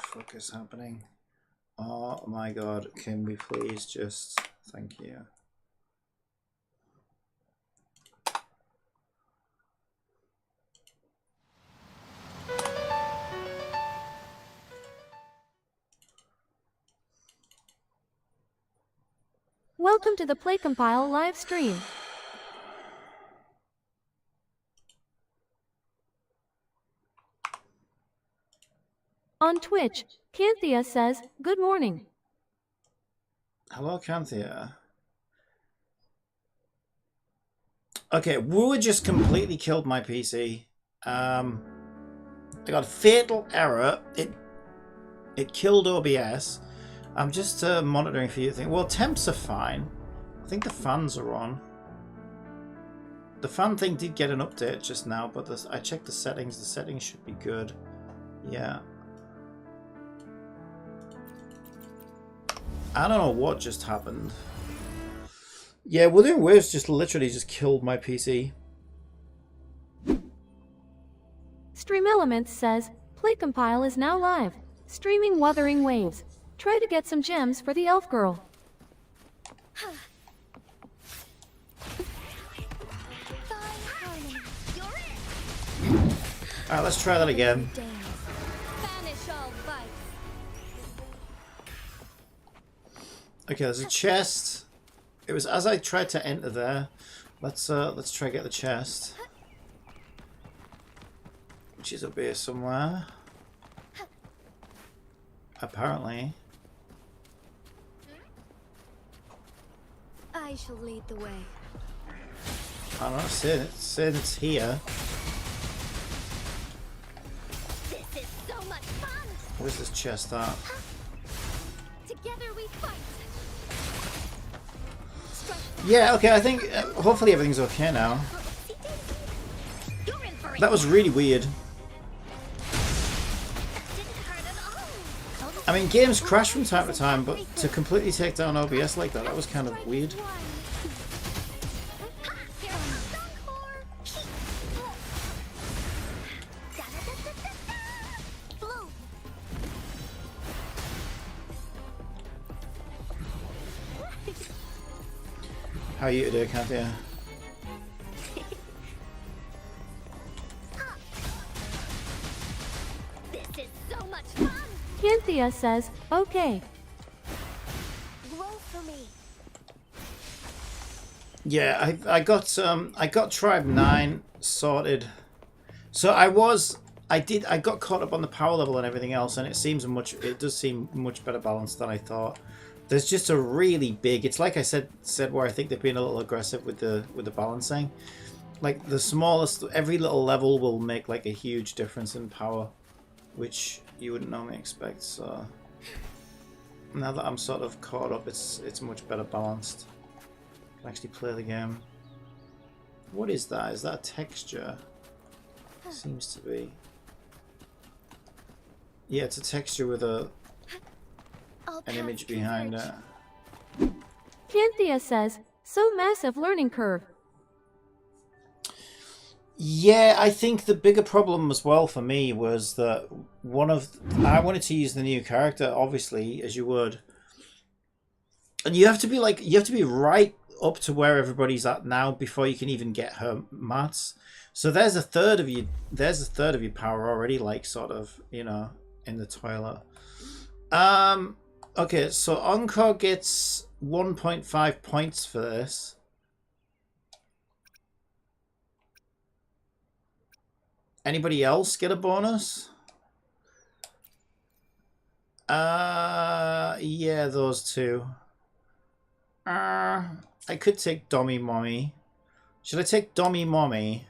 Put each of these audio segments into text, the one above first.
fuck is happening? Oh my god, can we please just... Thank you. Welcome to the Play Compile live stream. On Twitch, Canthea says, "Good morning." Hello, Canthea. Okay, Wooer just completely killed my PC. I got a fatal error. It killed OBS. I'm just monitoring a few things. Well, temps are fine. I think the fans are on. The fan thing did get an update just now, but I checked the settings. The settings should be good. Yeah. I don't know what just happened. Yeah, Wuthering Waves just literally just killed my PC. Stream Elements says, "Play Compile is now live, streaming Wuthering Waves. Try to get some gems for the elf girl." Alright, let's try that again. Okay, there's a chest. It was as I tried to enter there. Let's try to get the chest, which is up here somewhere. Apparently. I shall lead the way. I don't know. Saying it's here. This is so much fun. Where's this chest at? Together we fight. Yeah, okay, I think hopefully everything's okay now. That was really weird. I mean, games crash from time to time, but to completely take down OBS like that was kind of weird. How are you today, Canthea? This is so much fun. Canthea says, "Okay." Grow for me. Yeah, I got Tribe 9 sorted. So I got caught up on the power level and everything else, and it does seem much better balanced than I thought. There's just a really big. It's like I said where I think they've been a little aggressive with the balancing. Like the smallest, every little level will make like a huge difference in power, which you wouldn't normally expect. So now that I'm sort of caught up, it's much better balanced. I can actually play the game. What is that? Is that a texture? Seems to be. Yeah, it's a texture with an image behind it. Canthea says, "So massive learning curve." Yeah, I think the bigger problem as well for me was that I wanted to use the new character, obviously, as you would. And you have to be right up to where everybody's at now before you can even get her mats. So there's a third of your power already, like sort of, you know, in the toilet. Okay, so Encore gets 1.5 points for this. Anybody else get a bonus? Yeah, those two. I could take Dommy Mommy. Should I take Dommy Mommy?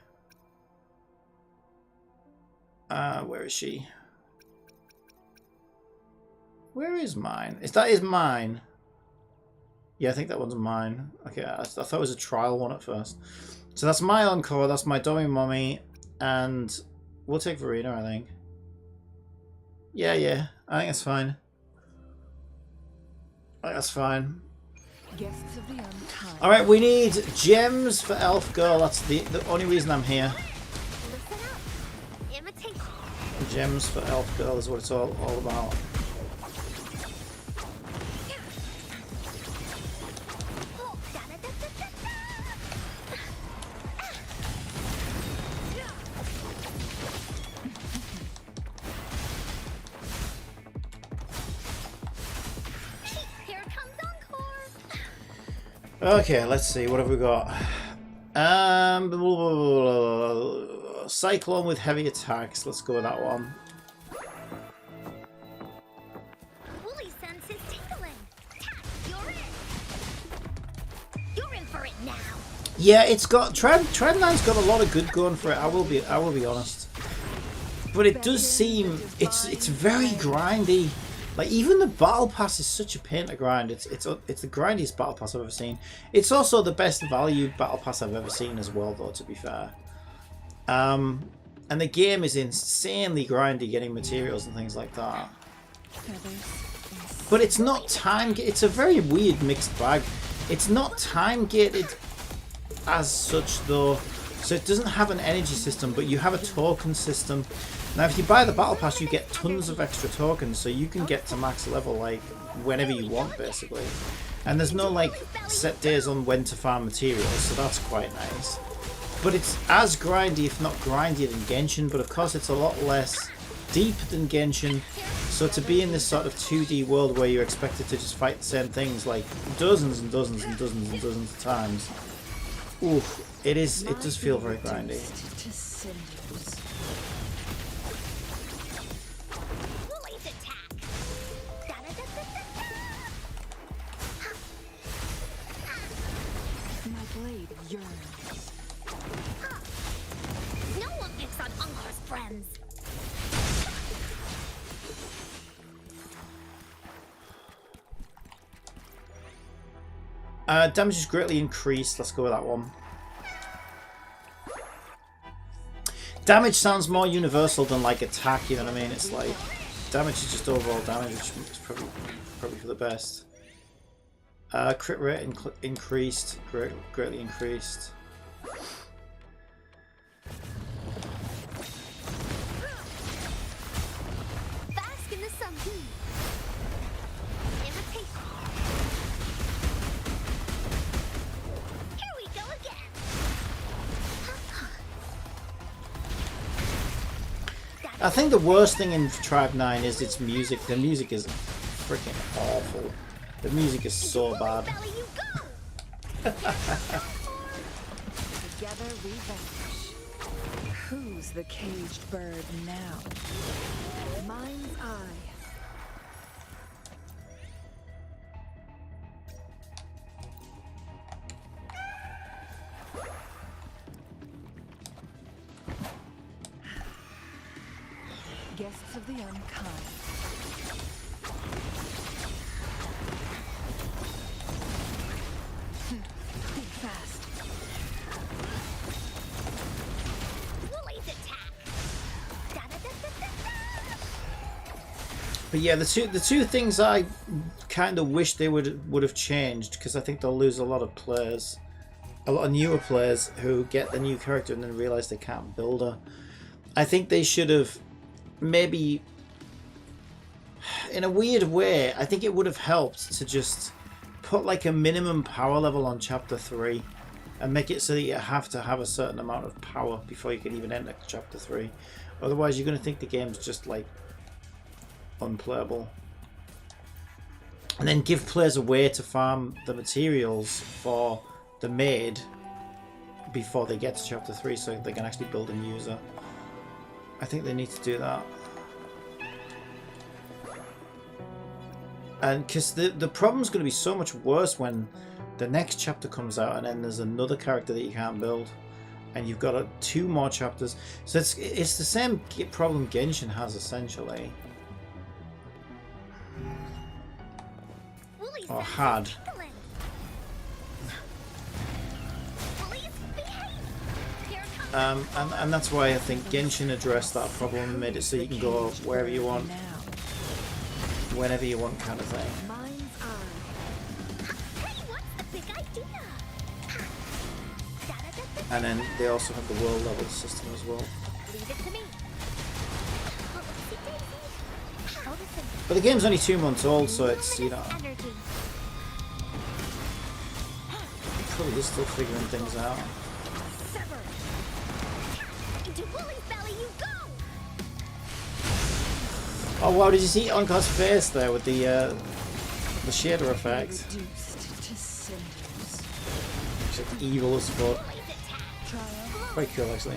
Where is she? Where is mine? That is mine. Yeah, I think that one's mine. Okay, I thought it was a trial one at first. So that's my Encore, that's my Dommy Mommy, and we'll take Verena, I think. Yeah, I think that's fine. I think that's fine. Alright, we need gems for Elf Girl. That's the only reason I'm here. Gems for Elf Girl is what it's all about. Okay, let's see. What have we got? Cyclone with heavy attacks. Let's go with that one. Wooly sense is tingling. Tack, you're in. You're in for it now. Yeah, it's got Trendline's got a lot of good going for it. I will be honest. But it does seem it's very grindy. Like even the battle pass is such a pain to grind. It's the grindiest battle pass I've ever seen. It's also the best value battle pass I've ever seen as well, though. To be fair, and the game is insanely grindy, getting materials and things like that. But it's not time. It's a very weird mixed bag. It's not time gated as such though, so it doesn't have an energy system, but you have a token system. Now if you buy the battle pass you get tons of extra tokens, so you can get to max level like whenever you want basically, and there's no like set days on when to farm materials, so that's quite nice. But it's as grindy, if not grindier than Genshin, but of course it's a lot less deep than Genshin, so to be in this sort of 2D world where you're expected to just fight the same things like dozens and dozens and dozens and dozens of times, oof, it does feel very grindy. Wooly's attack. My blade yearns. No one picks on Ungar's friends. Damage is greatly increased. Let's go with that one. Damage sounds more universal than like attack, you know what I mean? It's like damage is just overall damage, which is probably for the best. Crit rate increased, greatly increased. Bask in the sun. Imitate. Here we go again. I think the worst thing in Tribe 9 is its music. The music is freaking awful. The music is so bad. Belly, you go. Together we vanish. Who's the caged bird now? Mind's eye. Guests of the unkind. Think fast. Wooly's attack. Da-da-da-da-da-da. But yeah, the two things I kind of wish they would have changed, because I think they'll lose a lot of players, a lot of newer players who get the new character and then realize they can't build her. I think they should have maybe, in a weird way, I think it would have helped to just put like a minimum power level on chapter 3 and make it so that you have to have a certain amount of power before you can even enter chapter 3. Otherwise you're going to think the game's just like unplayable. And then give players a way to farm the materials for the maid before they get to chapter 3 so they can actually build and use her. I think they need to do that. And because the problem's going to be so much worse when the next chapter comes out and then there's another character that you can't build and you've got 2 more chapters. So it's the same problem Genshin has essentially. Wooly's Or sense is had. tingling. Wooly's behave. Here it comes. And that's why I think Genshin addressed that problem and made it so you can go wherever you want, Now. whenever you want kind of thing. Mind's eye. Hey, what's the big idea? Da-da-da-da-da. And then they also have the world level system as well. Leave it to me. Oopsie-daisy. How does it But the game's only 2 months old, so it's, you know, luminous energy? probably still figuring things out. Sever. Into Wooly's belly you go. Oh wow, did you see Onkar's face there with the shader effect? Reduced to cinders. evil as fuck. Triumph. Quite cool, actually.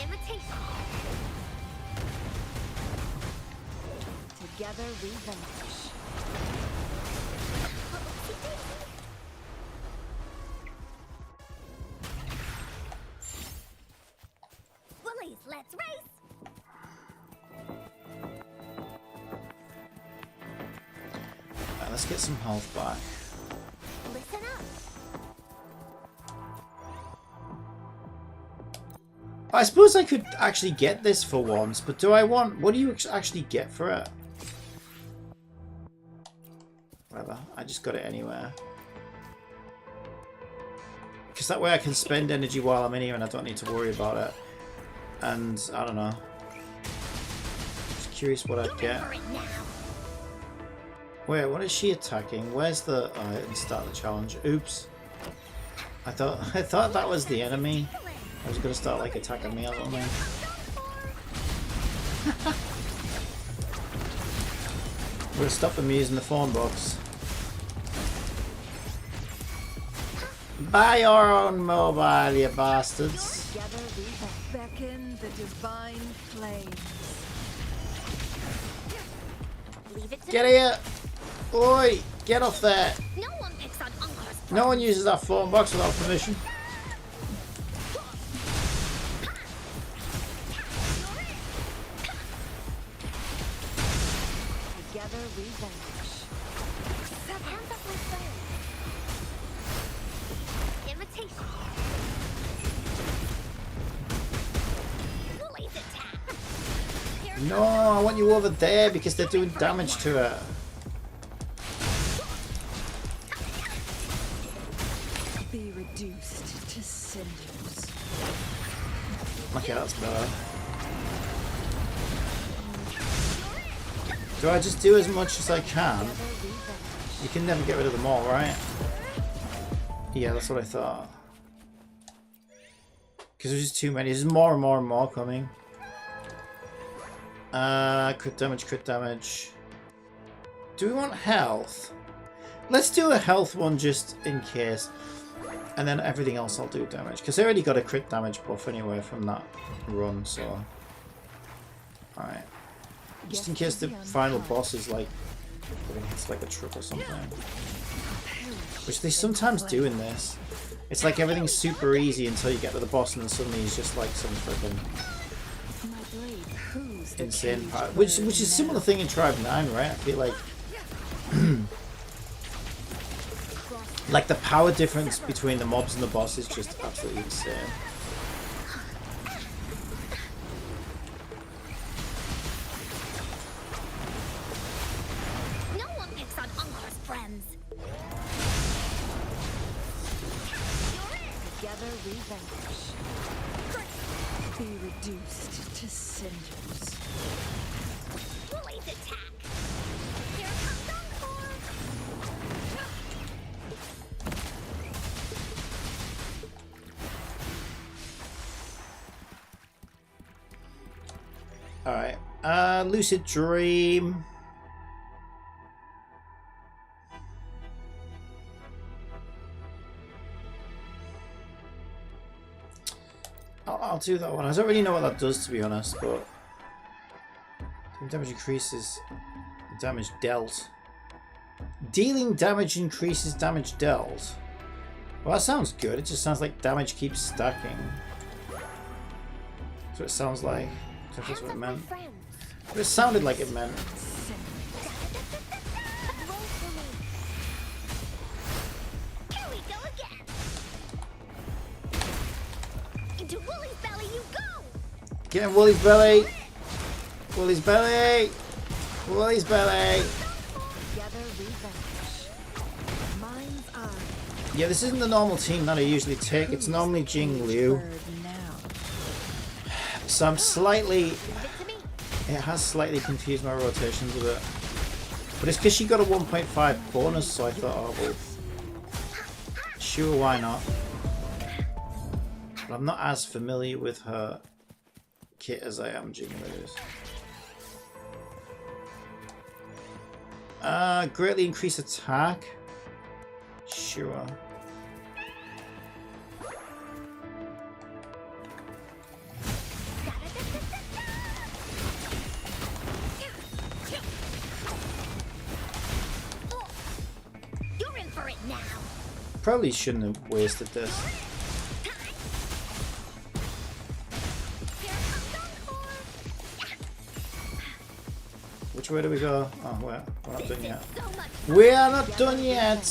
Imitation. Together we vanish. Woolies, let's race. Right, let's get some health back. Listen up. I suppose I could actually get this for once, but do I want... What do you actually get for it? Whatever, I just got it anywhere. Because that way I can spend energy while I'm in here and I don't need to worry about it. And, I don't know. Just curious what I'd get. For it now. Wait, what is she attacking? Where's the... Oh, I didn't start the challenge. Oops. I thought that was the enemy. I was gonna start like attacking me or something. We're gonna stop them using the phone box. Buy your own mobile, you bastards. Together we beckon the divine flames. Leave it to Get here! Oi! Get off there! No one picks on Ungar's No one uses that phone box without permission. Together we vanish. Hands up with bow. Imitation. Woolies attack. Here No, I want you over there because they're doing damage to it. Be reduced to cinders. Okay, that's better. Do I just do as much as I can? Together we vanish. You can never get rid of them all, right? Yeah, that's what I thought. Because there's just too many. There's more and more and more coming. Crit damage, crit damage. Do we want health? Let's do a health one just in case. And then everything else I'll do damage. Because I already got a crit damage buff anyway from that run, so... Alright. Just in case the final boss is like... It's like a trick or something. Which they sometimes do in this. It's like everything's super easy until you get to the boss and then suddenly he's just like some freaking My blade proves the insane caged part. Which bird is a similar now. thing in Tribe 9, right? I feel like... like the power difference between the mobs and the boss is just absolutely insane. no one picks on Ungar's friends. Together we vanish. Be reduced to cinders. Woolies attack. Here comes Encore. Alright. Lucid Dream. I'll do that one. I don't really know what that does, to be honest, but... Damage increases damage dealt. Dealing damage increases damage dealt. Well, that sounds good. It just sounds like damage keeps stacking. That's what it sounds like. So that's what it meant. Friends. But it sounded like it meant. Roll for me. Here we go again. Into Woolie's belly you go. Get in Woolie's belly! Woolie's belly! Woolie's belly! Together we vanish. Mind's eye. Yeah, this isn't the normal team that I usually take. It's normally Jing Liu. Bird now. So I'm slightly... Leave it to me. It has slightly confused my rotations a bit. But it's because she got a 1.5 bonus, so I thought, oh, well... Sure, why not? But I'm not as familiar with her kit as I am Jing Liu's. Greatly increase attack. Sure. You're in for it now. Probably shouldn't have wasted this. Here comes Encore. Which way do we go? Oh, we're not done yet. So much We are not done yet!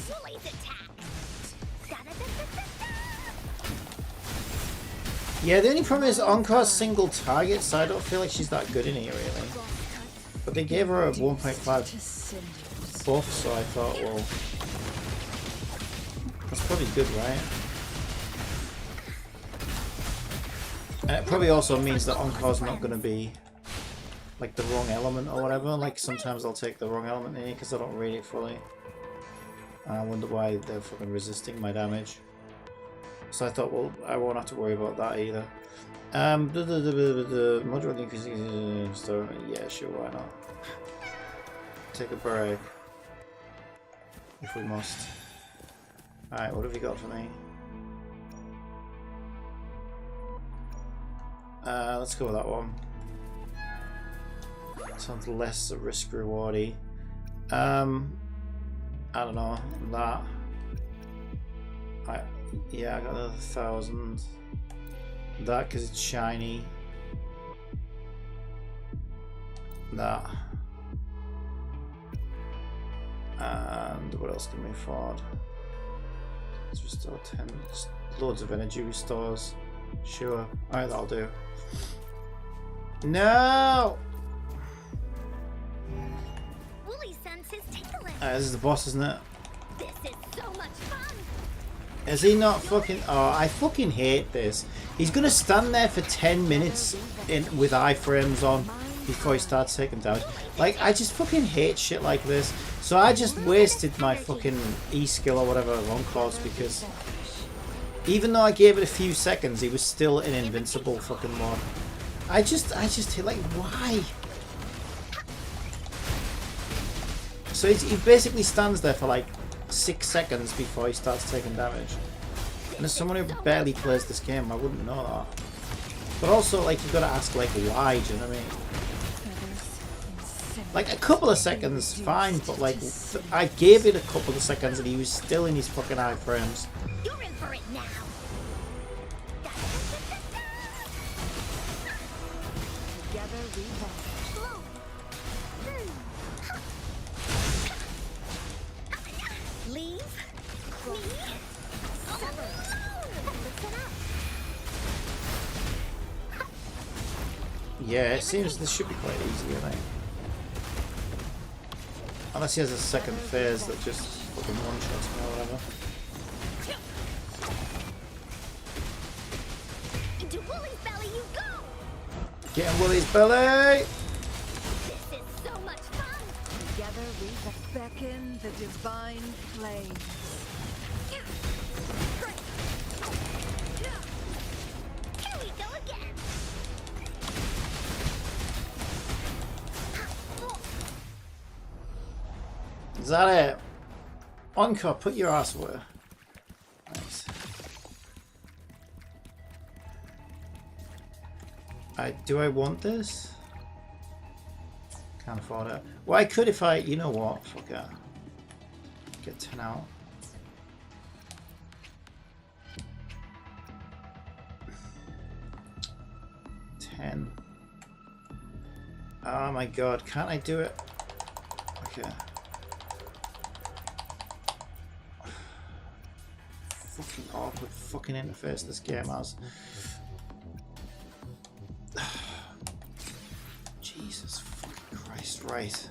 Woolie's attack. Da-da-da-da-da-da. Yeah, the only problem is Encore's single target, so I don't feel like she's that good in here, really. But they gave her a 1.5 buff, so I thought, well, that's probably good, right? And it probably also means that Encore's not going to be like the wrong element or whatever. Like sometimes I'll take the wrong element in here because I don't read it fully. And I wonder why they're fucking resisting my damage. So I thought, well, I won't have to worry about that either. Moderately increasing store. Yeah, sure, why not? Take a break. If we must. Alright, what have you got for me? Let's go with that one. Sounds less risk rewardy. I don't know. That. Yeah, I got another 1,000. That because it's shiny. That. And what else can we afford? Let's restore 10. Just loads of energy restores. Sure. Alright, that'll do. No! Woolie sense is tickling. This is the boss, isn't it? This is so much fun. Is he not fucking... Oh, I fucking hate this. He's gonna stand there for 10 minutes with iframes on before he starts taking damage. Like, I just fucking hate shit like this. So I just wasted my fucking E-skill or whatever on course because even though I gave it a few seconds, he was still an invincible fucking mod. I just hit, like, why? So he basically stands there for like 6 seconds before he starts taking damage. And as someone who barely plays this game, I wouldn't know that. But also, like, you've got to ask, like, why, do you know what I mean? Like, a couple of seconds, fine, but, like, I gave it a couple of seconds and he was still in his fucking iframes. You're in for it now. Together we walk. Leave me. Listen up. Yeah, it seems this should be quite easy, I think. Unless he has a second phase that just fucking one-shots me or whatever. Into Woolie's belly you go. Get in Willie's belly! This is so much fun. Together we beckon the divine flames. Here we go again. Is that it? Encore, put your ass where? Nice. Do I want this? Can't afford it. Well, I could if I... You know what? Fuck it. Get 10 out. Oh my god, can't I do it? Okay. Fucking awkward fucking interface this game has. Jesus fucking Christ, right.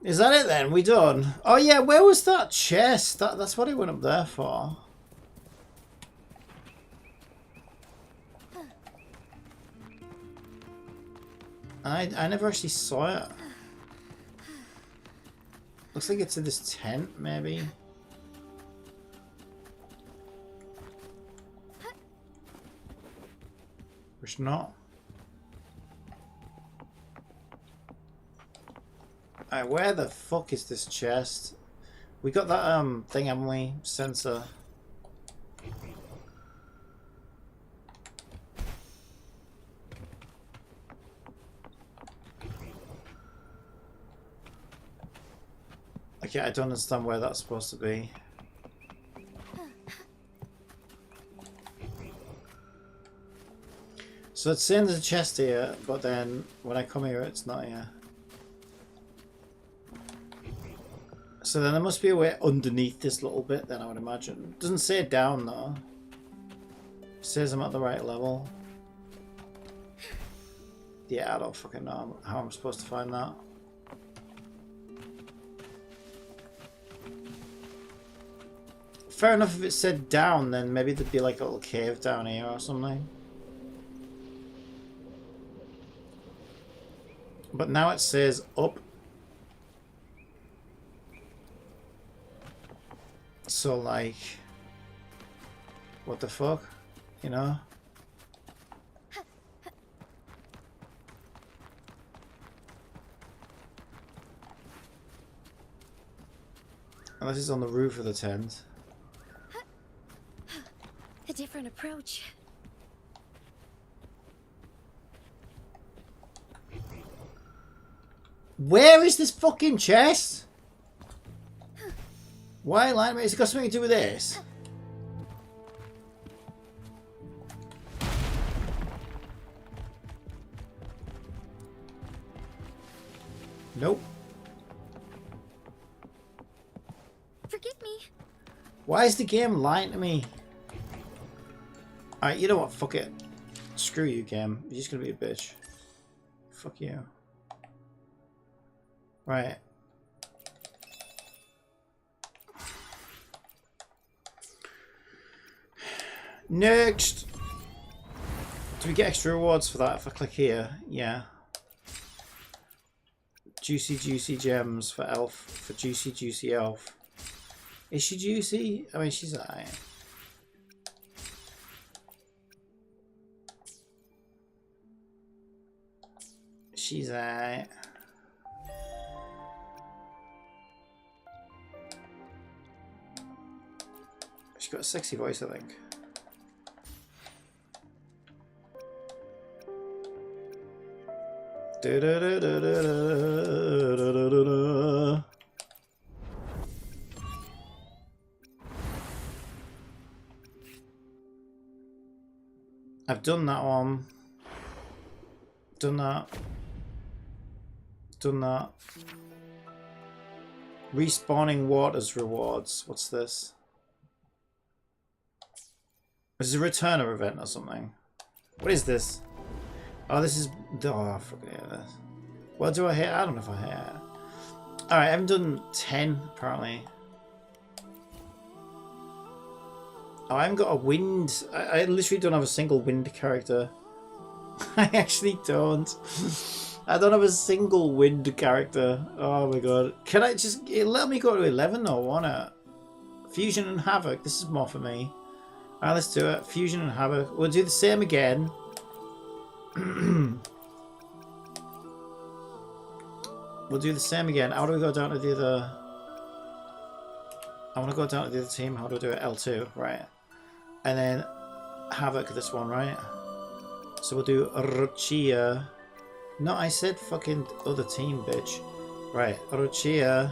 Is that it then? We done? Oh yeah, where was that chest? That's what I went up there for. I never actually saw it. Looks like it's in this tent, maybe. Which not. Alright, where the fuck is this chest? We got that thing, haven't we? Sensor. Okay, I don't understand where that's supposed to be. So it's saying there's a chest here, but then when I come here, it's not here. So then there must be a way underneath this little bit then, I would imagine. It doesn't say down though. It says I'm at the right level. Yeah, I don't fucking know how I'm supposed to find that. Fair enough, if it said down, then maybe there'd be like a little cave down here or something. But now it says up. So like, what the fuck, you know? Unless it's on the roof of the tent. A different approach. Where is this fucking chest? Why line? Has it got something to do with this? Nope. Forgive me. Why is the game lying to me? Alright, you know what? Fuck it. Screw you, game. You're just gonna be a bitch. Fuck you. Right. Next! Do we get extra rewards for that if I click here? Yeah. Juicy gems for elf. For juicy elf. Is she juicy? I mean, she's alright. She's alright. She's got a sexy voice, I think. I've done that one. Done that. Done that. Respawning waters rewards. What's this? This is a returner event or something. What is this? Oh, this is... Oh, I fucking hate this. What do I hate? I don't know if I hate it. Alright, I haven't done 10, apparently. Oh, I haven't got a wind... I literally don't have a single wind character. I actually don't. I don't have a single wind character. Oh my god. Can I just... Let me go to 11 or want it? Fusion and Havoc. This is more for me. Alright, let's do it. Fusion and Havoc. We'll do the same again. We'll do the same again. How do we go down to the other... I want to go down to the other team. How do I do it? L2, right. And then Havoc this one, right? So we'll do Ruchia. No, I said fucking other team, bitch. Right, Ruchia.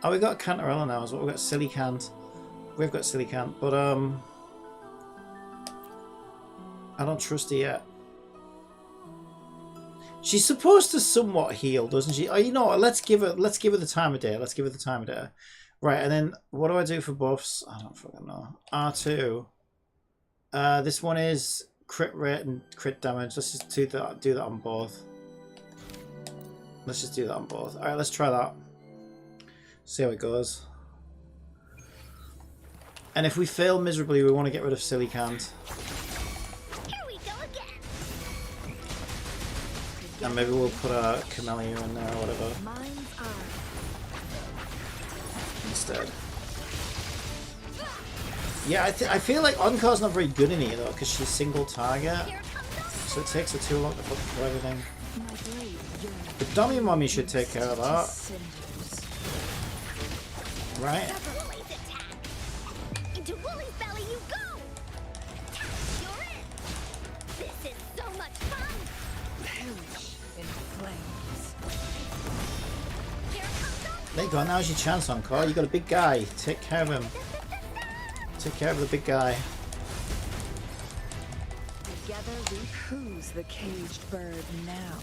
Oh, we got Cantarella now as well. We've got Silly Cant. We've got Silly Cant, but I don't trust her yet. She's supposed to somewhat heal, doesn't she? Oh, you know what? Let's give her the time of day. Let's give her the time of day. Right, and then what do I do for buffs? I don't fucking know. R2. This one is crit rate and crit damage. Let's just do that on both. Let's just do that on both. Alright, let's try that. See how it goes. And if we fail miserably, we want to get rid of Silly Cant. Here we go again. And maybe we'll put a Camellia in there or whatever. Mines are. instead. Yeah, I feel like Encore's not very good in here though, because she's single target. So it takes her too long to fucking do everything. The dummy mummy should take care of that. Right? Woolly's attack. Into Woolly's belly you go. You're in. This is so much fun. Perish in flames. Here comes on. There you go, now's your chance, Encore. You got a big guy. Take care of him. Take care of the big guy. Together we who's the caged bird now.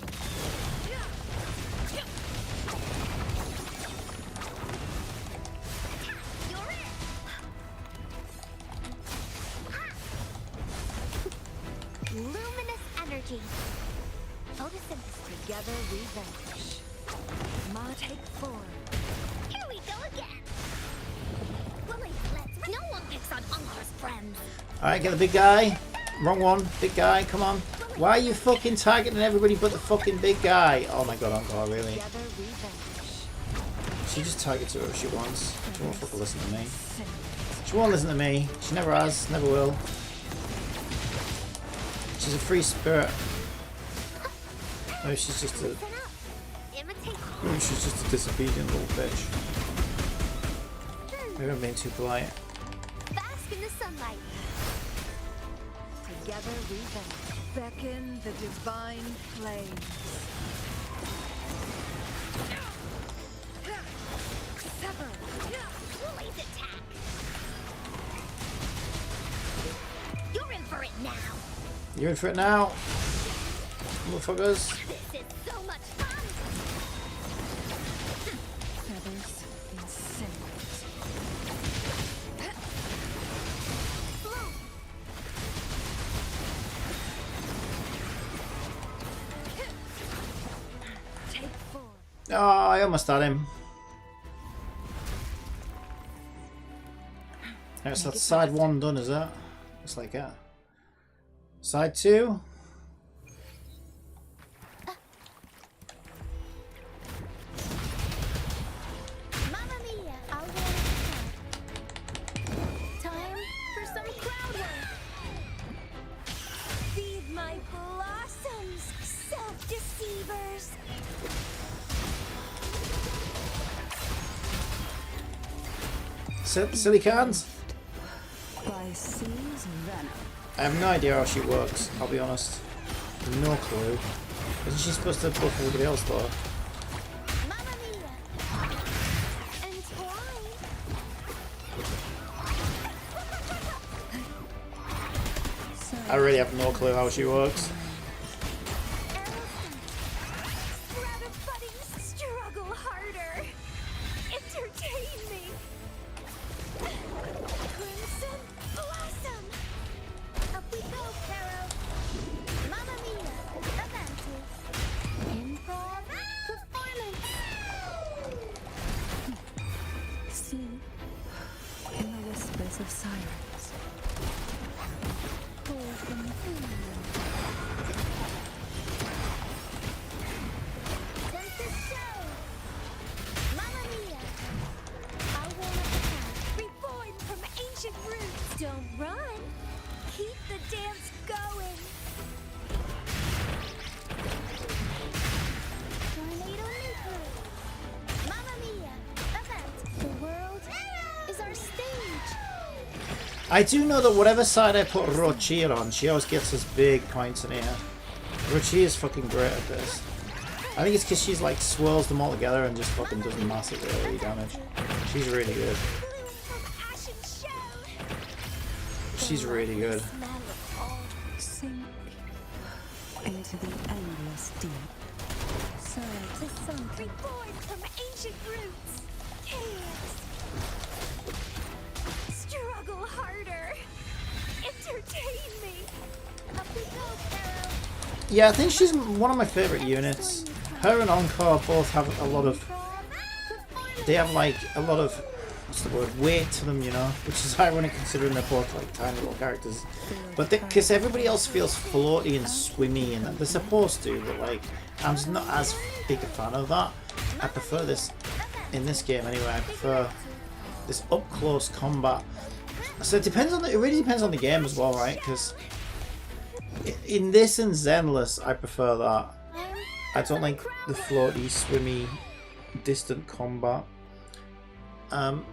You're in. Luminous energy. Photosynthesis. Together we vanquish. Ma take form. Here we go again. Wooly, let's. No one picks on Encore's friends. Alright, get the big guy. Wrong one. Big guy, come on. Why are you fucking targeting everybody but the fucking big guy? Oh my god, Encore, really? Together we vanquish. She just targets whoever she wants. She won't fucking listen to me. She won't listen to me. She never has, never will. She's a free spirit. Oh, she's just a... Listen up. Imitate. She's just a disobedient little bitch. Maybe I'm being too polite. Bask in the sunlight. Together we vanquish. Beckon the divine flames. Sever. Wooly's attack. You're in for it now. You're in for it now, motherfuckers. This is so much fun. Feathers in cinders. Bloom. Take form. Oh, I almost had him. Alright, so that's side one done, is that? Looks like that. Side two. Mamma mia, I'll go time for some crowd work. Feed my blossoms, self-deceivers. Silly cans. By seas venom. I have no idea how she works, I'll be honest. No clue. Isn't she supposed to buff everybody else though? Mamma mia. And twine. I really have no clue how she works. Sprout of budding, struggle harder. Entertain me. Crimson blossom. Up we go, Caro. Mamma mia. Avanti. Improv performance. Sleep in the whispers of silence. Pull from the Senses show. Mamma mia. I'll warm up the crowd. Reborn from ancient roots. Don't run. Keep the dance going. Tornado nuclear. Mamma mia. Event. The world is our stage. I do know that whatever side I put Rochir on, she always gets us big points in here. Rochir is fucking great at this. I think it's because she's like swirls them all together and just fucking does massive AoE damage. She's really good. Bloom from ashen shell. She's really good. Smell of all. sink into the endless deep. The sun reborn from ancient roots. Chaos. Struggle harder. Entertain me. Up we go, Caro. Yeah, I think she's one of my favourite units. Her and Encore both have a lot of... They have like a lot of... What's the word? Weight to them, you know? Which is ironic considering they're both like tiny little characters. But because everybody else feels floaty and swimmy and they're supposed to, but like... I'm just not as big a fan of that. I prefer this... In this game anyway, I prefer this up close combat. So it depends on it really depends on the game as well, right? Because in this and Zenless, I prefer that. I don't like the floaty, swimmy, distant combat.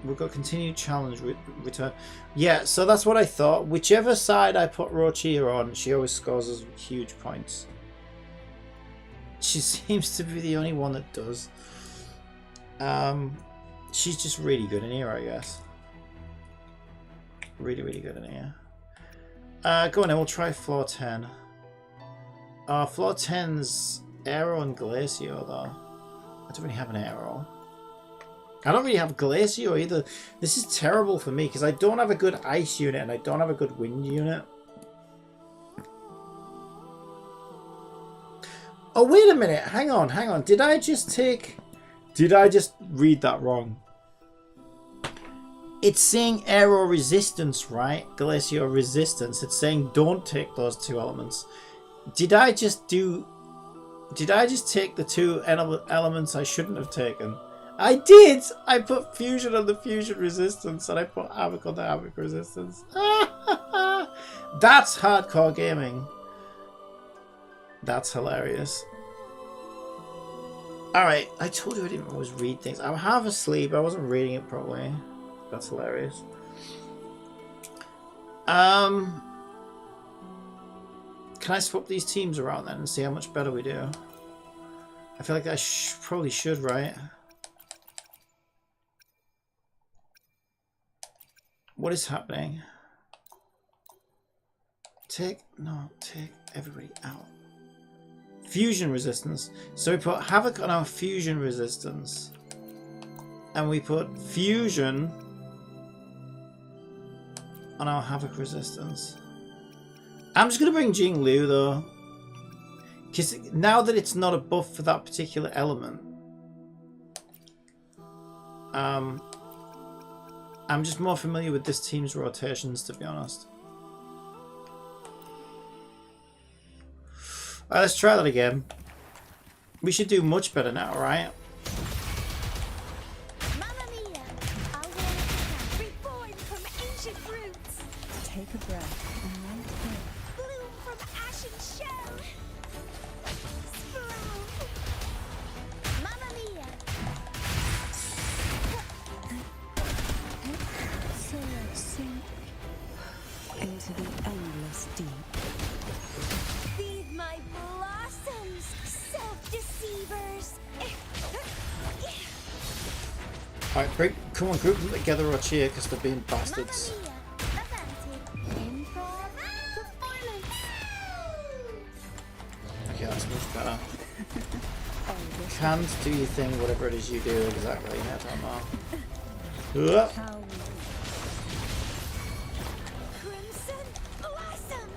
We've got continued challenge return. Yeah, so that's what I thought. Whichever side I put Rochia on, she always scores us huge points. She seems to be the only one that does. She's just really good in here, I guess. Really, really good in here. Go on then, we'll try floor 10. Floor 10's Aero and Glacio, though. I don't really have an Aero. I don't really have Glacio either. This is terrible for me because I don't have a good ice unit and I don't have a good wind unit. Oh, wait a minute. Hang on, hang on. Did I just read that wrong? It's saying Aero Resistance, right? Glacio Resistance. It's saying don't take those two elements. Did I just take the two elements I shouldn't have taken? I did! I put Fusion on the Fusion Resistance and I put Havoc on the Havoc Resistance. That's hardcore gaming. That's hilarious. Alright, I told you I didn't always read things. I'm half asleep. I wasn't reading it properly. That's hilarious. Can I swap these teams around then and see how much better we do? I feel like I probably should, right? What is happening? Take everybody out. Fusion resistance. So we put Havoc on our fusion resistance. And we put Fusion on our Havoc resistance. I'm just going to bring Jing Liu though. Because now that it's not a buff for that particular element. I'm just more familiar with this team's rotations, to be honest. Alright, let's try that again. We should do much better now, right? Mamma mia! Our world reborn from ancient roots. Take a breath and light here. Bloom from ashen shell. Sprout. Mamma mia! So sink into the endless deep. Feed my blossoms, self-deceivers. Alright, come on, group them together, Rochia, because they're being bastards. Mamma mia! Avanti. Improv. Performance. Okay, that's much better. Can't do your thing, whatever it is you do exactly. I don't know. How Crimson blossom.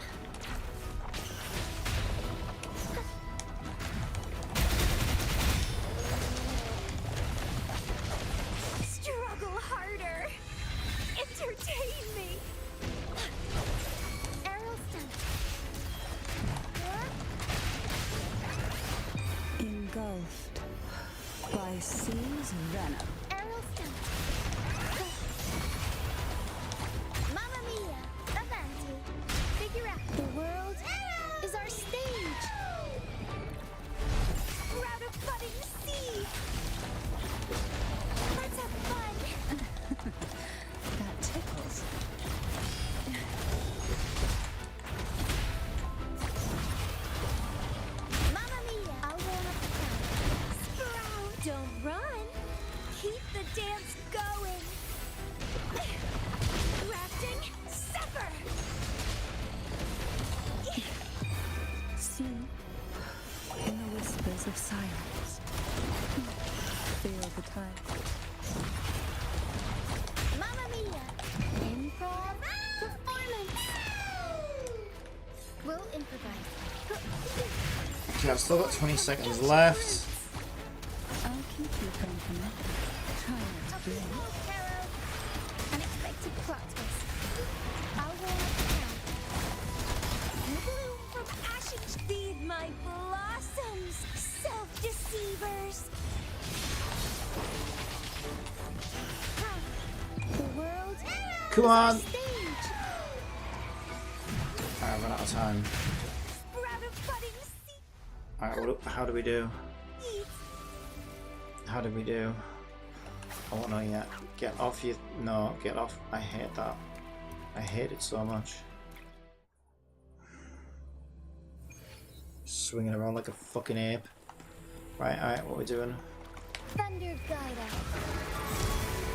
Struggle harder. Entertain me. Arrow stunt. engulfed by sea's venom. Arrow stunt. Mamma mia. Avanti. Figure out the world is our stage. Sprout a budding seed. Let's have fun. That tickles. Mamma mia! I'll roll up the count. Sprout! Don't run! Keep the dance going! Rafting, supper! See, in the whispers of silence, feel the tide. Mamma mia! Improv, performance! We'll improvise. Okay, I've still got 20 seconds left. I'll keep you company. Try not to blink. Tarot. Unexpected plot twist. I'll roll up the count. Bloom from ashen. Feed my blossoms, self-deceivers. Come on! Stage. Alright, run out of time. Sprouted budding seed. Alright, how do we do? How did we do? Oh no, yeah. Get off you. No, get off. I hate that. I hate it so much. Swinging around like a fucking ape. Right, alright, what are we doing? Thunder guide us.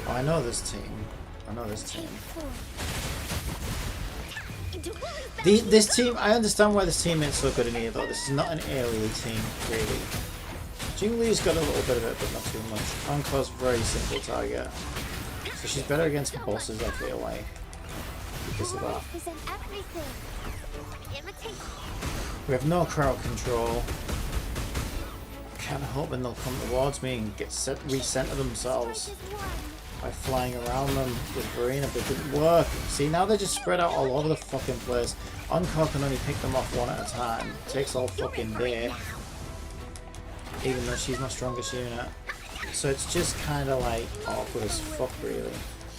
Oh, I know this team. I know this Take team. 4. Into Woolly's This team, I understand why this team ain't so good in here though. This is not an AoE team, really. Jingli's got a little bit of it, but not too much. Encore's very simple target. So she's better against bosses, I feel like. Because of that. Present everything. Imitate. We have no crowd control. Kind of hoping they'll come towards me and get recenter themselves Choice is one. by flying around them with Verena, but it didn't work. See, now they're just spread out all over the fucking place. Encore can only pick them off one at a time. It takes all fucking day. Even though she's my strongest unit. So it's just kind of like awkward as fuck, really.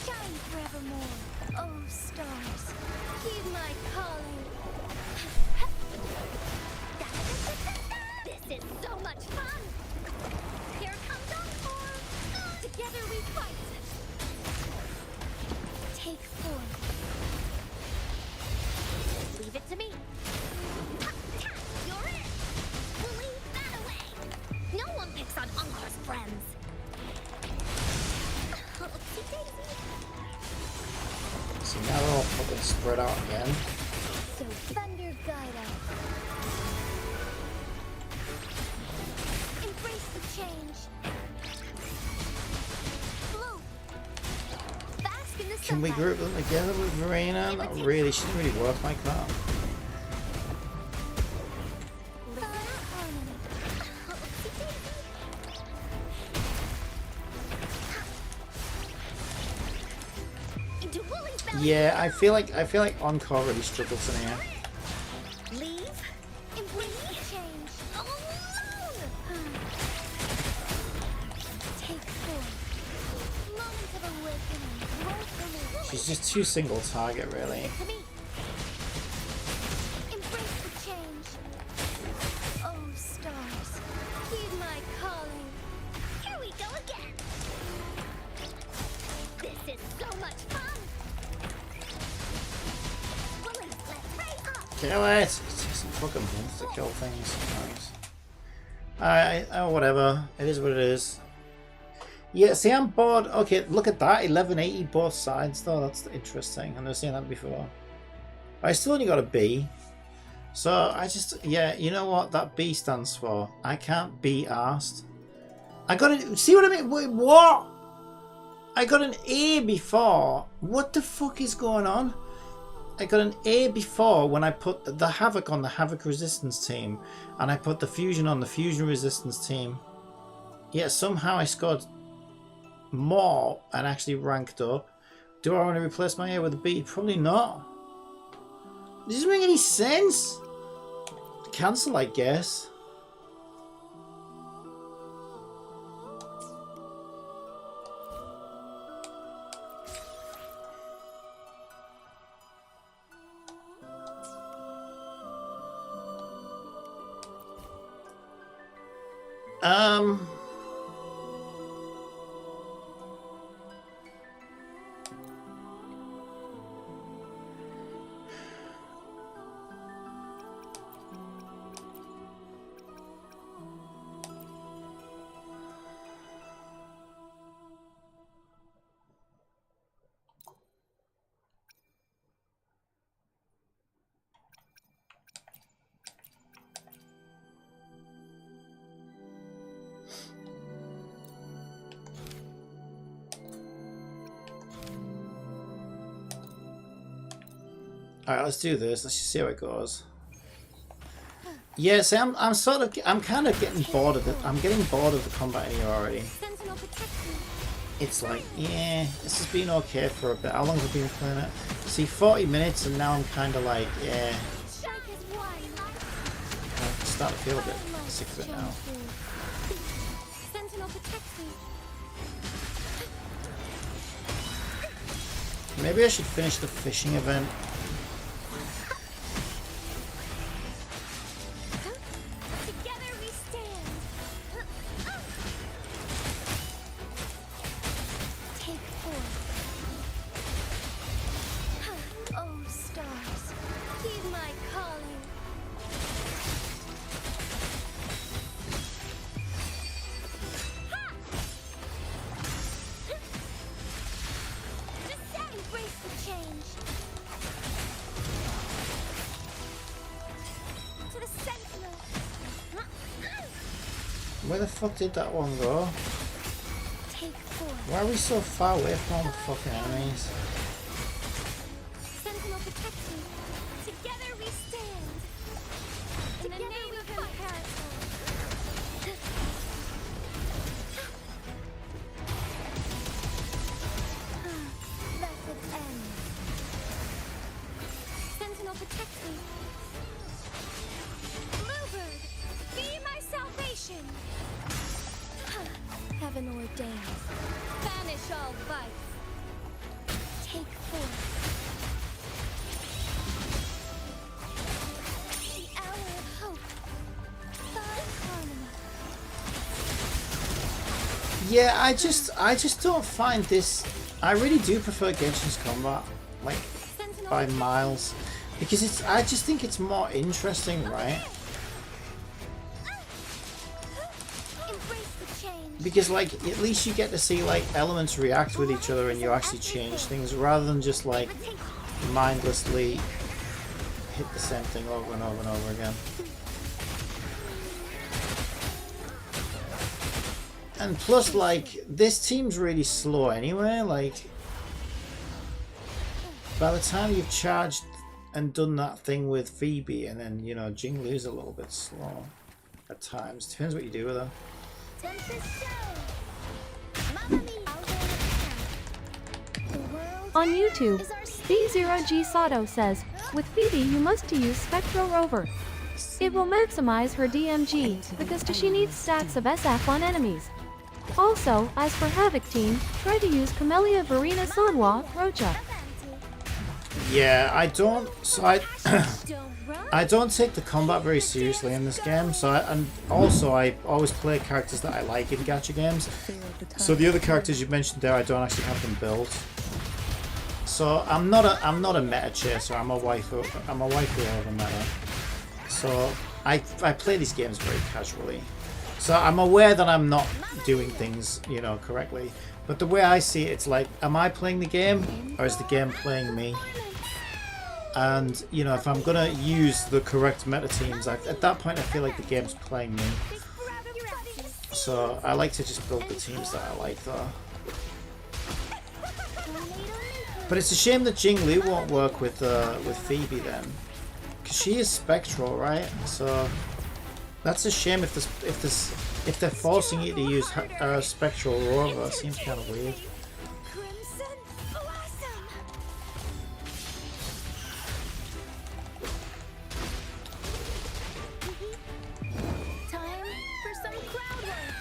Shine forevermore. Oh, stars. Heed my calling. This is so much fun. Here comes Encore. Together we fight. Take 4. Leave it to me. You're it. We'll leave that away. No one picks on Encore's friends. Oopsie-daisy. So now they're all fucking spread out again. So thunder guide us. Embrace the change. Blue. Bask in the Can we sunlight. group them together with Verena? Not really. She didn't really work like that. Into Woolly's belly. Yeah, I feel like Encore really struggles in here. Leave. Embrace the change. All alone. Take 4. Moment of awakening. Roll for me. She's just too single target, really. To me. Embrace the change. Oh, stars. Heed my calling. Here we go again. This is so much fun. Woolly, let's race up. Kill it! It takes some fucking months to kill things sometimes. Alright, oh, whatever. It is what it is. Yeah, see, I'm bored. Okay, look at that. 1180 both sides, though. That's interesting. I've never seen that before. I still only got a B. So, I just... Yeah, you know what that B stands for? I can't be arsed. I got it. See what I mean? Wait, what? I got an A before. What the fuck is going on? I got an A before when I put the Havoc on the Havoc Resistance team. And I put the Fusion on the Fusion Resistance team. Yet somehow I scored more and actually ranked up. Do I want to replace my A with a B? Probably not. It doesn't make any sense. Cancel, I guess. Alright, let's do this. Let's just see how it goes. Yeah, see, I'm kind of getting bored of it. I'm getting bored of the combat in here already. Sentinel protect me. It's like, yeah, this has been okay for a bit. How long have I been playing it? See, 40 minutes, and now I'm kind of like, yeah, Strike as one. I start to feel a bit sick of it now. Sentinel protect me. Maybe I should finish the fishing event. Together we stand. Take 4. Oh, stars, heed my calling. Just embrace the change. To the sentinel. Where the fuck did that one go? Take 4. Why are we so far away from all the fucking enemies? Sentinel protects me. Together we stand. In the name of Imperator. Blessed end. Sentinel protects me. Bluebird, be my salvation. Heaven ordains. Banish all vice. Take 4. The hour of hope. God Karma. Yeah, I just don't find this. I really do prefer Genshin's combat, like Sentinel by miles, because I just think it's more interesting, right? embrace the change. Because like at least you get to see like elements react with each other and you actually change things rather than just like But take mindlessly hit the same thing over and over and over again. And plus, like, this team's really slow anyway. Like, by the time you've charged and done that thing with Phoebe, and then, you know, Jinglu's a little bit slow at times. Depends what you do with her. Tempest show. Mamma mia. I'll go with the world On YouTube, is our stage. B0G Sato says, with Phoebe you must use Spectral Rover. It will maximize her DMG, because she needs stacks of SF on enemies. Also, as for Havoc Team, try to use Camellia Verena Sanwa Rocha. Yeah, I don't. So I Don't run. I don't take the combat very seriously in this game. So and also I always play characters that I like in gacha games. So the other characters you mentioned there, I don't actually have them built. So I'm not a meta chaser. I'm a waifu over meta. So I play these games very casually. So I'm aware that I'm not doing things, you know, correctly. But the way I see it, it's like, am I playing the game or is the game playing me? And, you know, if I'm going to use the correct meta teams, at that point I feel like the game's playing me. So I like to just build the teams that I like though. But it's a shame that Jinglu won't work with Phoebe then. Because she is spectral, right? So that's a shame if they're forcing you to use spectral rover. Seems kind of weird. Crimson blossom. Time for some crowd work.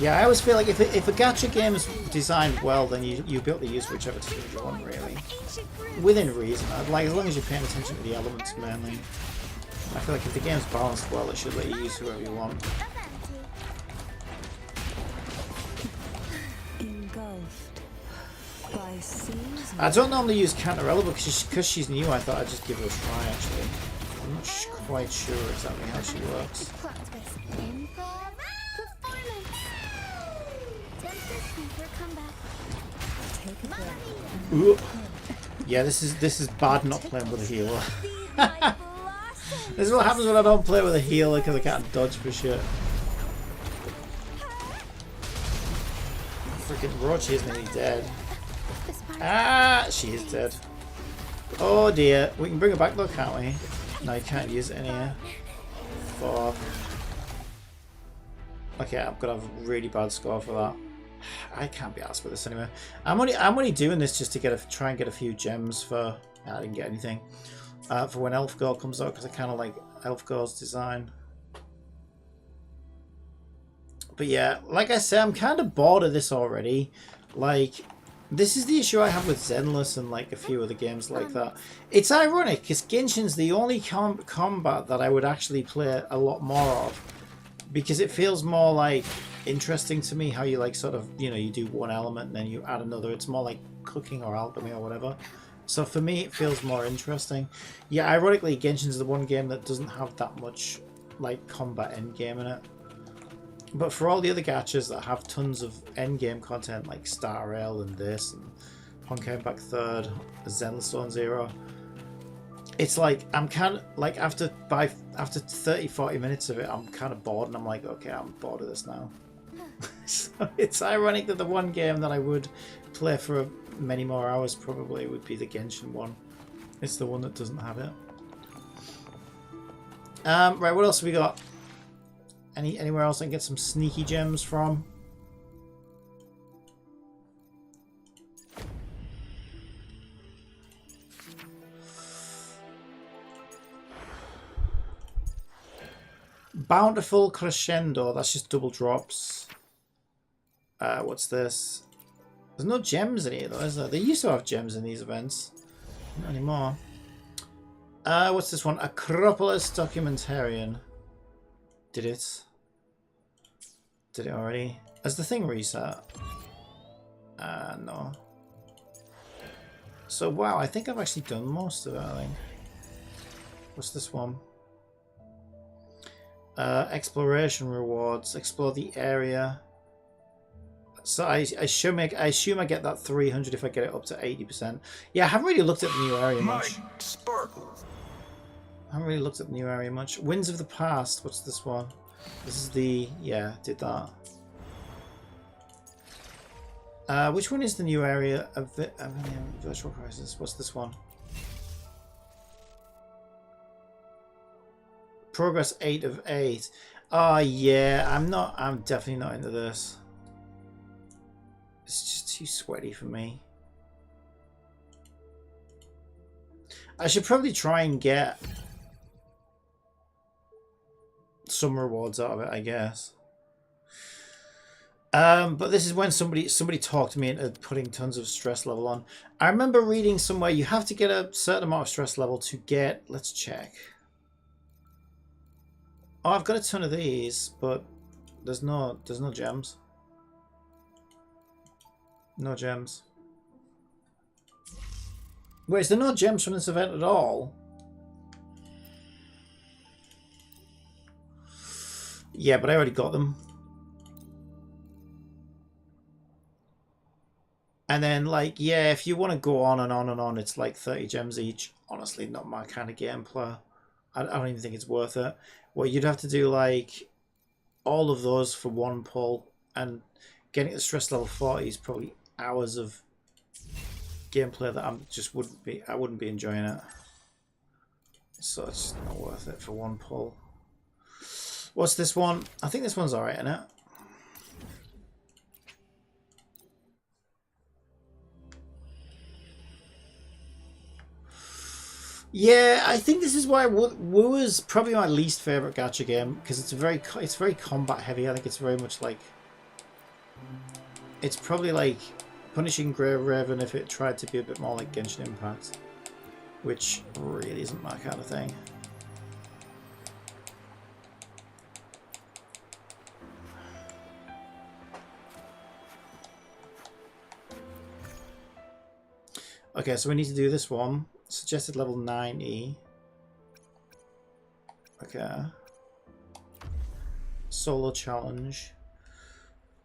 Yeah, I always feel like if a gacha game is designed well, then you be able to use whichever team you want, really. Ancient roots. Within reason. Like, as long as you're paying attention to the elements mainly. I feel like if the game's balanced well, it should let you use whoever you want. Engulfed by seas. I don't normally use Cantarella because she's new. I thought I'd just give her a try, actually. I'm not quite sure exactly how she works. Plot twist. Improv. Performance. Tempest Sweeper comeback. Take a breath. Ooh. Yeah, this is bad not playing with a healer. Feed my blossom. This is what happens when I don't play with a healer because I can't dodge for shit. Freaking Roach is nearly dead. This part. Ah, she is dead. Oh dear. We can bring her back though, can't we? No, you can't use it in here. Fuck. Okay, I'm gonna have a really bad score for that. I can't be asked with this anyway. I'm only doing this just to try and get a few gems for. I didn't get anything. For when Elf Girl comes out because I kind of like Elf Girl's design. But yeah, like I said, I'm kind of bored of this already. Like, this is the issue I have with Zenless and like a few other games like that. It's ironic because Genshin's the only combat that I would actually play a lot more of, because it feels more like interesting to me how you like sort of, you know, you do one element and then you add another. It's more like cooking or alchemy or whatever. So for me, it feels more interesting. Yeah, ironically, Genshin's the one game that doesn't have that much like combat endgame in it. But for all the other gachas that have tons of endgame content like Star Rail and this and Honkai Impact 3rd, Zenless Zone Zero, it's like I'm kind of like after 30-40 minutes of it, I'm kind of bored and I'm like, okay, I'm bored of this now. So it's ironic that the one game that I would play for many more hours probably would be the Genshin one. It's the one that doesn't have it. Right, what else have we got? Anywhere else I can get some sneaky gems from? Bountiful Crescendo, that's just double drops. What's this? There's no gems in here though, is there? They used to have gems in these events. Not anymore. What's this one? Acropolis Documentarian. Did it? Did it already? Has the thing reset? No. So wow, I think I've actually done most of it, I think. What's this one? Exploration rewards. Explore the area. So I assume I get that 300 if I get it up to 80%. Yeah, I haven't really looked at the new area much. I haven't really looked at the new area much. Winds of the Past. What's this one? This is the... yeah, did that. Which one is the new area of Virtual Crisis? What's this one? Progress 8 of 8. Oh yeah, I'm definitely not into this. It's just too sweaty for me. I should probably try and get some rewards out of it, I guess. But this is when somebody talked me into putting tons of stress level on. I remember reading somewhere you have to get a certain amount of stress level to get. Let's check. Oh, I've got a ton of these, but there's no gems. No gems. Wait, is there no gems from this event at all? Yeah, but I already got them. And then, like, yeah, if you want to go on and on and on, it's like 30 gems each. Honestly, not my kind of gameplay. I don't even think it's worth it. Well, you'd have to do, like, all of those for one pull. And getting to stress level 40 is probably hours of gameplay that I wouldn't be enjoying it. So it's not worth it for one pull. What's this one? I think this one's alright, isn't it? Yeah, I think this is why Wu is probably my least favorite gacha game, because it's very combat heavy. I think it's very much like, it's probably like Punishing Grey Raven if it tried to be a bit more like Genshin Impact, which really isn't my kind of thing. Okay, so we need to do this one. Suggested level 90. Okay. Solo challenge.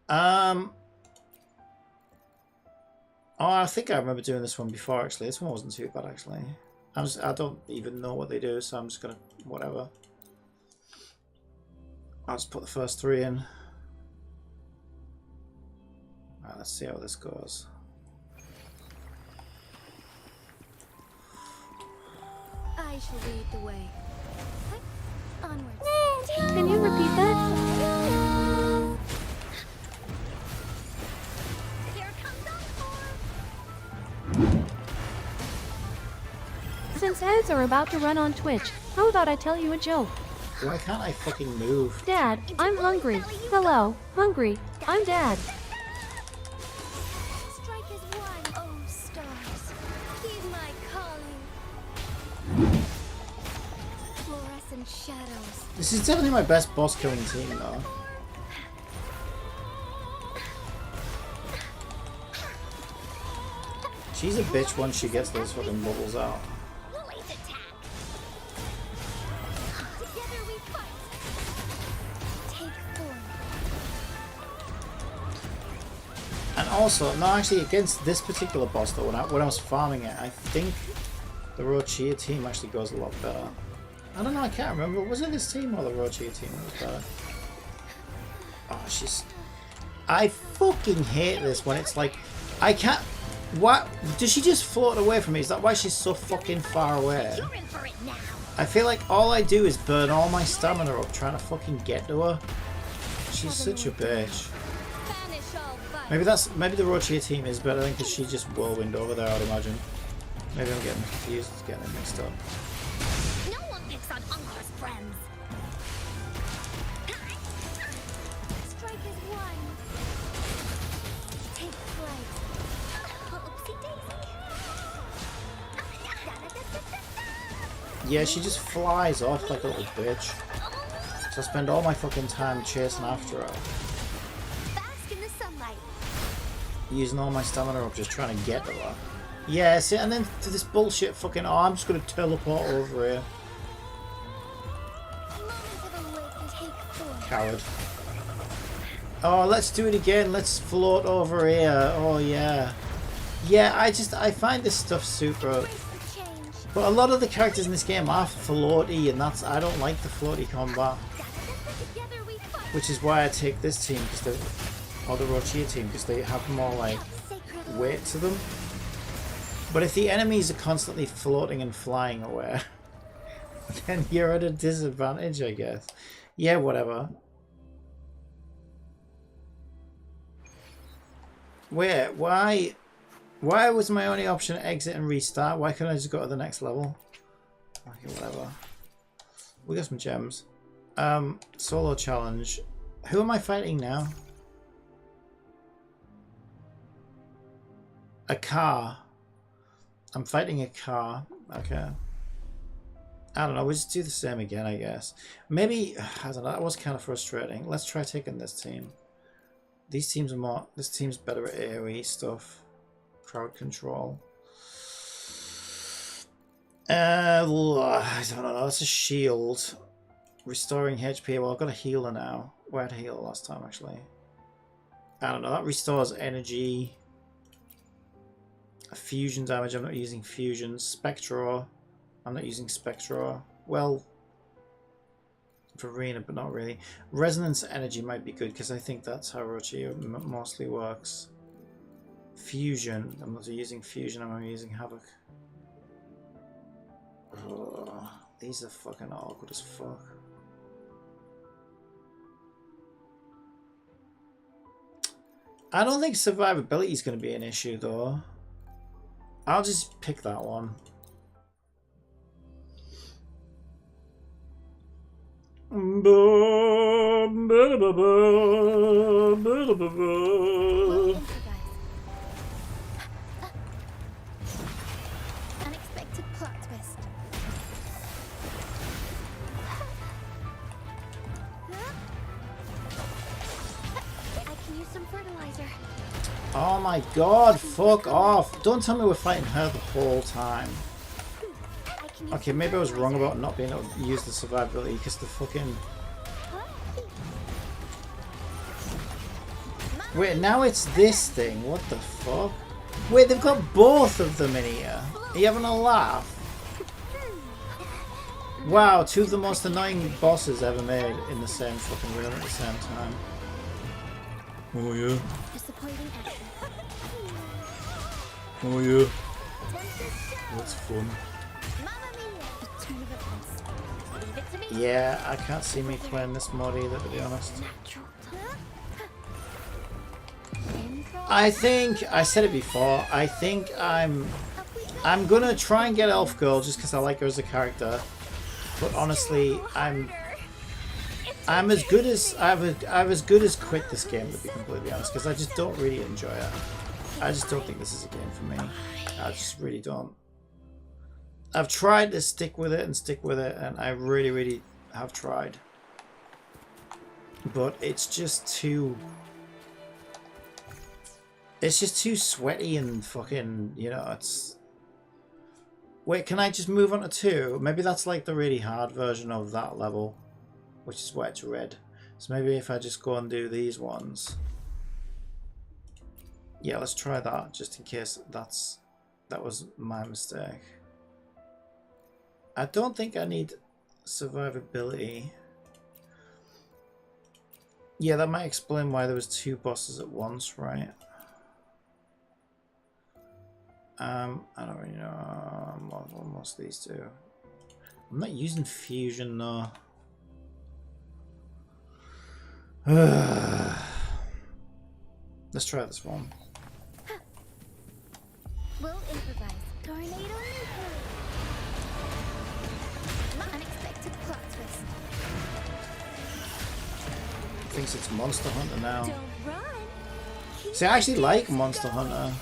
Oh, I think I remember doing this one before, actually. This one wasn't too bad, actually. I don't even know what they do, so I'm just gonna... whatever. I'll just put the first 3 in. Alright, let's see how this goes. I shall lead the way. Onwards. Can you repeat that? Here comes Encore! Since ads are about to run on Twitch, how about I tell you a joke? Why can't I fucking move? Dad, I'm hungry. Hello, hungry. I'm Dad. Strike is one. Oh, stars, heed my calling. Fluorescent shadows. This is definitely my best boss killing team though. She's a bitch once she gets those fucking bubbles out. Lili's attack. Together we fight. Take form. And also, no, actually, against this particular boss though, when I was farming it, I think the Rochia team actually goes a lot better. I don't know, I can't remember. Was it this team or the Rochia team that was better? Oh, she's... I fucking hate this when it's like, I can't... What? Does she just float away from me? Is that why she's so fucking far away? You're in for it now. I feel like all I do is burn all my stamina up trying to fucking get to her. She's such a bitch. Banish all Maybe vice. maybe the Rochia team is better because she just whirlwind over there, I'd imagine. Maybe I'm getting confused, getting it mixed up. No one picks on Uncle's friends. Strike is one. Take flight. Oopsie daisy. Yeah, she just flies off like a little bitch. So I spend all my fucking time chasing after her, Bask in the sunlight. using all my stamina up just trying to get to her. Yeah, see, and then to this bullshit fucking, oh, I'm just gonna teleport over here. Moment of awake, take form. Coward. Oh, let's do it again. Let's float over here. Oh, yeah. Yeah, I find this stuff super... Brace for change. But a lot of the characters in this game are floaty, and I don't like the floaty combat. Together we fight. Which is why I take this team, because or the Rochia team, because they have more, like, Sacred weight to them. But if the enemies are constantly floating and flying away, then you're at a disadvantage, I guess. Yeah, whatever. Wait, why was my only option exit and restart? Why couldn't I just go to the next level? Okay, whatever. We got some gems. Solo challenge. Who am I fighting now? A car. I'm fighting a car. Okay. I don't know. We'll just do the same again, I guess. Maybe, I don't know. That was kind of frustrating. Let's try taking this team. These teams are more... This team's better at AoE stuff. Crowd control. I don't know. It's a shield. Restoring HP. Well, I've got a healer now. Where had a healer last time, actually? I don't know. That restores energy. Fusion damage. I'm not using fusion. Spectra. I'm not using Spectra. Well, Verena, but not really. Resonance energy might be good because I think that's how Rochi mostly works. Fusion. I'm not using fusion. I'm using Havoc. Ugh, these are fucking awkward as fuck. I don't think survivability is going to be an issue though. I'll just pick that one. We'll improvise. Unexpected plot twist. I can use some fertilizer. Oh my god, fuck off. Don't tell me we're fighting her the whole time. I can use Okay, some maybe I was wrong fertilizer. about not being able to use the survivability because the fucking... Wait, now it's this thing. What the fuck? Wait, they've got both of them in here. Are you having a laugh? Wow, two of the most annoying bosses ever made in the same fucking room at the same time. Oh yeah. Disappointing action. Oh yeah. Tempted show. That's fun. Mamma mia. A turn of events. Leave it to me. Yeah, I can't see me playing this mod either, to be honest. Natural. I think, I said it before, I think I'm gonna try and get Elf Girl just because I like her as a character. But honestly, I'm I'm as good as I've as good as quit this game, to be completely honest, because I just don't really enjoy it. I just don't think this is a game for me. I just really don't. I've tried to stick with it, and I really have tried. But it's just too sweaty and fucking, you know, it's... Wait, can I just move on to 2? Maybe that's like the really hard version of that level, which is why it's red. So maybe if I just go and do these ones. Yeah, let's try that, just in case that was my mistake. I don't think I need survivability. Yeah, that might explain why there was 2 bosses at once, right? I don't really know what most of these do. I'm not using fusion though. Let's try this one. We'll improvise. Tornado nuclear. Unexpected plot twist. Thinks it's Monster Hunter now. Don't run. Keep See, I actually the like dance Monster going. Hunter.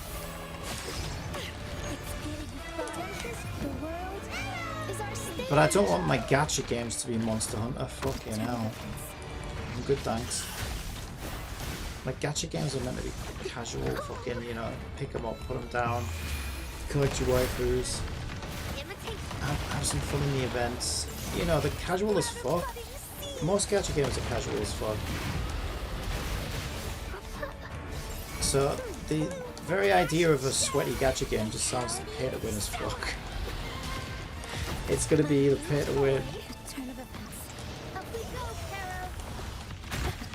The world is our stage. But I don't want my gacha games to be Monster Hunter. Fucking hell. I'm good, thanks. Like, gacha games are meant to be casual, fucking, you know, pick them up, put them down, collect your waifus, have some fun in the events. You know, they're casual as fuck. Most gacha games are casual as fuck. So, the very idea of a sweaty gacha game just sounds like pay to win as fuck. It's gonna be the pay to win. Turn of events. Up we go, Carol.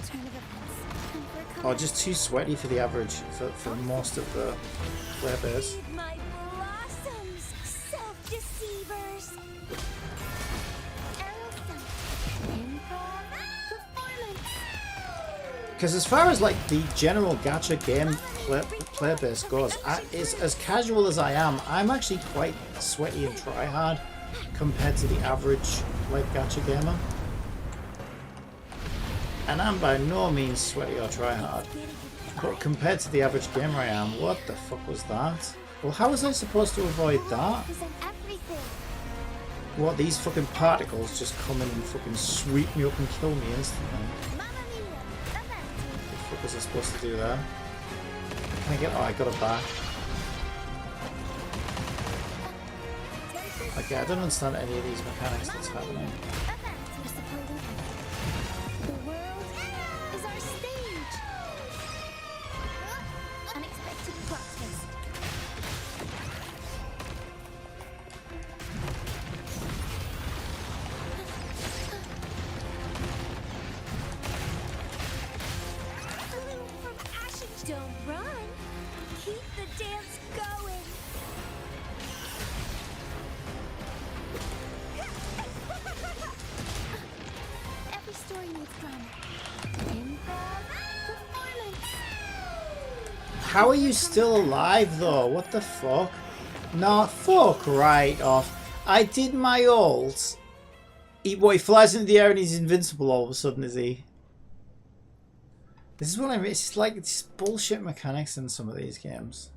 Turn of events. Time for a Or just too sweaty for the average, for most of the player base. My blossoms, self-deceivers. Improv performance. Because as far as like the general gacha game player base goes, is as casual as I am, I'm actually quite sweaty and try hard compared to the average like gacha gamer. And I'm by no means sweaty or try hard. But compared to the average gamer I am, what the fuck was that? Well, how was I supposed to avoid that? Represent everything. What, these fucking particles just come in and fucking sweep me up and kill me instantly? Mamma mia. Event. What the fuck was I supposed to do there? Can I get... Oh, I got it back. Okay, I don't understand any of these mechanics that's happening. Event. Disappointing. The world is our stage. Unexpected plot twist. From ashes. Don't run. Keep the dance going. Every story needs drama. Improv performance. How are you still alive though? What the fuck? Nah, fuck right off. I did my ult. He flies into the air and he's invincible all of a sudden, is he? This is what I mean. It's just like it's bullshit mechanics in some of these games.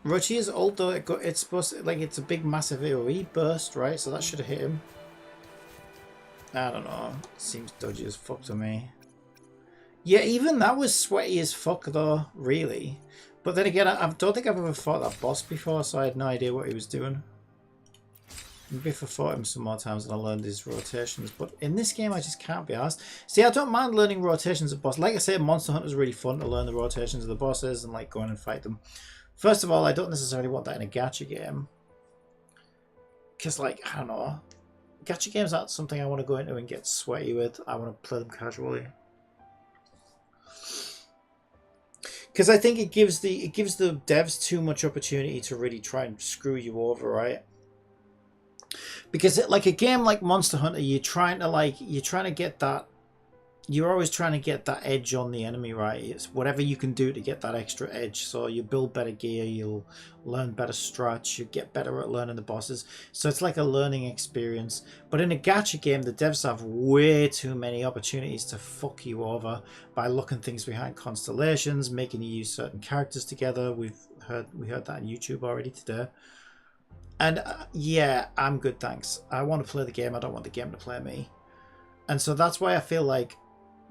Rochi's ult though, it's supposed to, like, it's a big massive AoE burst, right? So that should have hit him. I don't know. Seems dodgy as fuck to me. Yeah, even that was sweaty as fuck though, really. But then again, I don't think I've ever fought that boss before, so I had no idea what he was doing. Maybe if I fought him some more times and I learned his rotations. But in this game, I just can't be asked. See, I don't mind learning rotations of boss. Like I said, Monster Hunter is really fun to learn the rotations of the bosses and like going and fight them. First of all, I don't necessarily want that in a gacha game. Because, like, I don't know. Gacha games aren't something I want to go into and get sweaty with. I want to play them casually. Because I think it gives the devs too much opportunity to really try and screw you over, right? Because like a game like Monster Hunter, you're trying to get that you're always trying to get that edge on the enemy, right? It's whatever you can do to get that extra edge. So you build better gear, you'll learn better strats, you get better at learning the bosses. So it's like a learning experience. But in a gacha game, the devs have way too many opportunities to fuck you over by looking things behind constellations, making you use certain characters together. We heard that on YouTube already today. And yeah, I'm good, thanks. I want to play the game. I don't want the game to play me. And so that's why I feel like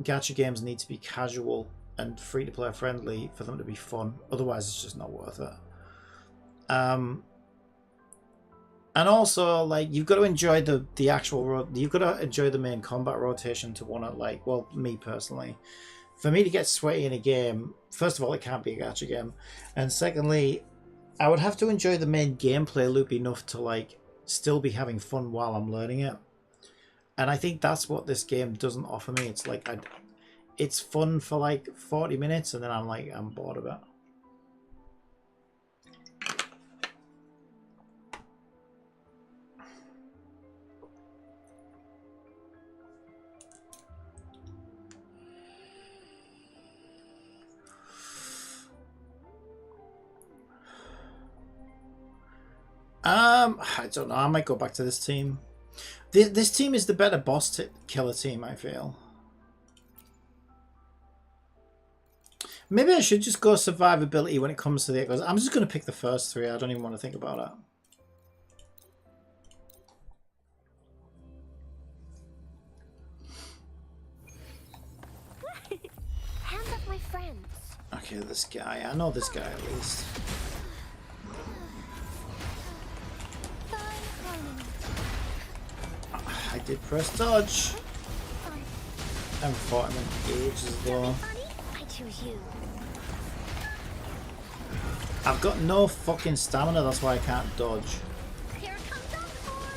gacha games need to be casual and free-to-play friendly for them to be fun. Otherwise, it's just not worth it. And also, like, you've got to enjoy the actual you've got to enjoy the main combat rotation to want to, like, well, me personally, for me to get sweaty in a game, first of all, it can't be a gacha game, and secondly, I would have to enjoy the main gameplay loop enough to, like, still be having fun while I'm learning it. And I think that's what this game doesn't offer me. It's like, it's fun for like 40 minutes and then I'm bored of it. I don't know. I might go back to this team. This team is the better boss killer team, I feel. Maybe I should just go survivability when it comes to the echoes. I'm just going to pick the first three. I don't even want to think about Hands up, my friends. it. Okay, this guy. I know this guy at least. I did press dodge. I haven't fought him in ages as well. I choose you. I've got no fucking stamina, that's why I can't dodge. Here comes Encore.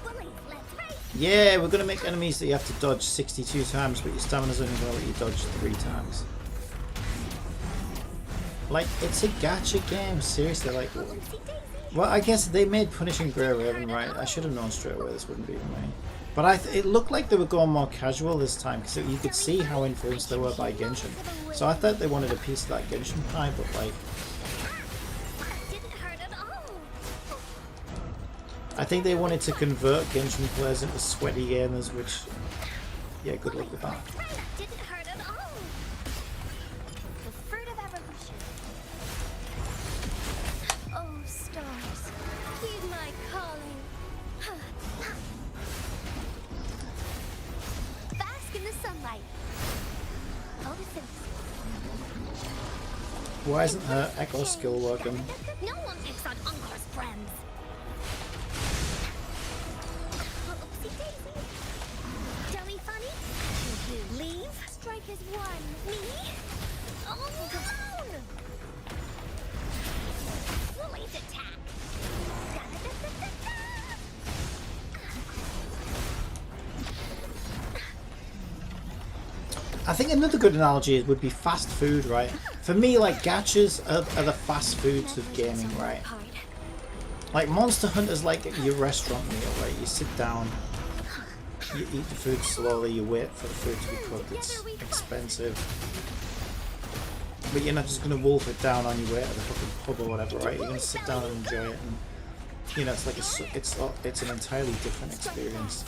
Bully, let's race. Yeah, we're going to make enemies that you have to dodge 62 times, but your stamina's only going to let you dodge 3 times. Like, it's a gacha game, seriously, like... Well, I guess they made Punishing Grey Raven, right? I should have known straight away this wouldn't be for me. But it looked like they were going more casual this time, because you could see how influenced they were by Genshin. So I thought they wanted a piece of that Genshin pie, but like... Didn't hurt at all. I think they wanted to convert Genshin players into sweaty gamers, which... Yeah, good luck with that. Didn't hurt at all. The fruit of evolution. Oh, stars, heed my calling. Bask in the sunlight. Odyssey. Why isn't her echo skill working? No one picks on Encore's friends. Oopsie daisy. Dummy funny? You leave? Strike is one. Me? Oh, alone! Woolly's attack. Da-da-da-da-da-da. I think another good analogy would be fast food, right? For me, like, gachas are the fast foods of gaming, right? Like, Monster Hunter's like your restaurant meal, right? You sit down, you eat the food slowly, you wait for the food to be cooked, it's expensive. But you're not just going to wolf it down on your way to the fucking pub or whatever, right? You're going to sit down and enjoy it, and, you know, it's like it's an entirely different experience.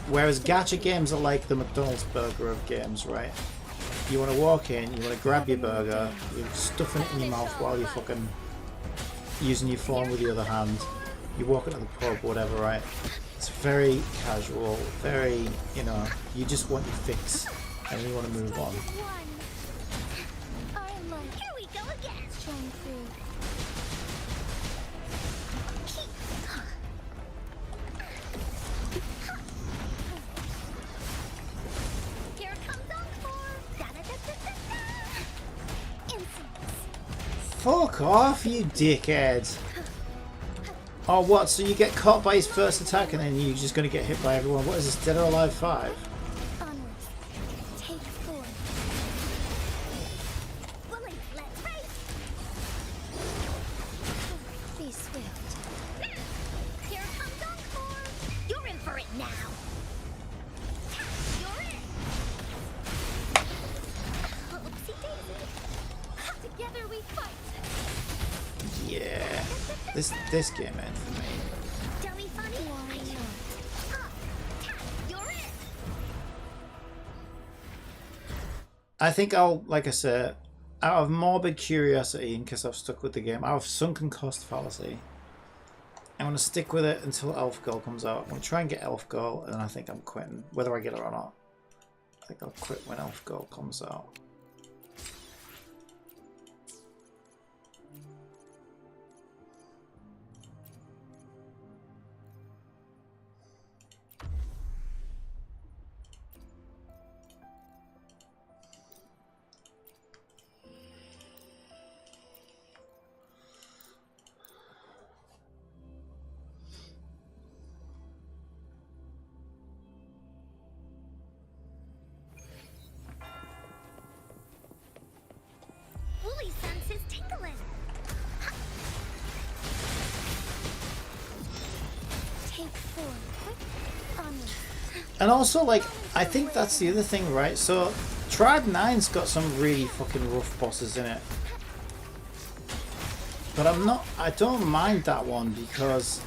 Whereas gacha games are like the McDonald's burger of games, right? You want to walk in, you want to grab your burger, you're stuffing it in your mouth while you're fucking using your phone with the other hand. You walk into the pub, whatever, right? It's very casual, very, you know, you just want your fix and you want to move on. I'm like, here we go again. Shine through. Here comes Encore. Da-da-da-da-da-da. Incense. Fuck off, you dickhead! Oh, what? So you get caught by his first attack and then you're just going to get hit by everyone? What is this, Dead or Alive 5? Onwards. Take 4. Bully, let's race. Be swift. Here comes You're it. Oopsie daisy. Together we fight. Yeah. This game ain't for me. Dummy funny. You're it. I think I'll, like I said, out of morbid curiosity, and because I've stuck with the game, out of sunken cost fallacy, I'm going to stick with it until Elf Girl comes out. I'm going to try and get Elf Girl, and I think I'm quitting, whether I get it or not. I think I'll quit when Elf Girl comes out. Woolly sense is tingling. Take 4. Quick. Onward. And also, like, I think that's the other thing, right? So, Tribe 9's got some really fucking rough bosses in it. But I don't mind that one because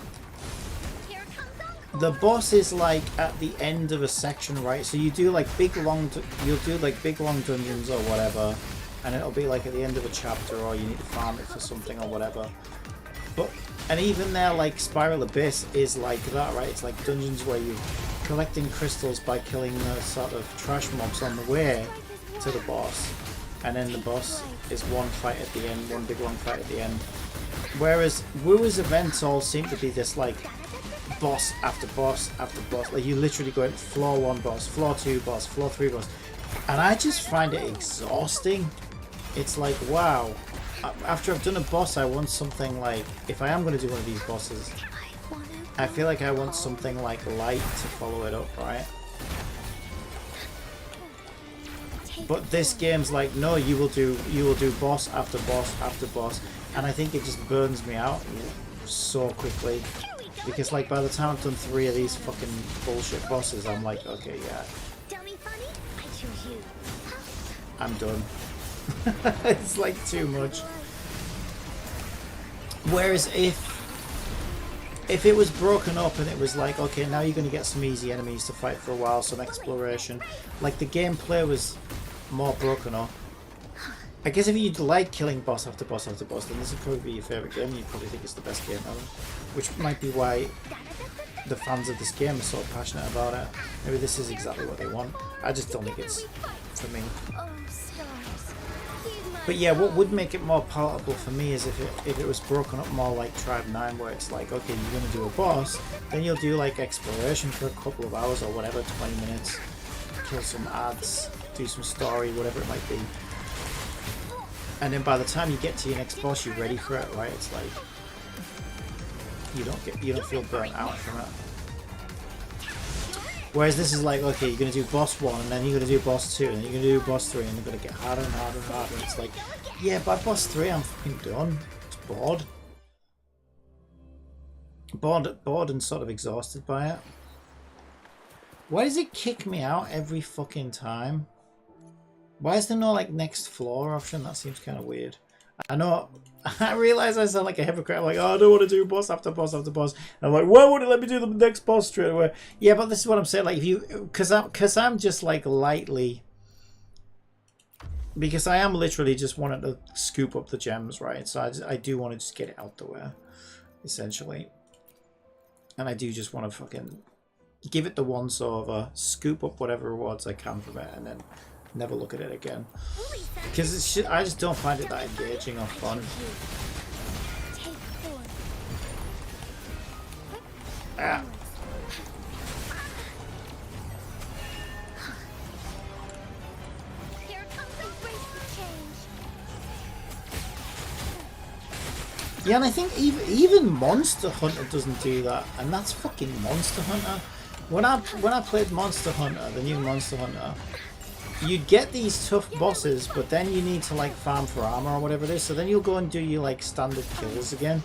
Here comes Uncle. the boss is like at the end of a section, right? So you do like you'll do like big long dungeons or whatever, and it'll be like at the end of a chapter, or you need to farm it for something or whatever. But and even there, like Spiral Abyss is like that, right? It's like dungeons where you're collecting crystals by killing the sort of trash mobs on the way to the boss, and then the boss is one fight at the end, one big long fight at the end. Whereas Wu's events all seem to be this like boss after boss after boss. Like you literally go into floor 1 boss, floor 2 boss, floor 3 boss, and I just find it exhausting. It's like, wow, after I've done a boss, I want something like, if I am going to do one of these bosses, I feel like I want something like light to follow it up, right? But this game's like, no, you will do boss after boss after boss, and I think it just burns me out so quickly. Because like by the time I've done 3 of these fucking bullshit bosses, I'm like, okay, yeah, Dummy funny. I choose you. I'm done. It's like too much. Whereas if it was broken up and it was like, okay, now you're going to get some easy enemies to fight for a while, some exploration, like the gameplay was more broken up. I guess if you'd like killing boss after boss after boss, then this would probably be your favourite game. You'd probably think it's the best game ever, which might be why the fans of this game are so passionate about it. Maybe this is exactly what they want. I just don't think it's for me. Oh, stars. Heed my But yeah, what would make it more palatable for me is if it was broken up more like Tribe 9, where it's like, okay, you're going to do a boss, then you'll do like exploration for a couple of hours or whatever, 20 minutes, kill some ads, do some story, whatever it might be. And then by the time you get to your next boss, you're ready for it, right? It's like you don't feel burnt out from it. Whereas this is like, okay, you're gonna do boss 1, and then you're gonna do boss 2, and then you're gonna do boss 3, and you're gonna get harder and harder and harder. And it's like, yeah, by boss 3, I'm fucking done. Just bored and sort of exhausted by it. Why does it kick me out every fucking time? Why is there no like next floor option? That seems kind of weird. I know, I realise I sound like a hypocrite. I'm like, oh, I don't want to do boss after boss after boss. And I'm like, why won't it let me do the next boss straight away? Yeah, but this is what I'm saying. Like, if you, because I'm just like lightly, because I am literally just wanting to scoop up the gems, right? So I do want to just get it out the way, essentially. And I do just want to fucking give it the once over, scoop up whatever rewards I can from it, and then never look at it again. Because I just don't find it that engaging or fun. Take 4. Ah. Here comes the race to change. Yeah, and I think even Monster Hunter doesn't do that, and that's fucking Monster Hunter. When I played Monster Hunter, the new Monster Hunter, you'd get these tough bosses, but then you need to like farm for armor or whatever it is. So then you'll go and do your like standard kills again,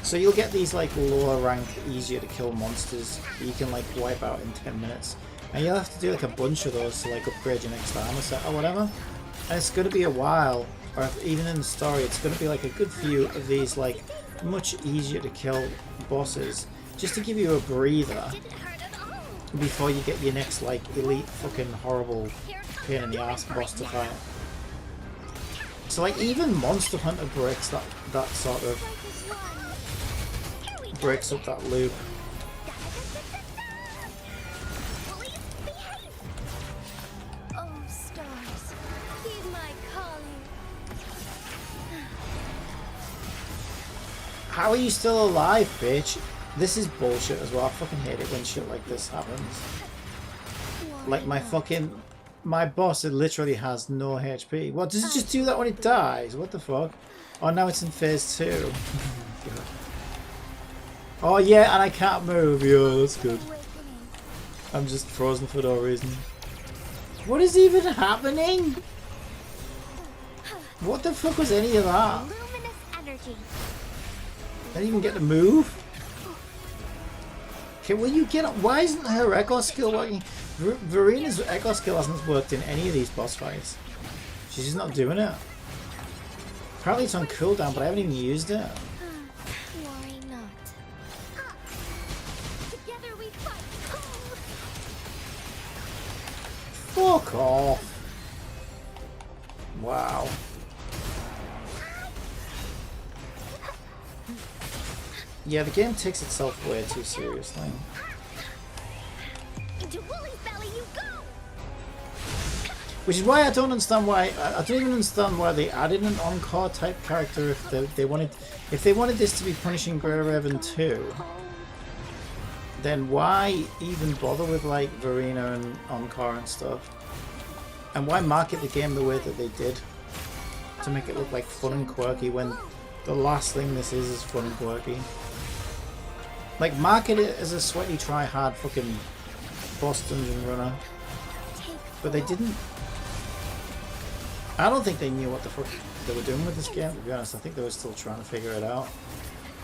So you'll get these like lower rank, easier to kill monsters that you can like wipe out in 10 minutes. And you'll have to do like a bunch of those to like upgrade your next armor set or whatever. And it's going to be a while, or if, even in the story, it's going to be like a good few of these like much easier to kill bosses, just to give you a breather before you get your next like elite fucking horrible pain in the ass boss to fight. So like even Monster Hunter breaks that sort of breaks up that loop. Oh, stars, heed my calling. How are you still alive, bitch? This is bullshit as well. I fucking hate it when shit like this happens. Like my boss, it literally has no HP. What, does it just do that when it dies? What the fuck? Oh, now it's in phase 2. Oh yeah, and I can't move. Yo, that's good. I'm just frozen for no reason. What is even happening? What the fuck was any of that? Luminous energy. I didn't even get to move. Okay, will you get up? Why isn't her echo skill working? Verina's echo skill hasn't worked in any of these boss fights. She's just not doing it. Apparently it's on cooldown, but I haven't even used it. Worry not. Together we fight. Fuck off. Wow. Yeah, the game takes itself way too seriously. Into Wooly's belly you go. Which is why I don't understand why I don't even understand why they added an encore type character if they wanted this to be Punishing Grey Raven 2. Then why even bother with like Verina and encore and stuff? And why market the game the way that they did to make it look like fun and quirky when the last thing this is fun and quirky? Like market it as a sweaty try hard fucking boss dungeon runner. But they didn't. I don't think they knew what the fuck they were doing with this game, to be honest. I think they were still trying to figure it out.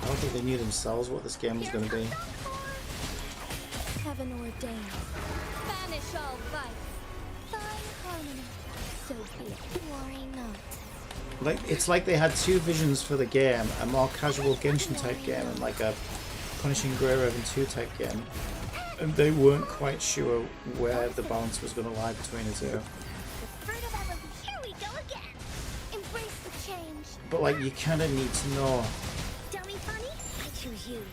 I don't think they knew themselves what this game was going to be. Heaven ordained. Banish all vice. Find harmony. So be it. Worry not. Like it's like they had two visions for the game: a more casual Genshin type game and like a Punishing Grey Raven 2 type game. And they weren't quite sure where the balance was going to lie between the two. The fruit of evolution. Here we go again. Embrace the change. But like you kind of need to know Dummy funny? I choose you.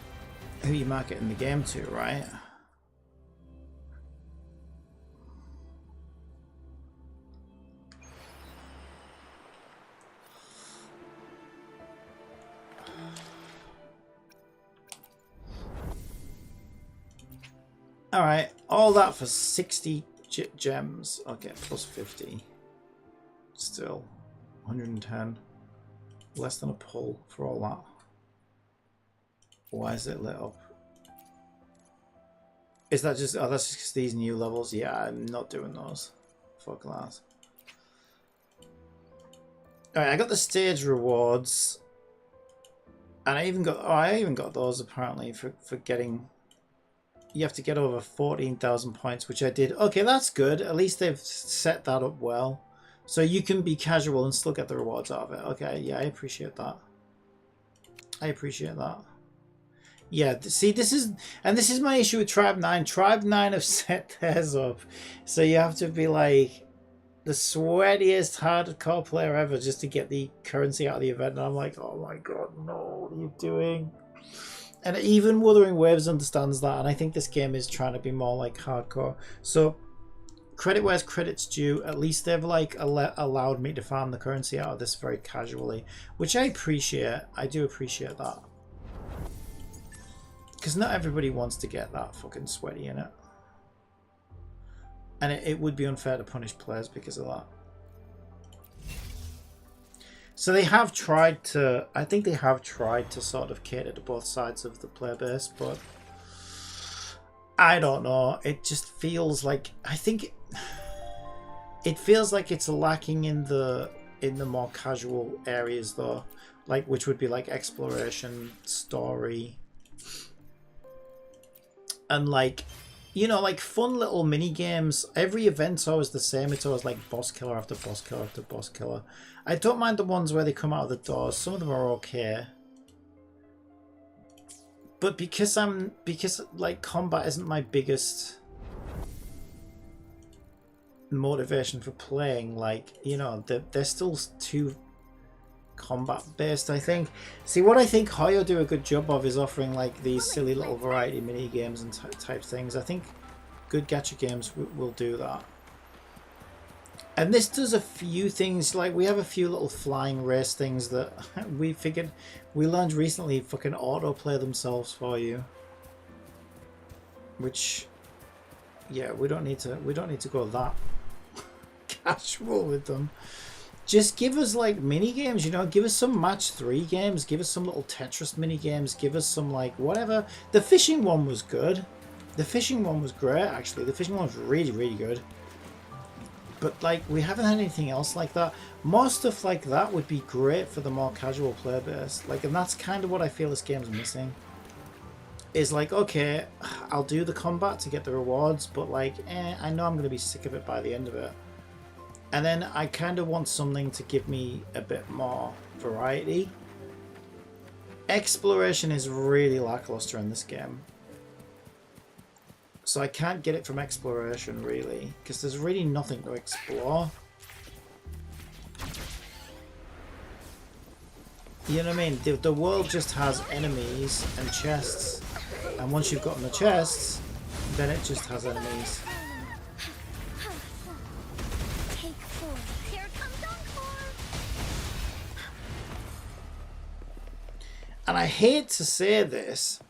who you market in the game to, right? Alright, all that for 60 gems. Okay, plus 50. Still, 110. Less than a pull for all that. Why is it lit up? Is that just... Oh, that's just these new levels? Yeah, I'm not doing those. Fuck that. Alright, I got the stage rewards. And I even got... Oh, I even got those apparently for getting... You have to get over 14,000 points, which I did. Okay, that's good. At least they've set that up well. So you can be casual and still get the rewards out of it. Okay, yeah, I appreciate that. I appreciate that. Yeah, see, this is my issue with Tribe 9. Tribe 9 have set theirs up. So you have to be like the sweatiest hardcore player ever just to get the currency out of the event. And I'm like, oh my god, no, what are you doing? And even Wuthering Waves understands that, and I think this game is trying to be more like hardcore. So, credit where's credit's due. At least they've like allowed me to farm the currency out of this very casually, which I appreciate. I do appreciate that. Because not everybody wants to get that fucking sweaty in it. And it would be unfair to punish players because of that. So they have tried to, I think they have tried to sort of cater to both sides of the player base, but I don't know. It just feels like, I think it feels like it's lacking in the more casual areas though. like which would be like exploration, story, and like, you know, like fun little mini games. Every event's always the same. It's always like boss killer after boss killer after boss killer. I don't mind the ones where they come out of the doors. Some of them are okay. But because like combat isn't my biggest motivation for playing, like, you know, they're still too combat based, I think. See, what I think Hoyo do a good job of is offering like these silly little variety mini games and type things. I think good gacha games will do that. And this does a few things, like we have a few little flying race things that we learned recently fucking autoplay themselves for you. Which, yeah, we don't need to go that casual with them. Just give us like mini games, you know, give us some match 3 games, give us some little Tetris mini games, give us some like whatever. The fishing one was good. The fishing one was great, actually. The fishing one was really, really good. But like, we haven't had anything else like that. More stuff like that would be great for the more casual player base. Like, and that's kind of what I feel this game's missing. Is like, okay, I'll do the combat to get the rewards, but like, I know I'm going to be sick of it by the end of it. And then I kind of want something to give me a bit more variety. Exploration is really lackluster in this game. So I can't get it from exploration, really, because there's really nothing to explore. You know what I mean? The world just has enemies and chests. And once you've gotten the chests, then it just has enemies. Take 4. Here comes Encore. And I hate to say this,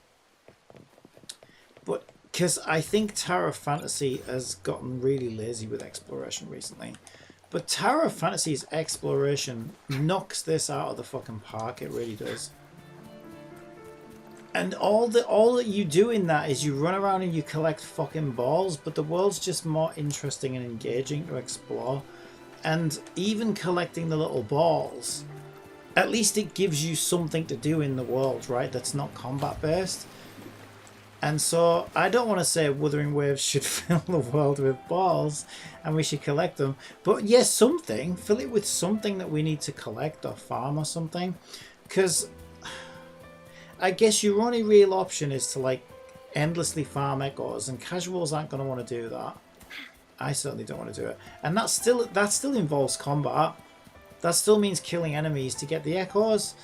but because I think Tower Fantasy has gotten really lazy with exploration recently. But Tower Fantasy's exploration knocks this out of the fucking park. It really does. And all that you do in that is you run around and you collect fucking balls, but the world's just more interesting and engaging to explore. And even collecting the little balls, at least it gives you something to do in the world, right? That's not combat based. And so I don't want to say Wuthering Waves should fill the world with balls and we should collect them. But yes, something. Fill it with something that we need to collect or farm or something. Because I guess your only real option is to like endlessly farm echoes, and casuals aren't going to want to do that. I certainly don't want to do it. And that still involves combat. That still means killing enemies to get the echoes.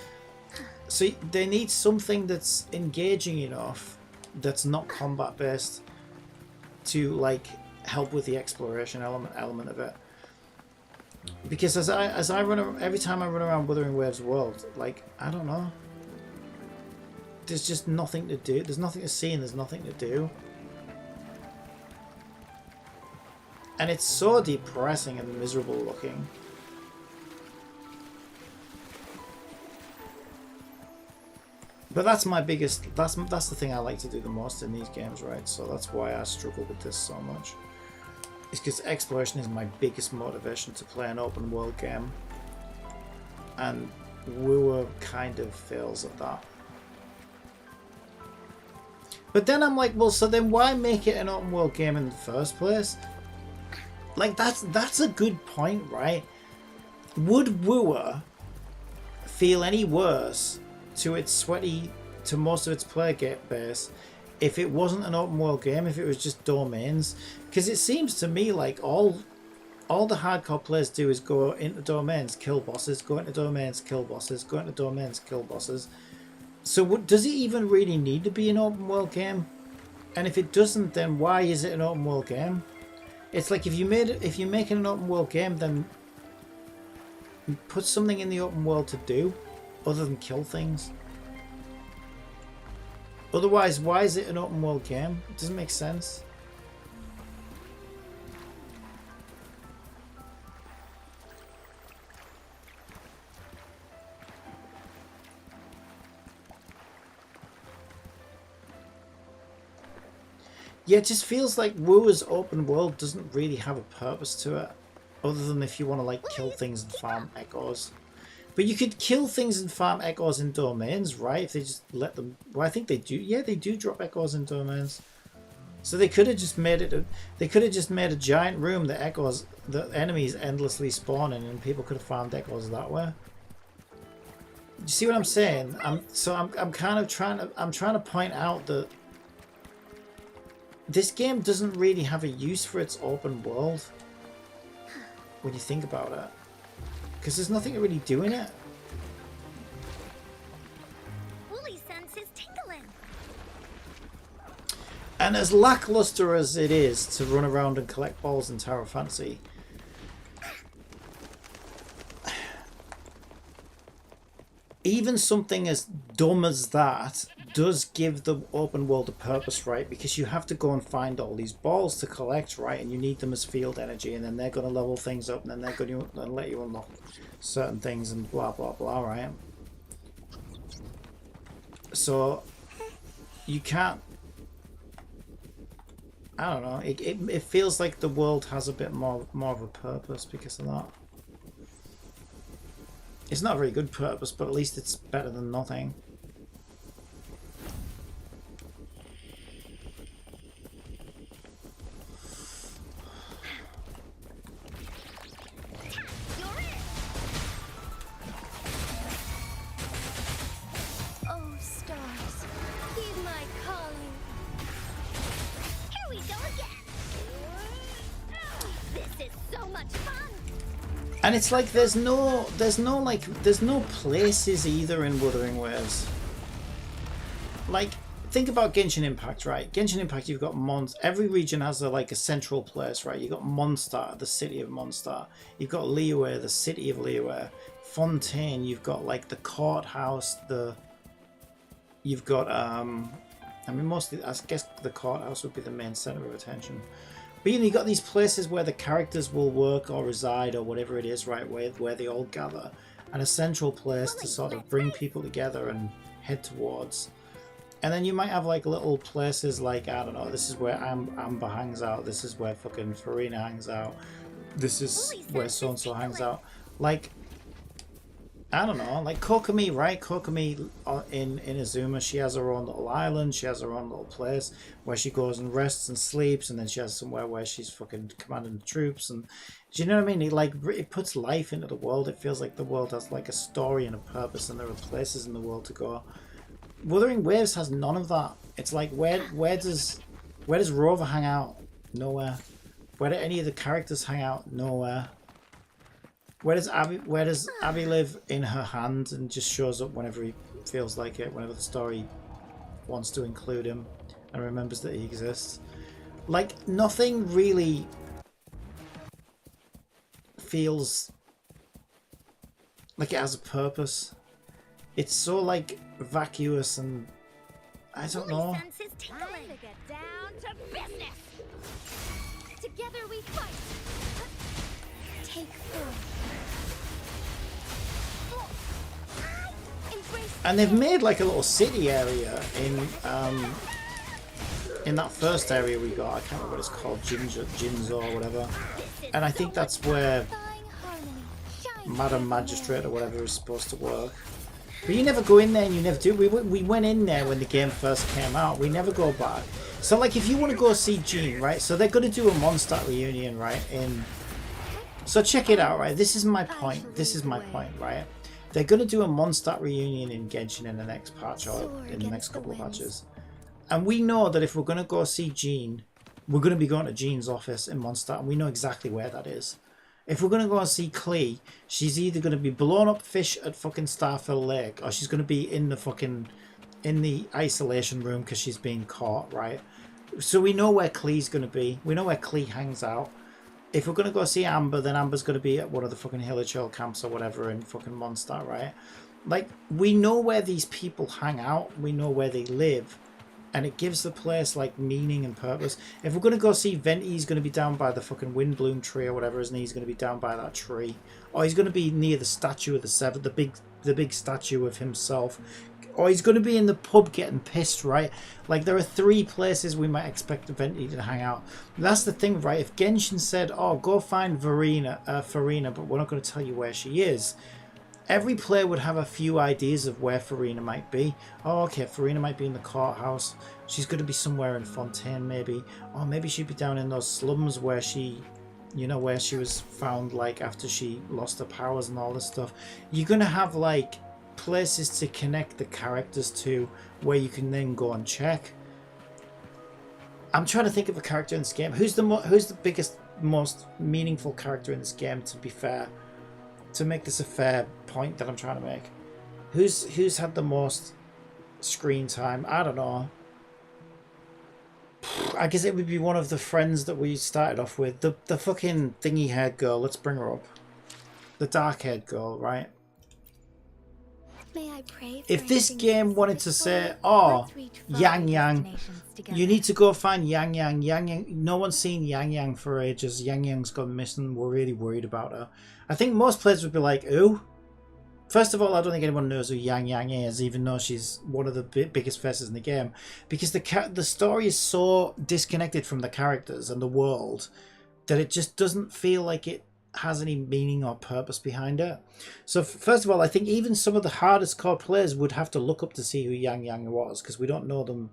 So they need something that's engaging enough, that's not combat based, to like help with the exploration element of it. Because as I run, every time I run around Wuthering Waves world, like, I don't know, there's just nothing to do. There's nothing to see and there's nothing to do. And it's so depressing and miserable looking. But that's my biggest, that's the thing I like to do the most in these games, right? So that's why I struggle with this so much. It's because exploration is my biggest motivation to play an open world game. And Wua kind of fails at that. But then I'm like, well, so then why make it an open world game in the first place? Like, that's a good point, right? Would Wua feel any worse to most of its player base if it wasn't an open world game, if it was just domains? Because it seems to me like all the hardcore players do is go into domains, kill bosses, go into domains, kill bosses, go into domains, kill bosses. So does it even really need to be an open world game? And if it doesn't, then why is it an open world game? It's like if you're making an open world game, then put something in the open world to do other than kill things. Otherwise, why is it an open world game? It doesn't make sense. Yeah, it just feels like Wua's open world doesn't really have a purpose to it, other than if you want to like kill things and farm echoes. But you could kill things and farm echoes in domains, right? If they just let them. Well, I think they do. Yeah, they do drop echoes in domains. So they could have just made it. They could have just made a giant room that echoes, the enemies endlessly spawning, and people could have farmed echoes that way. You see what I'm saying? I'm kind of trying to point out that this game doesn't really have a use for its open world when you think about it. Because there's nothing to really do in it. Woolly sense is tingling. And as lackluster as it is to run around and collect balls in Tower of Fantasy, even something as dumb as that does give the open world a purpose, right? Because you have to go and find all these balls to collect, right? And you need them as field energy, and then they're going to level things up, and then they're going to let you unlock certain things and blah, blah, blah, right? So you can't... I don't know. It feels like the world has a bit more of a purpose because of that. It's not a very good purpose, but at least it's better than nothing. You're it. Oh, stars, heed my calling. Here we go again. This is so much fun. And it's like there's no places either in Wuthering Waves. Like, think about Genshin Impact, right? Genshin Impact, you've got every region has a central place, right? You've got Mondstadt, the city of Mondstadt. You've got Liyue, the city of Liyue. Fontaine, you've got like the courthouse, you've got I mean, mostly I guess the courthouse would be the main center of attention. But you know, you've got these places where the characters will work or reside or whatever it is, right, where they all gather. And a central place to sort of bring people together and head towards. And then you might have like little places like, I don't know, this is where Amber hangs out, this is where fucking Farina hangs out, this is where so-and-so hangs out. Like, I don't know, like Kokomi, right? Kokomi in Azuma, she has her own little island, she has her own little place where she goes and rests and sleeps, and then she has somewhere where she's fucking commanding the troops. And do you know what I mean? It puts life into the world. It feels like the world has like a story and a purpose, and there are places in the world to go. Wuthering Waves has none of that. It's like where does Rover hang out? Nowhere. Where do any of the characters hang out? Nowhere. Where does Abby live? In her hand, and just shows up whenever he feels like it, whenever the story wants to include him and remembers that he exists. Like, nothing really feels like it has a purpose. It's so like vacuous, and I don't know. Time to get down to business. Together we fight. Take 4. And they've made like a little city area in that first area we got. I can't remember what it's called, Jinzo or whatever. And I think that's where Madam Magistrate or whatever is supposed to work. But you never go in there, and you never do. We went in there when the game first came out. We never go back. So like, if you want to go see Jean, right? So they're going to do a Mondstadt reunion, right? So check it out, right? This is my point, right? They're going to do a Mondstadt reunion in Genshin in the next patch, or in the next couple of patches. And we know that if we're going to go see Jean, we're going to be going to Jean's office in Mondstadt, and we know exactly where that is. If we're going to go and see Klee, she's either going to be blown up fish at fucking Starfill Lake, or she's going to be in the isolation room because she's being caught, right? So we know where Klee's going to be. We know where Klee hangs out. If we're going to go see Amber, then Amber's going to be at one of the fucking Hilichurl camps or whatever in fucking Mondstadt, right? Like, we know where these people hang out. We know where they live. And it gives the place, like, meaning and purpose. If we're going to go see Venti, he's going to be down by the fucking Windbloom tree or whatever, isn't he? He's going to be down by that tree. Or he's going to be near the statue of the Seven, the big statue of himself. Or he's going to be in the pub getting pissed, right? Like, there are 3 places we might expect Venti to hang out. That's the thing, right? If Genshin said, oh, go find Farina, but we're not going to tell you where she is. every player would have a few ideas of where Farina might be. Oh, okay, Farina might be in the courthouse. She's going to be somewhere in Fontaine, maybe. Or maybe she'd be down in those slums where she, you know, where she was found, like, after she lost her powers and all this stuff. You're going to have, like, places to connect the characters to where you can then go and check. I'm trying to think of a character in this game. Who's the biggest, most meaningful character in this game, to be fair? To make this a fair point that I'm trying to make. Who's had the most screen time? I don't know. I guess it would be one of the friends that we started off with. The fucking thingy haired girl. Let's bring her up. The dark haired girl, right? May I pray for If this anything game wanted to say, oh, let's reach far Yang Yang, destinations together. you need to go find Yang Yang. Yang Yang. No one's seen Yang Yang for ages. Yang Yang's gone missing. We're really worried about her. I think most players would be like, ooh. First of all, I don't think anyone knows who Yang Yang is, even though she's one of the biggest faces in the game, because the story is so disconnected from the characters and the world that it just doesn't feel like it has any meaning or purpose behind it. So first of all, I think even some of the hardest core players would have to look up to see who Yang Yang was, because we don't know them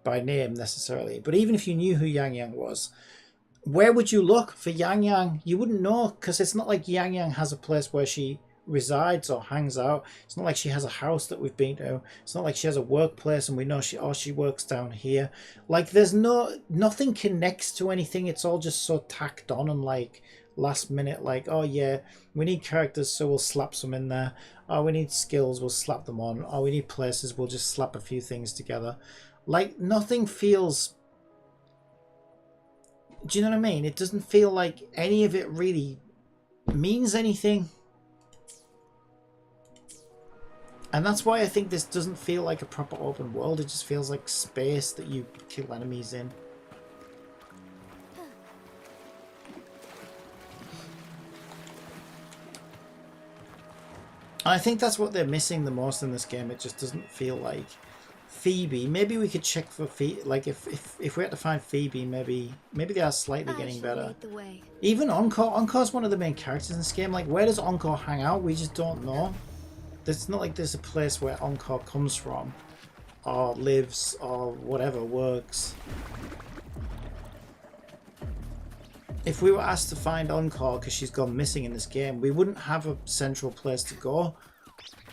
by name necessarily. But even if you knew who Yang Yang was, where would you look for Yang Yang? You wouldn't know, because it's not like Yang Yang has a place where she resides or hangs out. It's not like she has a house that we've been to. It's not like she has a workplace and we know she works down here. Like, there's nothing connects to anything. It's all just so tacked on and like last minute, like, oh yeah, we need characters, so we'll slap some in there. Oh, we need skills, we'll slap them on. Oh, we need places, we'll just slap a few things together. Like, nothing feels... Do you know what I mean? It doesn't feel like any of it really means anything. And that's why I think this doesn't feel like a proper open world. It just feels like space that you kill enemies in. And I think that's what they're missing the most in this game. It just doesn't feel like Phoebe. Maybe we could check for Phoebe. Like if we had to find Phoebe, maybe they are slightly getting better. Even Encore. Encore's one of the main characters in this game. Like, where does Encore hang out? We just don't know. It's not like there's a place where Encore comes from, or lives, or whatever, works. If we were asked to find Encore because she's gone missing in this game, we wouldn't have a central place to go.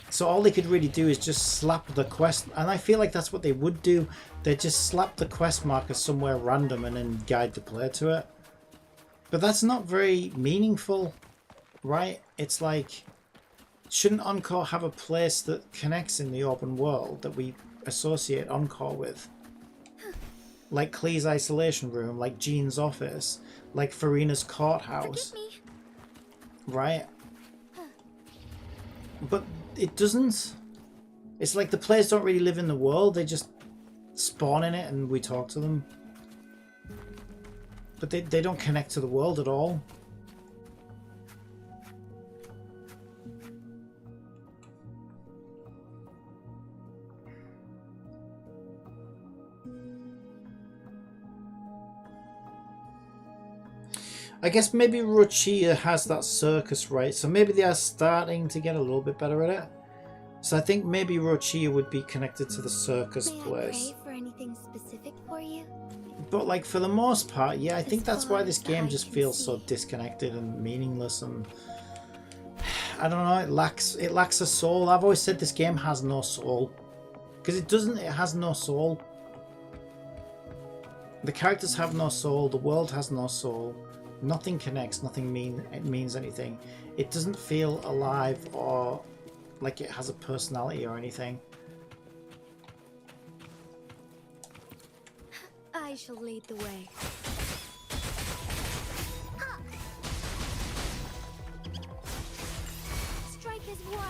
So all they could really do is just slap the quest, and I feel like that's what they would do. They'd just slap the quest marker somewhere random and then guide the player to it. But that's not very meaningful, right? It's like... Shouldn't Encore have a place that connects in the open world that we associate Encore with? Like Clee's isolation room, like Jean's office, like Farina's courthouse. Right? But it doesn't. It's like the players don't really live in the world, they just spawn in it and we talk to them. But they don't connect to the world at all. I guess maybe Ruchia has that circus, right? So maybe they are starting to get a little bit better at it. So I think maybe Ruchia would be connected to the circus place. May I pray for anything specific for you? But like for the most part, yeah, I think that's why this game just feels so disconnected and meaningless, and I don't know, it lacks a soul. I've always said this game has no soul. Because it has no soul. The characters have no soul, the world has no soul. Nothing connects, nothing means anything. It doesn't feel alive or like it has a personality or anything. I shall lead the way. Strike as one.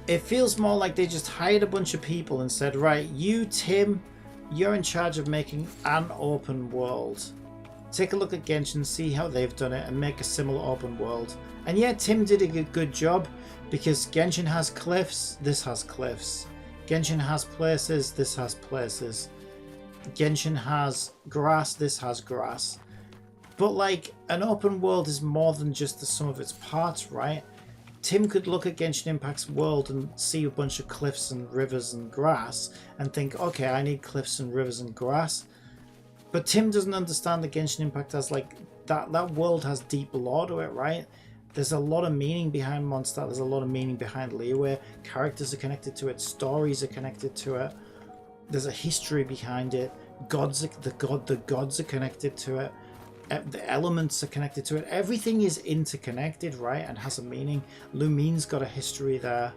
It feels more like they just hired a bunch of people and said, right, you, Tim, you're in charge of making an open world. Take a look at Genshin, see how they've done it, and make a similar open world. And yeah, Tim did a good job, because Genshin has cliffs, this has cliffs. Genshin has places, this has places. Genshin has grass, this has grass. But like, an open world is more than just the sum of its parts, right? Tim could look at Genshin Impact's world and see a bunch of cliffs and rivers and grass and think, okay, I need cliffs and rivers and grass. But Tim doesn't understand that Genshin Impact has like, that world has deep lore to it, right? There's a lot of meaning behind Mondstadt, there's a lot of meaning behind Liyue. Characters are connected to it, stories are connected to it. There's a history behind it. The gods are connected to it. The elements are connected to it. Everything is interconnected, right? And has a meaning. Lumine's got a history there.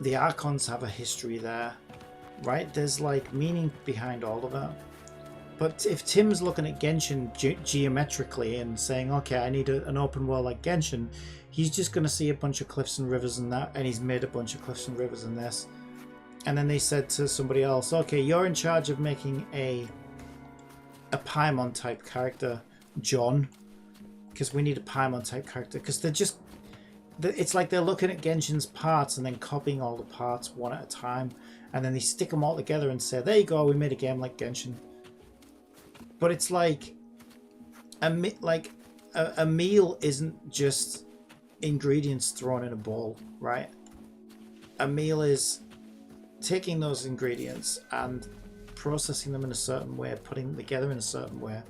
The Archons have a history there, right? There's like meaning behind all of it. But if Tim's looking at Genshin geometrically and saying, okay, I need an open world like Genshin, he's just going to see a bunch of cliffs and rivers and that, and he's made a bunch of cliffs and rivers in this. And then they said to somebody else, okay, you're in charge of making a Paimon type character, John, because we need a Paimon type character, because they're just, it's like they're looking at Genshin's parts and then copying all the parts one at a time, and then they stick them all together and say, there you go, we made a game like Genshin. But it's like a meal isn't just ingredients thrown in a bowl, right? A meal is taking those ingredients and processing them in a certain way, putting them together in a certain way,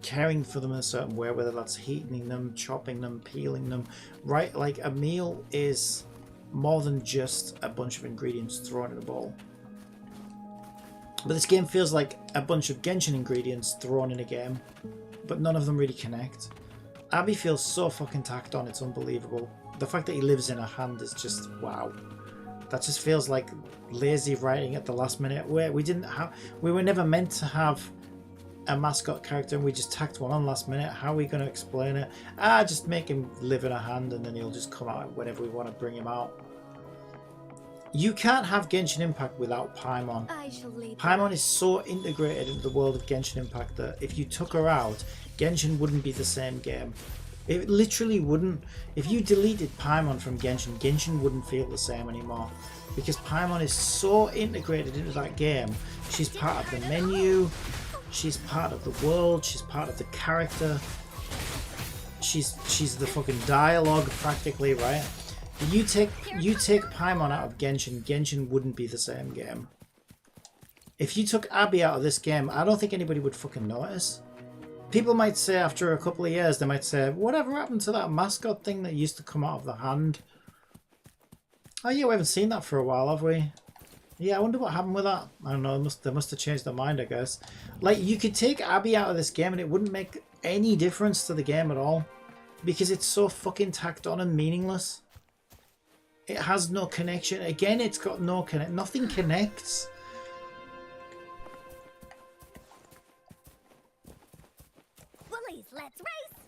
caring for them in a certain way, whether that's heating them, chopping them, peeling them, right? Like a meal is more than just a bunch of ingredients thrown in a bowl. But this game feels like a bunch of Genshin ingredients thrown in a game, but none of them really connect. Abby feels so fucking tacked on, it's unbelievable. The fact that he lives in her hand is just wow. That just feels like lazy writing at the last minute. We were never meant to have a mascot character and we just tacked one on last minute. How are we going to explain it? Just make him live in a hand and then he'll just come out whenever we want to bring him out. You can't have Genshin Impact without Paimon. Paimon is so integrated into the world of Genshin Impact that if you took her out, Genshin wouldn't be the same game. It literally wouldn't. If you deleted Paimon from Genshin, Genshin wouldn't feel the same anymore. Because Paimon is so integrated into that game. She's part of the menu, she's part of the world, she's part of the character. She's the fucking dialogue practically, right? You take Paimon out of Genshin, Genshin wouldn't be the same game. If you took Abby out of this game, I don't think anybody would fucking notice. People might say after a couple of years, they might say, whatever happened to that mascot thing that used to come out of the hand? Oh yeah, we haven't seen that for a while, have we? Yeah, I wonder what happened with that. I don't know, they must have changed their mind, I guess. Like, you could take Abby out of this game and it wouldn't make any difference to the game at all. Because it's so fucking tacked on and meaningless. It has no connection. Again, it's got no connect. Nothing connects. Bullies, let's race.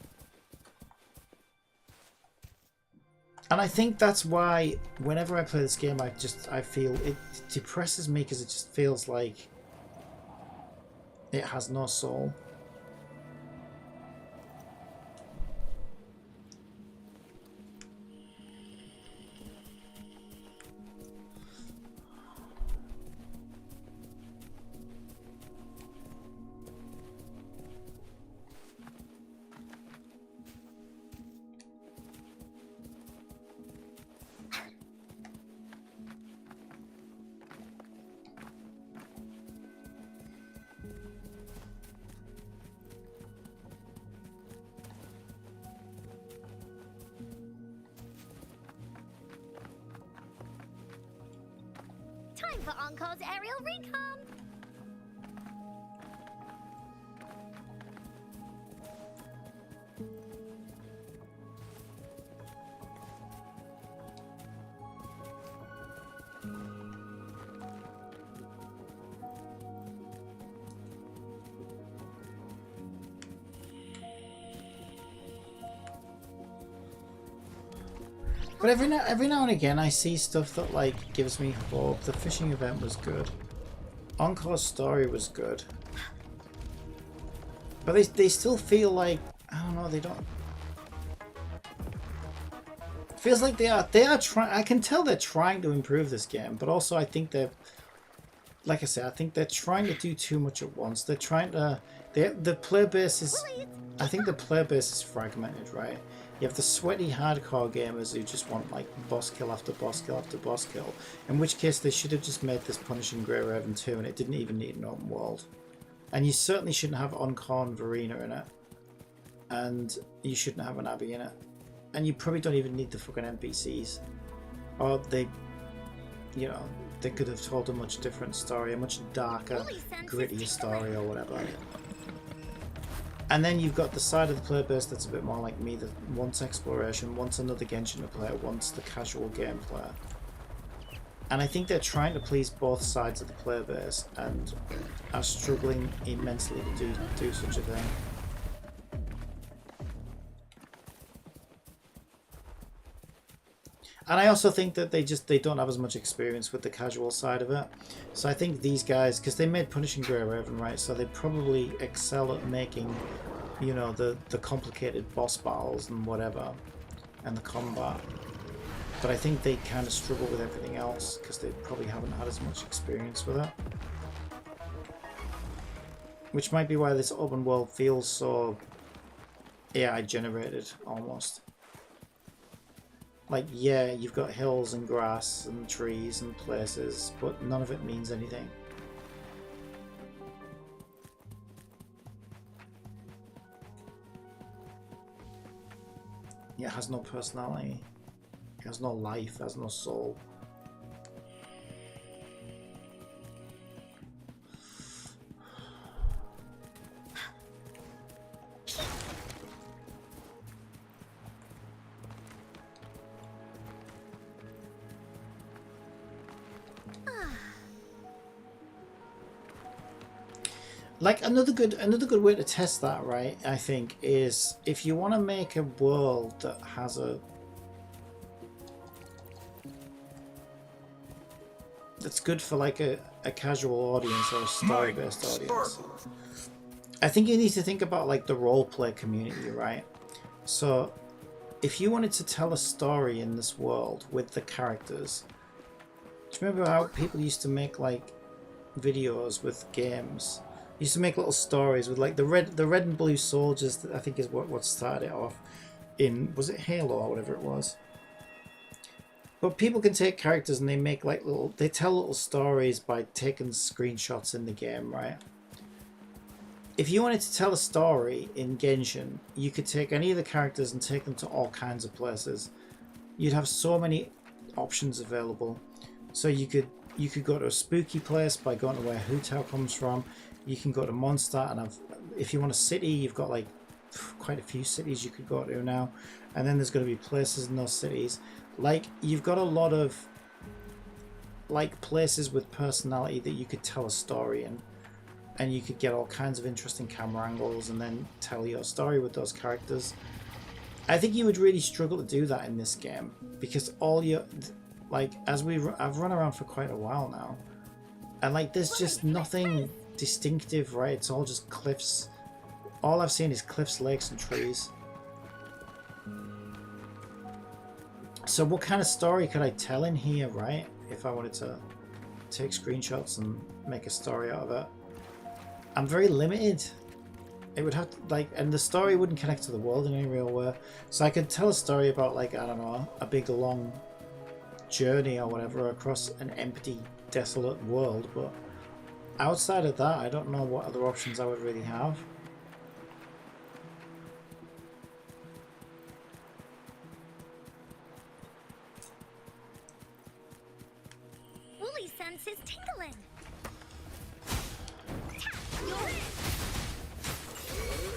And I think that's why whenever I play this game, I feel it depresses me because it just feels like it has no soul. Time for Encore's aerial recon. But every now and again I see stuff that like gives me hope. The fishing event was good. Encore's story was good. But they still feel like, I don't know, they don't Feels like they are trying. I can tell they're trying to improve this game, but also I think they're, like I said, I think they're trying to do too much at once. They're trying to, the player base is, I think the player base is fragmented, right? You have the sweaty hardcore gamers who just want like boss kill after boss kill after boss kill, in which case they should have just made this Punishing Grey Raven 2 and it didn't even need an open world. And you certainly shouldn't have Uncorn Verena in it. And you shouldn't have an Abbey in it. And you probably don't even need the fucking NPCs. Or they, you know, they could have told a much different story, a much darker, grittier story or whatever. And then you've got the side of the player base that's a bit more like me, that wants exploration, wants another Genshin to play, wants the casual game player. And I think they're trying to please both sides of the player base and are struggling immensely to do such a thing. And I also think that they don't have as much experience with the casual side of it. So I think these guys, because they made Punishing Grey Raven, right? So they probably excel at making, you know, the complicated boss battles and whatever, and the combat. But I think they kind of struggle with everything else because they probably haven't had as much experience with it. Which might be why this open world feels so AI generated almost. Like, yeah, you've got hills and grass and trees and places, but none of it means anything. Yeah, it has no personality. It has no life, it has no soul. Like another good way to test that, right, I think, is if you want to make a world that has that's good for like a casual audience or a story-based audience. I think you need to think about like the roleplay community, right? So if you wanted to tell a story in this world with the characters, do you remember how people used to make like videos with games? Used to make little stories with like the red and blue soldiers, that I think is what started it off in, was it Halo or whatever it was? But people can take characters and they make like they tell little stories by taking screenshots in the game, right? If you wanted to tell a story in Genshin, you could take any of the characters and take them to all kinds of places. You'd have so many options available. So you could go to a spooky place by going to where Hu Tao comes from. You can go to Mondstadt, and if you want a city, you've got like quite a few cities you could go to now. And then there's going to be places in those cities. Like, you've got a lot of like places with personality that you could tell a story in. And you could get all kinds of interesting camera angles and then tell your story with those characters. I think you would really struggle to do that in this game, because all your, like, I've run around for quite a while now, and like there's just nothing distinctive, right? It's all just cliffs. All I've seen is cliffs, lakes, and trees. So what kind of story could I tell in here, right? If I wanted to take screenshots and make a story out of it, I'm very limited. It would have to, like, and the story wouldn't connect to the world in any real way. So I could tell a story about, like, I don't know, a big long journey or whatever across an empty, desolate world, but outside of that, I don't know what other options I would really have. Woolly sense is tingling.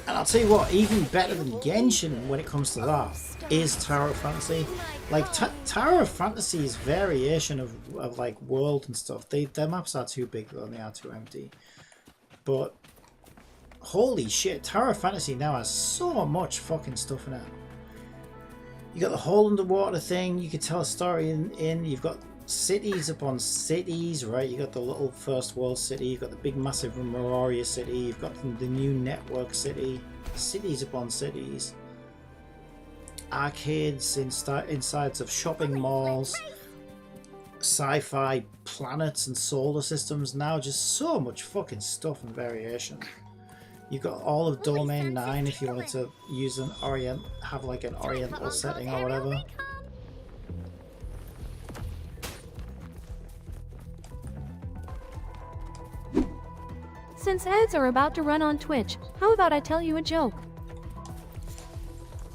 And I'll tell you what, even better than Genshin when it comes to that is Tower of Fantasy. Like, Tower of Fantasy's variation of like world and stuff, their maps are too big though, and they are too empty. But holy shit, Tower of Fantasy now has so much fucking stuff in it. You got the whole underwater thing, you could tell a story in, you've got cities upon cities, right? You got the little first world city, you've got the big massive Meroria city, you've got the new network city, cities upon cities. arcades insides of shopping malls, sci-fi planets and solar systems. Now just so much fucking stuff and variation. You've got all of Domain 9 if you wanted to use an have like an oriental setting or whatever. Since ads are about to run on Twitch, how about I tell you a joke?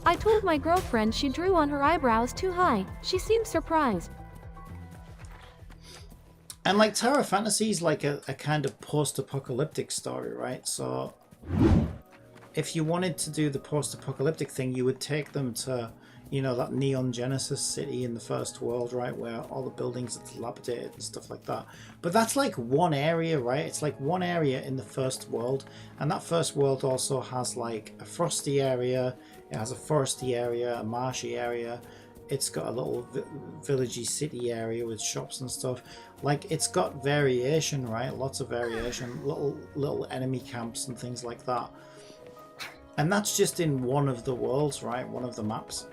I told my girlfriend she drew on her eyebrows too high. She seemed surprised. And like Tower Fantasy is like a kind of post-apocalyptic story, right? So if you wanted to do the post-apocalyptic thing, you would take them to, you know, that Neon Genesis city in the first world, right? Where all the buildings are dilapidated and stuff like that. But that's like one area, right? It's like one area in the first world. And that first world also has like a frosty area. It has a foresty area, a marshy area. It's got a little villagey city area with shops and stuff. Like, it's got variation, right? Lots of variation. Little enemy camps and things like that. And that's just in one of the worlds, right? One of the maps.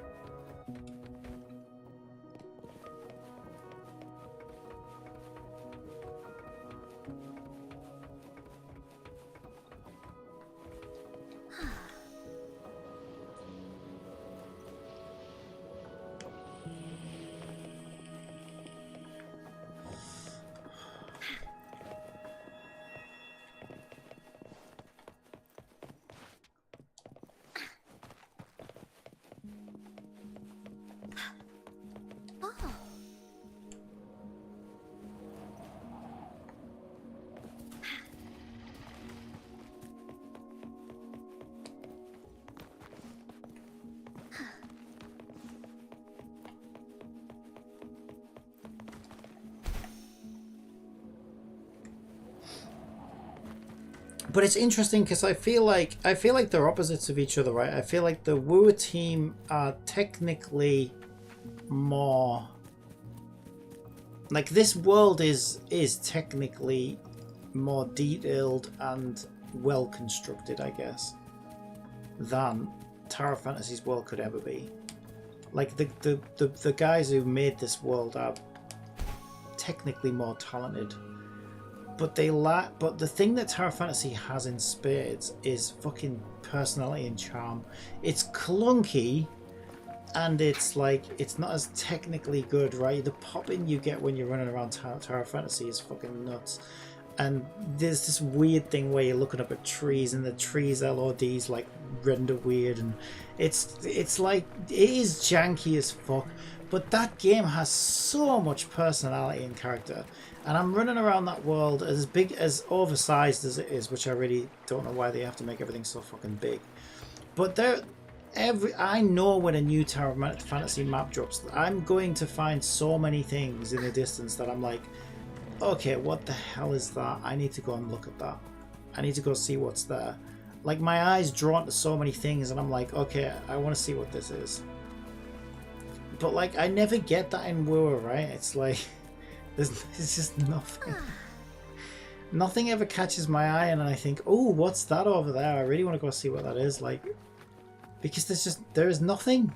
But it's interesting because I feel like they're opposites of each other, right? I feel like the Wua team are technically more like, this world is technically more detailed and well constructed, I guess, than Tower Fantasy's world could ever be. Like the guys who made this world are technically more talented. But but the thing that Tower Fantasy has in spades is fucking personality and charm. It's clunky, and it's like, it's not as technically good, right? The popping you get when you're running around Tower Fantasy is fucking nuts. And there's this weird thing where you're looking up at trees, and the trees LODs like render weird, and it's like, it is janky as fuck. But that game has so much personality and character. And I'm running around that world as big, as oversized as it is, which I really don't know why they have to make everything so fucking big. But I know when a new Tower Fantasy map drops, I'm going to find so many things in the distance that I'm like, okay, what the hell is that? I need to go and look at that. I need to go see what's there. Like, my eyes drawn to so many things, and I'm like, okay, I want to see what this is. But like, I never get that in Wua, right? It's like, there's just nothing. Nothing ever catches my eye, and I think, oh, what's that over there? I really want to go see what that is. Like, because there is nothing.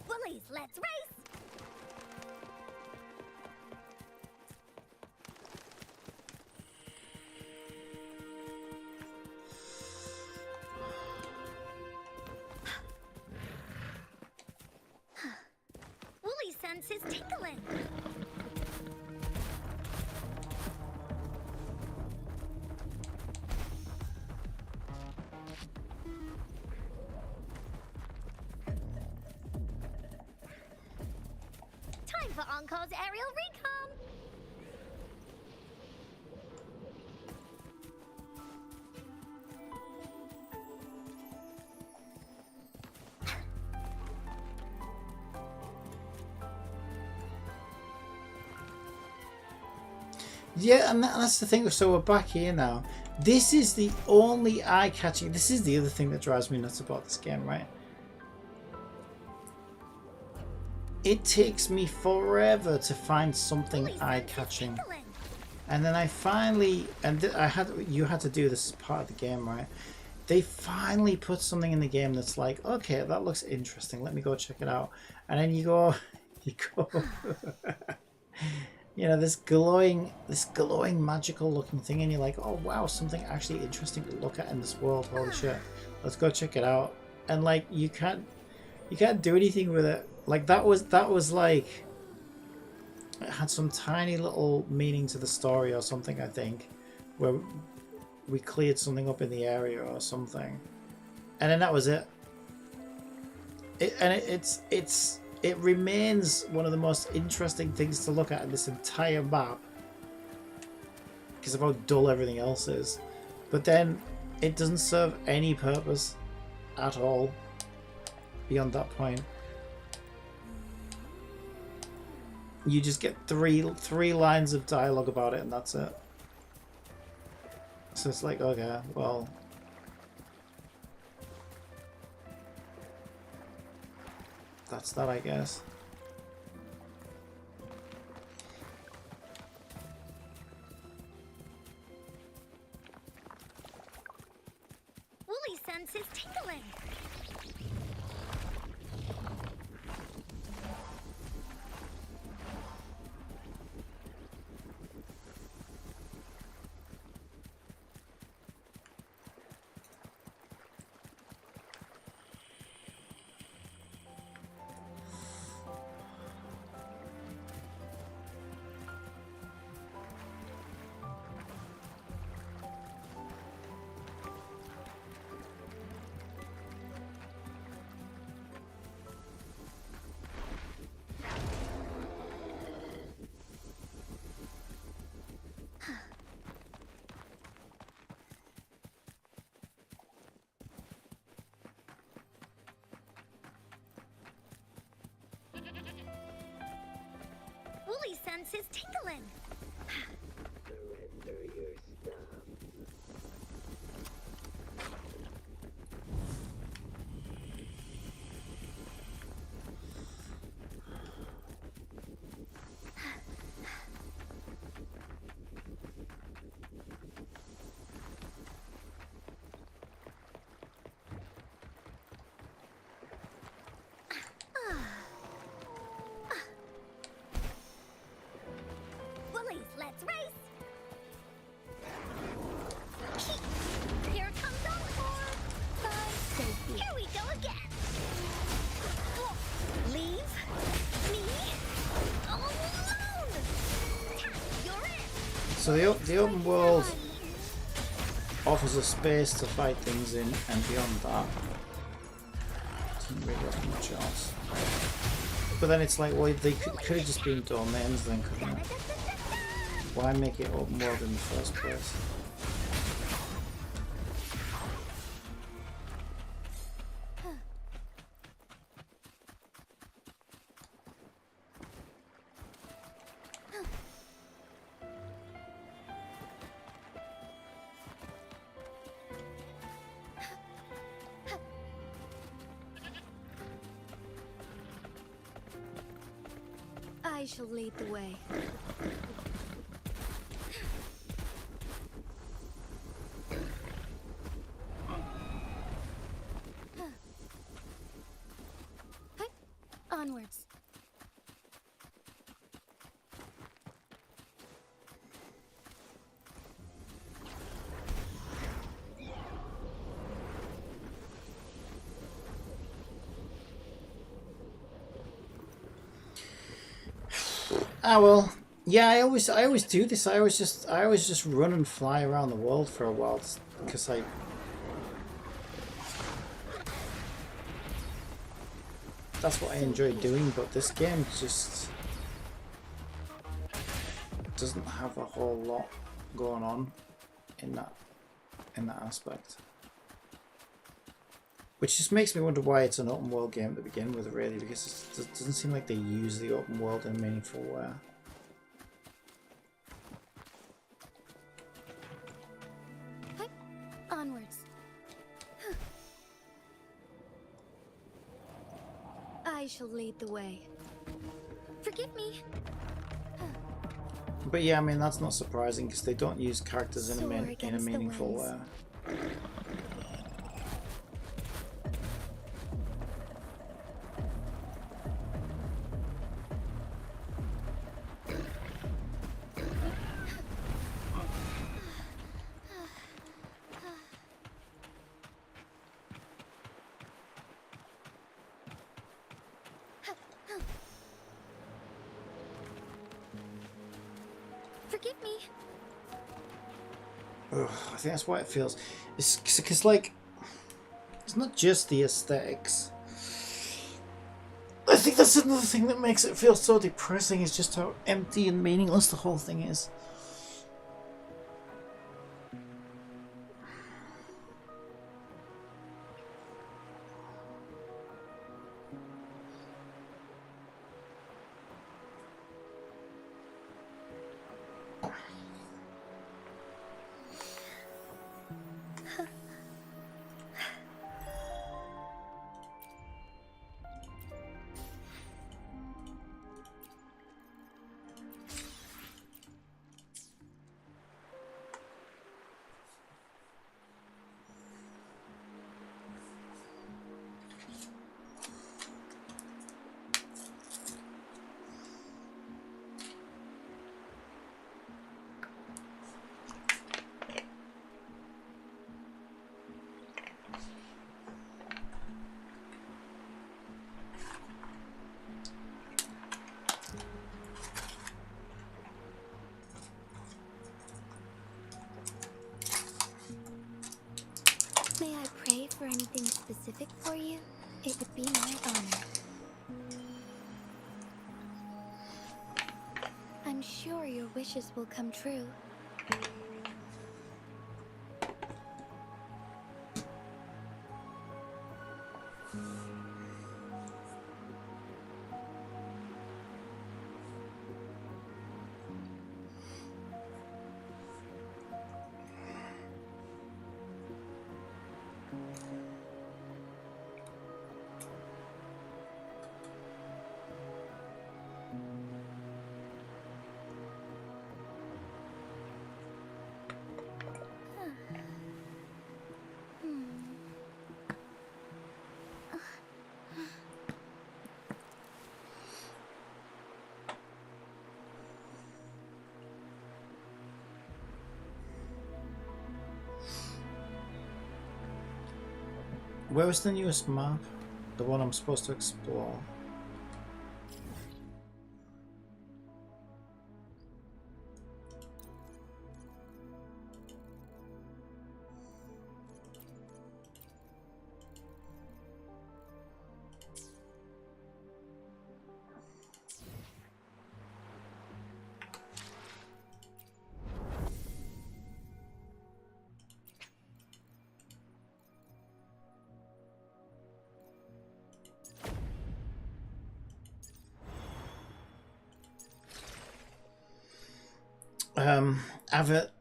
Bullies, let's race! Woolly sense is tingling. Time for Encore's aerial recon. Yeah, and that's the thing. So we're back here now. This is the only eye-catching. This is the other thing that drives me nuts about this game, right? it takes me forever to find something Woolly sense is eye-catching. tingling. And then I finally, you had to do this as part of the game, right? They finally put something in the game that's like, okay, that looks interesting. Let me go check it out. And then you go, you know, this glowing magical looking thing, and you're like, oh wow, something actually interesting to look at in this world. Holy shit, let's go check it out. And like, you can't do anything with it. Like that was like, it had some tiny little meaning to the story or something, I think, where we cleared something up in the area or something, and then that was it. It remains one of the most interesting things to look at in this entire map because of how dull everything else is. But then it doesn't serve any purpose at all beyond that point. You just get three lines of dialogue about it, and that's it. So it's like, okay, well, that's that, I guess. Woolly sense is tingling. Woolly sense is tingling. Woolies, let's race. Here comes Encore. Find safety. Here we go again. Leave me alone. Tap, you're in. So the open world offers a space to fight things in, and beyond that, doesn't really offer much else. But then it's like, well, they could have just been domains then, couldn't it? Why make it open world in the first place? I shall lead the way. Onwards. Ah well, yeah. I always do this. I always just run and fly around the world for a while because that's what I enjoy doing. But this game just doesn't have a whole lot going on in that aspect, which just makes me wonder why it's an open world game to begin with, really, because it doesn't seem like they use the open world in a meaningful way. Onwards. I shall lead the way. Forgive me. But yeah, I mean, that's not surprising because they don't use characters in Soar in a against the meaningful winds. way. Forgive me. Ugh, I think that's why it feels. It's because, like, it's not just the aesthetics. I think that's another thing that makes it feel so depressing, is just how empty and meaningless the whole thing is. May I pray for anything specific for you? It would be my honor. I'm sure your wishes will come true. Where is the newest map? The one I'm supposed to explore.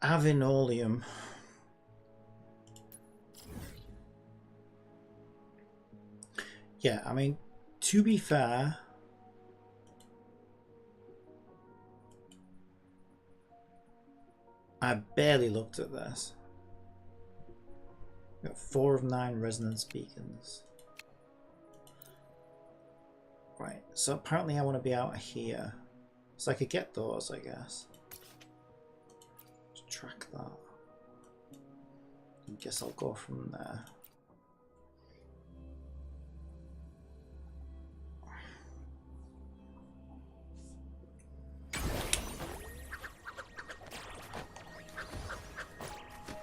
Avinolium. Yeah, I mean, to be fair, I barely looked at this. Got 4 of 9 resonance beacons. Right, so apparently I want to be out here. So I could get those, I guess. Just track that. I guess I'll go from there.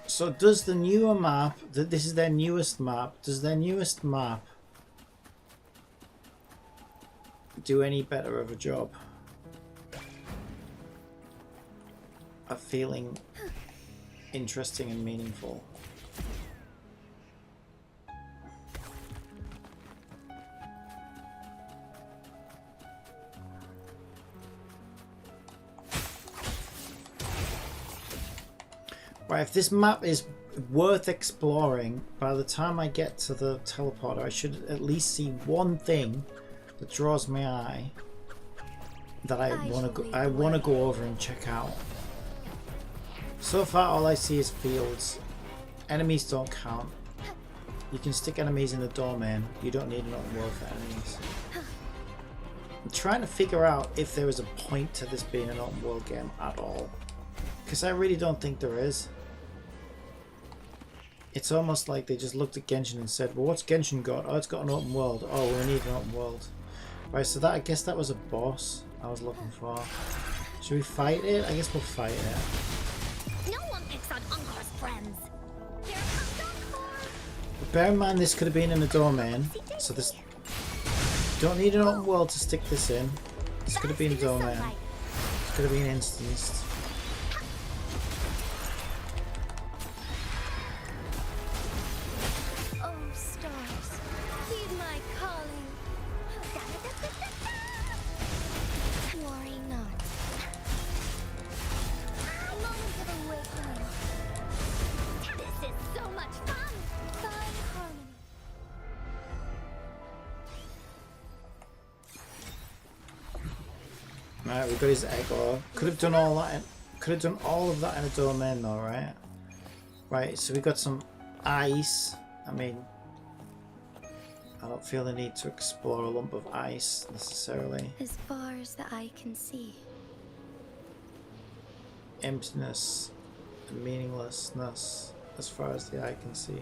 So does the newer map, this is their newest map, does their newest map do any better of a job of feeling interesting and meaningful? Right, if this map is worth exploring, by the time I get to the teleporter, I should at least see one thing that draws my eye. that I want to go over and check out. So far, all I see is fields. Enemies don't count. You can stick enemies in the domain. You don't need an open world for enemies. I'm trying to figure out if there is a point to this being an open world game at all. Because I really don't think there is. It's almost like they just looked at Genshin and said, well, what's Genshin got? Oh, it's got an open world. Oh, we need an open world. Right, so that, I guess that was a boss I was looking for. Should we fight it? I guess we'll fight it. No one picks on Encore's friends. Here comes Encore. But bear in mind this could have been in a domain. So this... Don't need an open world to stick this in. This could have been a domain. This could have been instanced. Oh, stars, heed my calling. Worry not. Moment of awakening. This is so much fun. Find harmony. Right, we've got his egg ore. Could have done all that. Could have done all of that in a domain, though, right? Right. So we got some ice. I mean, I don't feel the need to explore a lump of ice necessarily. As far as the eye can see. Emptiness and meaninglessness, as far as the eye can see.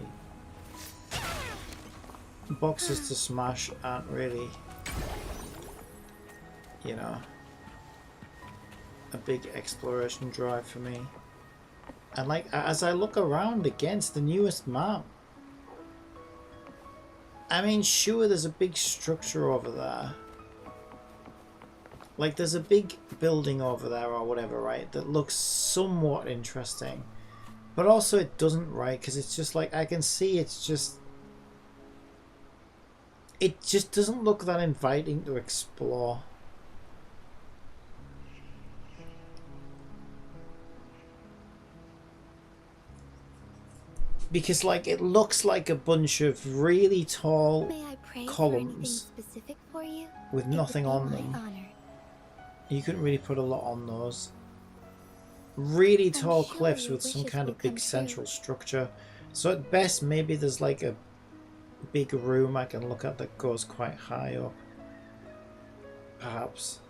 Boxes to smash aren't really, you know, a big exploration drive for me. And like, as I look around against the newest map, I mean, sure, there's a big structure over there. Like, there's a big building over there or whatever, right, that looks somewhat interesting. But also it doesn't, right, because it's just like, I can see it's just... It just doesn't look that inviting to explore. Because, like, it looks like a bunch of really tall May I pray columns for anything specific for you? with nothing It would on be them. my honor. You couldn't really put a lot on those. Really tall sure cliffs your with some wishes kind will of big come true. central structure. So at best, maybe there's like a big room I can look at that goes quite high up. Perhaps.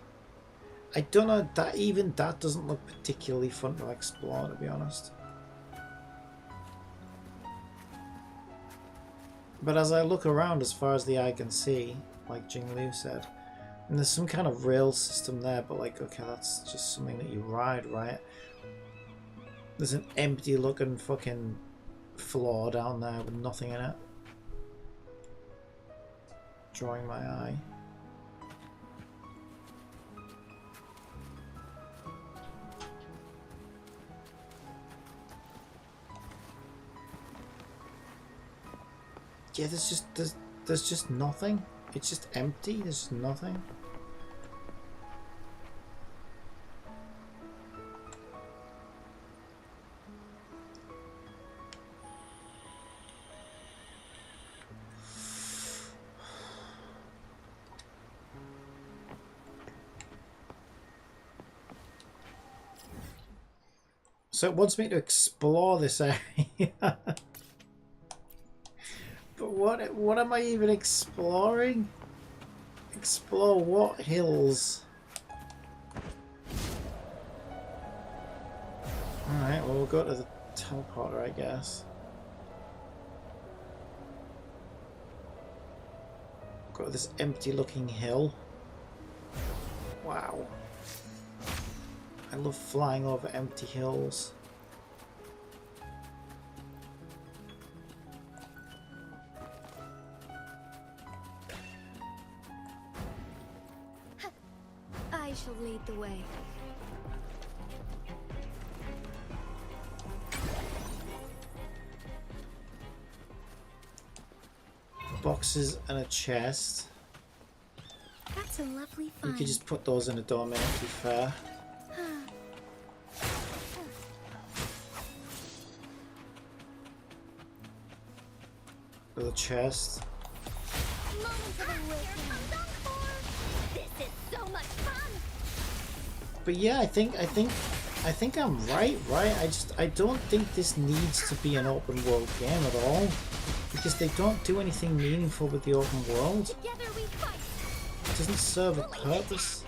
I don't know, that even that doesn't look particularly fun to explore, to be honest. But as I look around as far as the eye can see, like Jing Liu said, and there's some kind of rail system there, but like, okay, that's just something that you ride, right? There's an empty looking fucking floor down there with nothing in it. Drawing my eye. Yeah, there's just nothing. It's just empty. There's just nothing. So it wants me to explore this area. But what am I even exploring? Explore what hills? Alright, well we'll go to the teleporter, I guess. Go to this empty looking hill. Wow. I love flying over empty hills. I shall lead the way. Boxes and a chest. That's a lovely You find. could just put those in a domain, to be fair. With a chest. Moment of awakening. This is so much fun. But yeah, I think I'm right. I don't think this needs to be an open world game at all, because they don't do anything meaningful with the open world. Together we fight. It doesn't serve a purpose.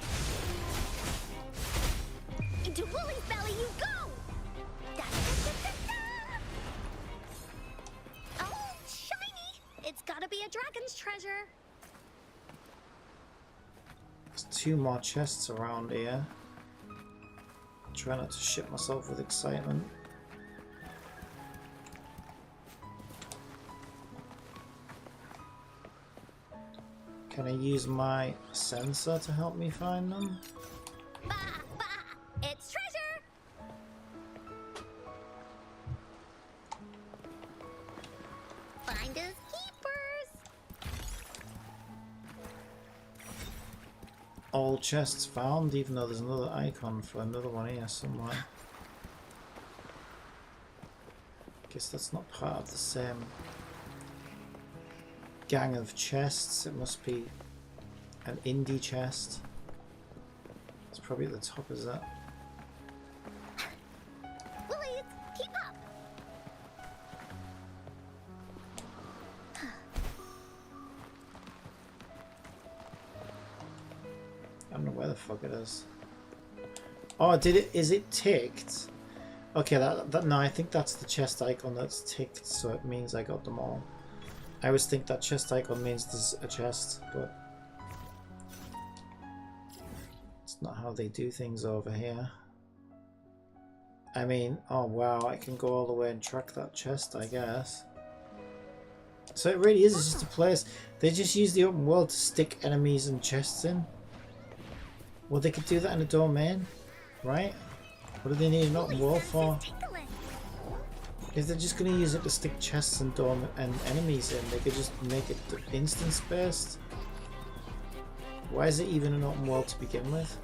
Into Woolly's belly you go. Da, da, da, da, da. Oh, shiny! It's gotta be a dragon's treasure. There's 2 more chests around here. Try not to shit myself with excitement. Can I use my sensor to help me find them? Bah, bah. It's treasure. Finders keepers. All chests found, even though there's another icon for another one here somewhere. Guess that's not part of the same gang of chests. It must be an indie chest. It's probably at the top, is that? Woolies, keep up. I don't know where the fuck it is. Oh, did it? Is it ticked? Okay, that no, I think that's the chest icon that's ticked, so it means I got them all. I always think that chest icon means there's a chest, but it's not how they do things over here. I mean, oh wow, I can go all the way and track that chest, I guess. So it really is, it's just a place. They just use the open world to stick enemies and chests in. Well, they could do that in a domain, right? What do they need an open world for? If they're just going to use it to stick chests and enemies in, they could just make it instance based. Why is it even an open world to begin with?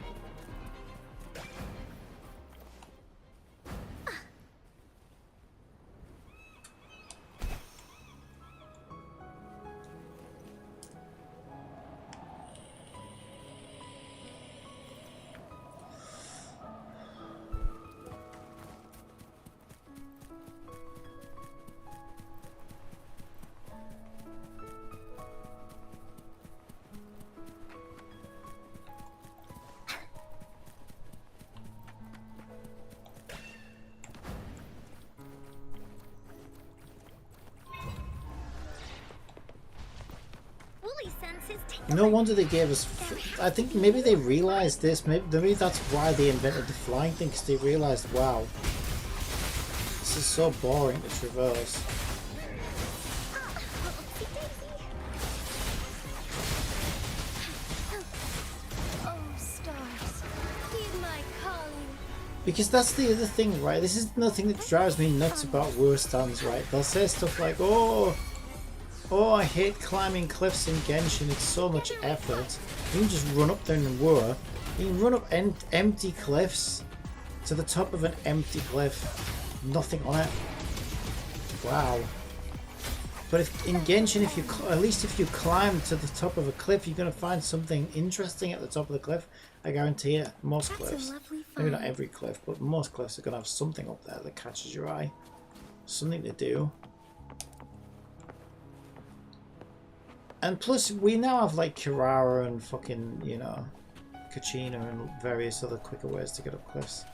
Woolly senses tickling. No wonder they gave us... I think maybe they realised this. Maybe that's why they invented the flying thing, because they realised, wow, this is so boring to traverse. Oh, stars, heed my calling. Because that's the other thing, right? This is the thing that drives me nuts about war stands, right? They'll say stuff like, oh, I hate climbing cliffs in Genshin, it's so much effort. You can just run up there in War. You can run up empty cliffs to the top of an empty cliff. Nothing on it. Wow. But if in Genshin, at least if you climb to the top of a cliff, you're going to find something interesting at the top of the cliff. I guarantee it. Most That's a cliffs. lovely Maybe not find. every cliff, but most cliffs are going to have something up there that catches your eye. Something to do. And plus, we now have like Kirara and fucking, you know, Kachina and various other quicker ways to get up cliffs.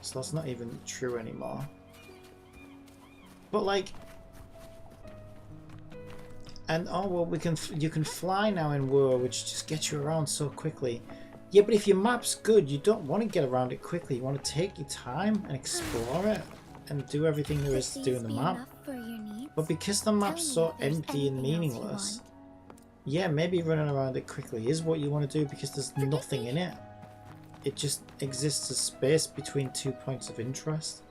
So that's not even true anymore. But like, and oh well, you can fly now in War, which just gets you around so quickly. Yeah, but if your map's good, you don't want to get around it quickly. You want to take your time and explore it and do everything there is to do in the map. But because the map's so empty and meaningless, yeah, maybe running around it quickly is what you want to do because there's nothing in it. It just exists as space between 2 points of interest.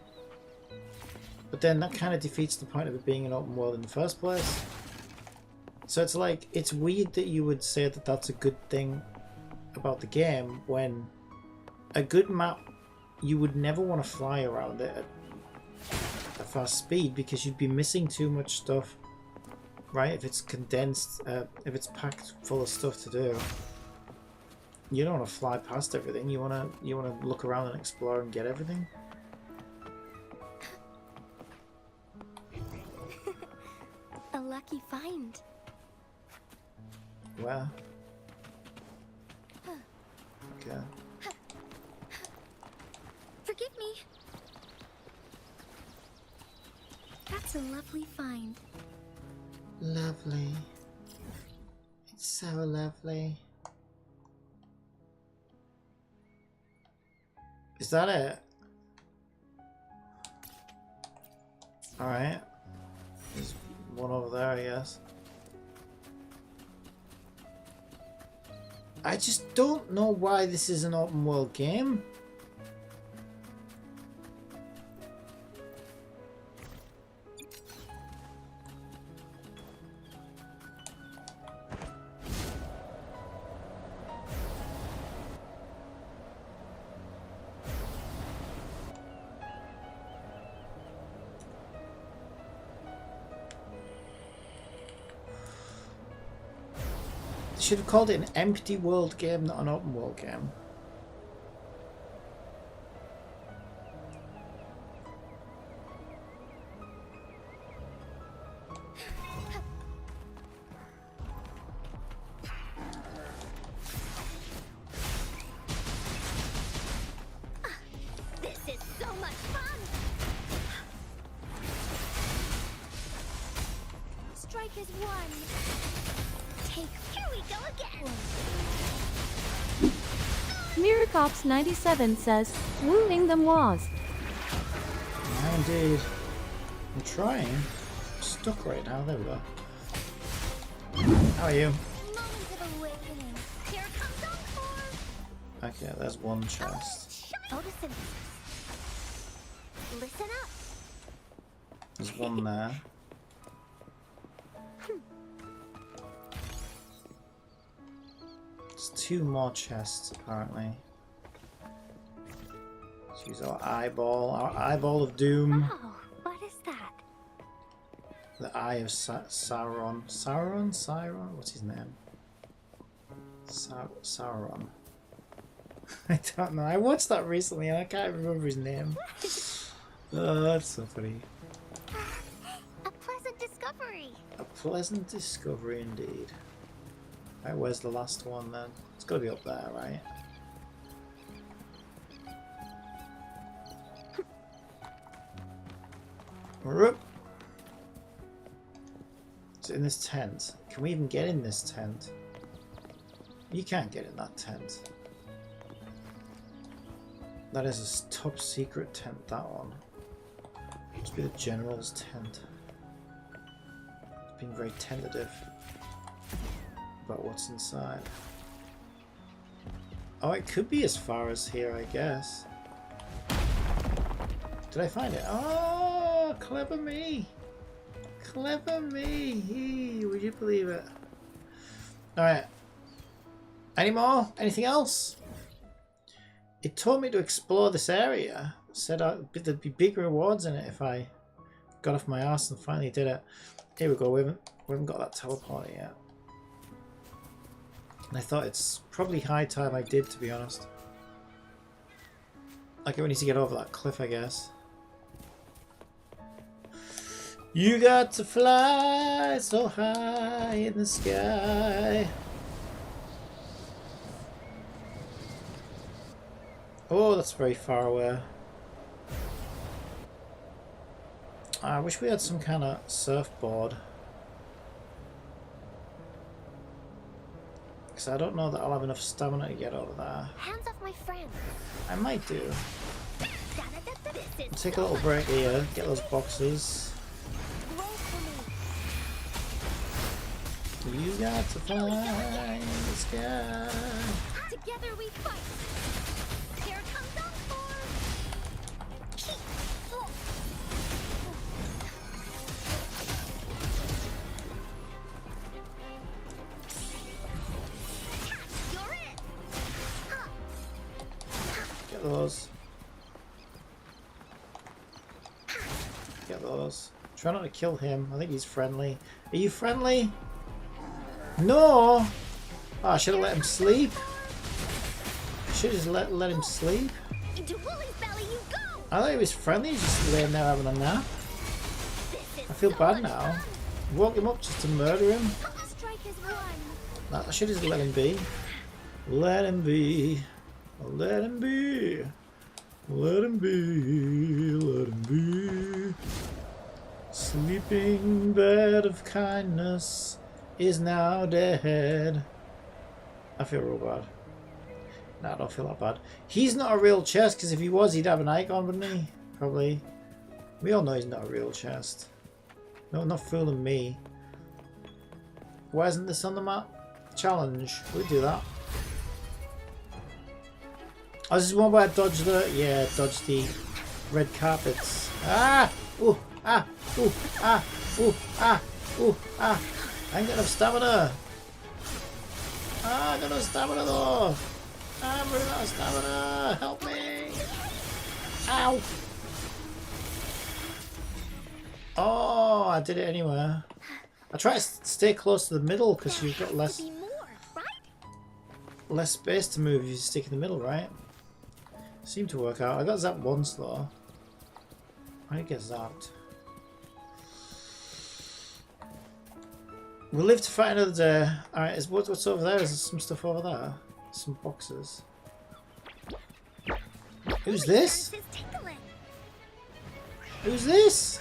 But then that kind of defeats the point of it being an open world in the first place. So it's like, it's weird that you would say that that's a good thing about the game when a good map, you would never want to fly around it at a fast speed because you'd be missing too much stuff, right? If it's condensed, if it's packed full of stuff to do. You don't want to fly past everything. You wanna look around and explore and get everything. A lucky find. Where? Okay. Forgive me. That's a lovely find. Lovely. It's so lovely. Is that it? Alright. There's one over there, I guess. I just don't know why this is an open world game. Should have called it an empty world game, not an open world game. This is so much fun! Strike is one. Here we go again. Miracops97 says, "Wooing them was." Yeah, indeed. I'm trying. I'm stuck right now. There we go. How are you? Moment of awakening. Here comes Encore. Okay, there's one chest. Photosynthesis. Listen up. There's one there. There's two more chests apparently. Let's use our eyeball of doom. Oh, what is that? The eye of Sauron. Sauron? What's his name? Sauron. I don't know. I watched that recently and I can't remember his name. Oh, that's so funny. A pleasant discovery. A pleasant discovery indeed. Right, where's the last one then? It's got to be up there, right? Whoop. It's in this tent. Can we even get in this tent? You can't get in that tent. That is a top secret tent, that one. Must be the general's tent. It's being very tentative about what's inside. Oh, it could be as far as here, I guess. Did I find it? Oh, clever me! Clever me! Would you believe it? Alright. Any more? Anything else? It told me to explore this area. Said there'd be big rewards in it if I got off my ass and finally did it. Here we go. We haven't got that teleporter yet. And I thought it's probably high time I did, to be honest. Like, we need to get over that cliff, I guess. You got to fly so high in the sky. Oh, that's very far away. I wish we had some kind of surfboard. Because I don't know that I'll have enough stamina to get over there. Hands off my friend. I might do. Take a little break here, get those boxes. You got to fly in the sky. Together we fight. Here comes Encore. You're it. Get those. Get those. Try not to kill him. I think he's friendly. Are you friendly? No! Oh, I should have let him sleep. Should just let him sleep. Into Woolly's belly you go! I thought he was friendly, he's just laying there having a nap. I feel bad now. Woke him up just to murder him. Strike is one. I should just let him be. Let him be. Let him be. Let him be. Let him be. Sleeping bed of kindness is now dead. I feel real bad. No, I don't feel that bad. He's not a real chest, because if he was, he'd have an icon, wouldn't he? Probably. We all know he's not a real chest. No, not fooling me. Why isn't this on the map? Challenge. We do that. Oh, this is one where I dodge the... Yeah, dodge the red carpets. Ah! Ooh! Ah! Ooh! Ah! Ooh! Ah! Ooh! Ah! I ain't got enough stamina. Ah, I got no stamina though. I'm running out of stamina. Help me! Ow! Oh, I did it anyway. I try to stay close to the middle because you've got less space to move if you stick in the middle, right? Seemed to work out. I got zapped once though. I didn't get zapped. We'll live to fight another day. Alright, what's over there? Is there some stuff over there? Some boxes. Who's this? Who's this?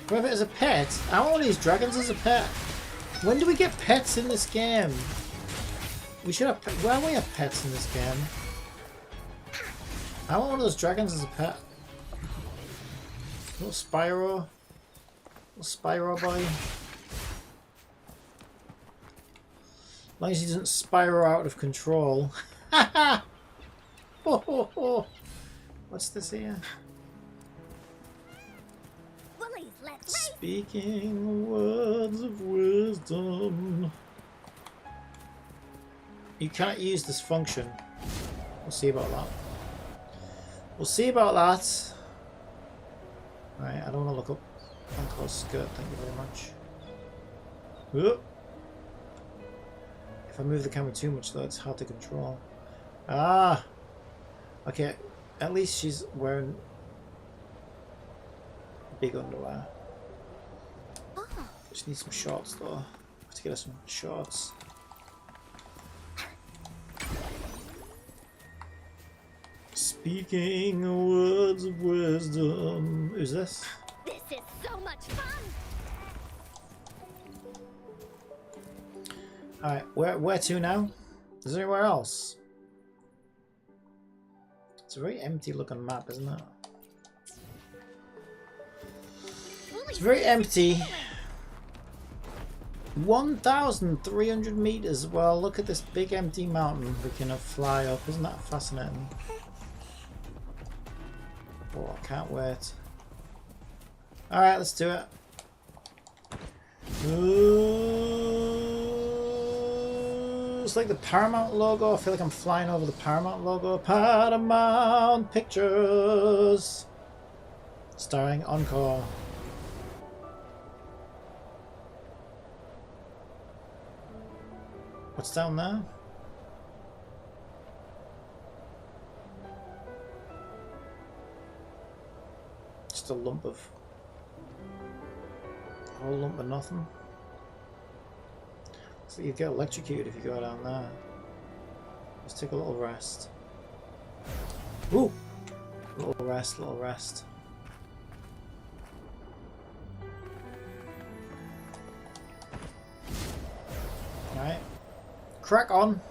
Whoever it as a pet? I want one of these dragons as a pet. When do we get pets in this game? We should have. Why don't we have pets in this game? I want one of those dragons as a pet. Little Spyro. Little Spyro boy. As long as he doesn't spiral out of control. Ha ha! What's this here? Speaking words of wisdom. You can't use this function. We'll see about that. We'll see about that. Right, I don't want to look up on close skirt, thank you very much. Whoop. If I move the camera too much though, it's hard to control. Ah! Okay, at least she's wearing big underwear. Just need some shorts though. I have to get her some shorts. Speaking words of wisdom. Who's this? This is so much fun. Alright, where to now? Is there anywhere else? It's a very empty looking map, isn't it? It's very empty. 1,300 meters. Well, look at this big empty mountain we can fly up. Isn't that fascinating? Oh, I can't wait. Alright, let's do it. It's like the Paramount logo. I feel like I'm flying over the Paramount logo. Paramount Pictures. Starring Encore. What's down there? Just a lump of... a whole lump of nothing. So you get electrocuted if you go down there. Let's take a little rest. Ooh! Little rest, little rest. Alright. Crack on.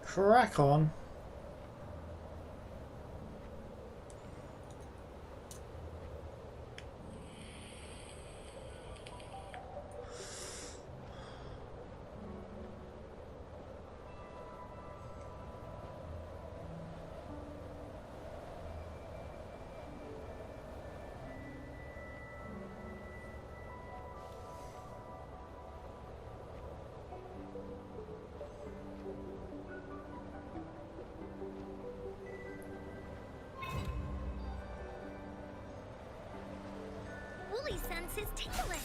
Crack on. Woolly senses tingling.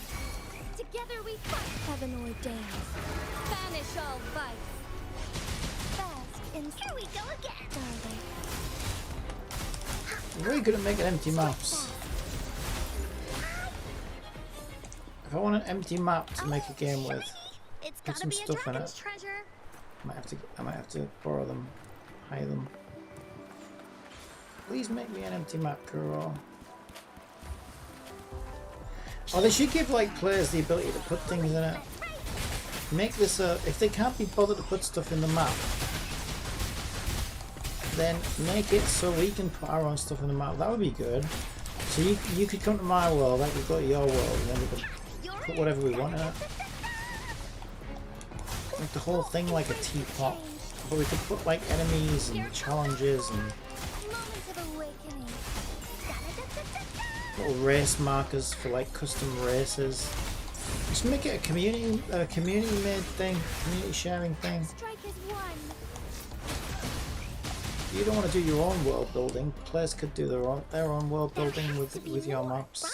Together we fight heaven ordained. Banish all vice. Here we go again. I'm very good at making empty maps. If I want an empty map to make a game with, It's put gotta some be a stuff in dragon's it. treasure. I might have to borrow them, hire them. Please make me an empty map, Kuro. Oh, they should give like players the ability to put things in it. Make this a, if they can't be bothered to put stuff in the map, then make it so we can put our own stuff in the map. That would be good. So you could come to my world, I could go to your world, and then we could put whatever we want in it. Make the whole thing like a teapot. But we could put like enemies and challenges and Moments of awakening. Da-da-da-da-da-da. little race markers for like custom races. Just make it a community made thing, community sharing thing. Strike is one. You don't want to do your own world building. Players could do their own world building with your maps.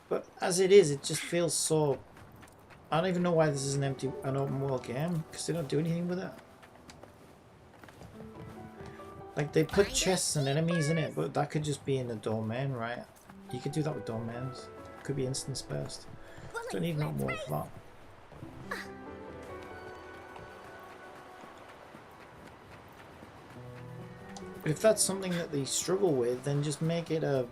But as it is, it just feels so. I don't even know why this is an open world game, because they don't do anything with it. Like they put chests and enemies in it, but that could just be in the domain, right? You could do that with domains. Could be instance based. Don't need no more for that. If that's something that they struggle with, then just make it a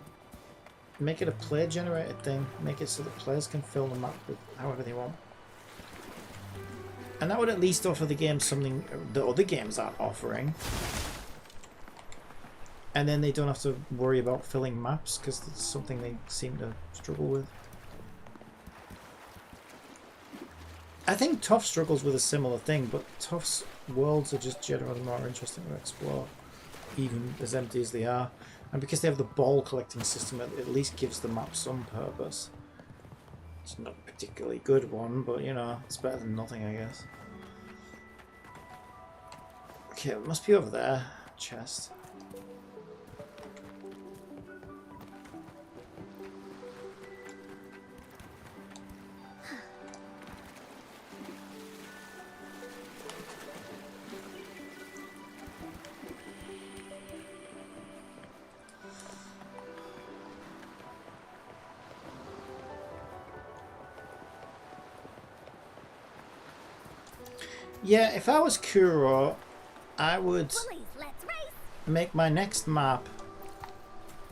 player generated thing. Make it so that players can fill the map with however they want. And that would at least offer the game something the other games aren't offering. And then they don't have to worry about filling maps, because it's something they seem to struggle with. I think Tough struggles with a similar thing, but Tough's worlds are just generally more interesting to explore, even as empty as they are. And because they have the ball collecting system, it at least gives the map some purpose. It's not a particularly good one, but you know, it's better than nothing, I guess. Okay, it must be over there. Chest. Yeah, if I was Kuro, I would Bullies, let's race. make my next map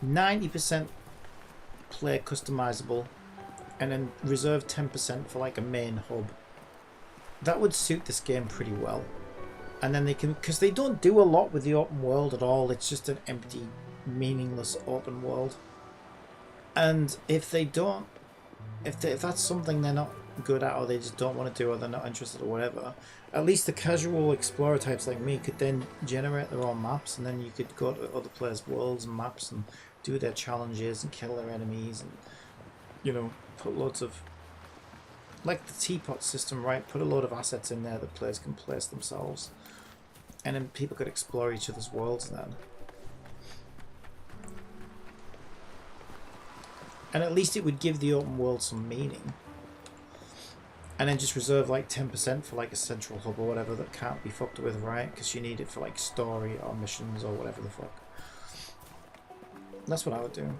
90% player customizable and then reserve 10% for like a main hub. That would suit this game pretty well. And then they can, because they don't do a lot with the open world at all, it's just an empty, meaningless open world. And if they don't, if that's something they're not good at, or they just don't want to do, or they're not interested or whatever, at least the casual explorer types like me could then generate their own maps, and then you could go to other players' worlds and maps and do their challenges and kill their enemies, and you know, put loads of, like the teapot system, right? Put a load of assets in there that players can place themselves, and then people could explore each other's worlds then. And at least it would give the open world some meaning. And then just reserve like 10% for like a central hub or whatever that can't be fucked with, right? Because you need it for like story or missions or whatever the fuck. That's what I would do.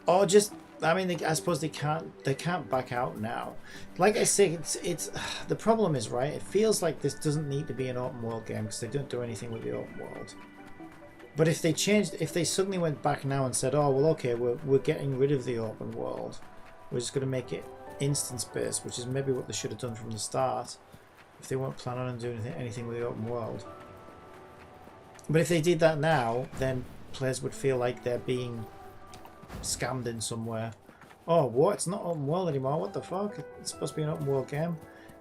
Or just, I mean, I suppose they can't back out now. Like I say, it's the problem is, right, it feels like this doesn't need to be an open world game because they don't do anything with the open world. But if they suddenly went back now and said, oh well, okay, we're getting rid of the open world, we're just going to make it instance based, which is maybe what they should have done from the start if they weren't planning on doing anything with the open world. But if they did that now, then players would feel like they're being scammed in somewhere. Oh, what? It's not open world anymore. What the fuck? It's supposed to be an open world game.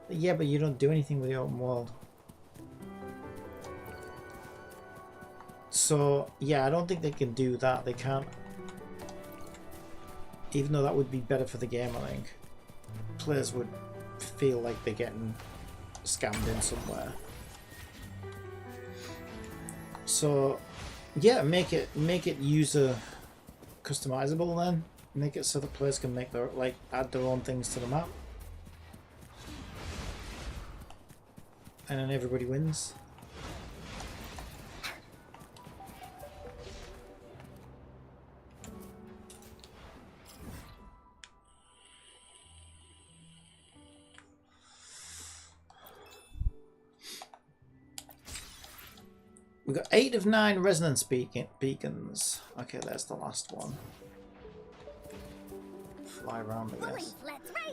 Yeah, but you don't do anything with the open world. So yeah, I don't think they can do that. They can't, even though that would be better for the game. I think players would feel like they're getting scammed in somewhere. So yeah, make it user customizable then. Make it so that players can make their, like, add their own things to the map. And then everybody wins. We've got 8 of 9 resonance beacons. Okay, there's the last one. Fly around, I guess.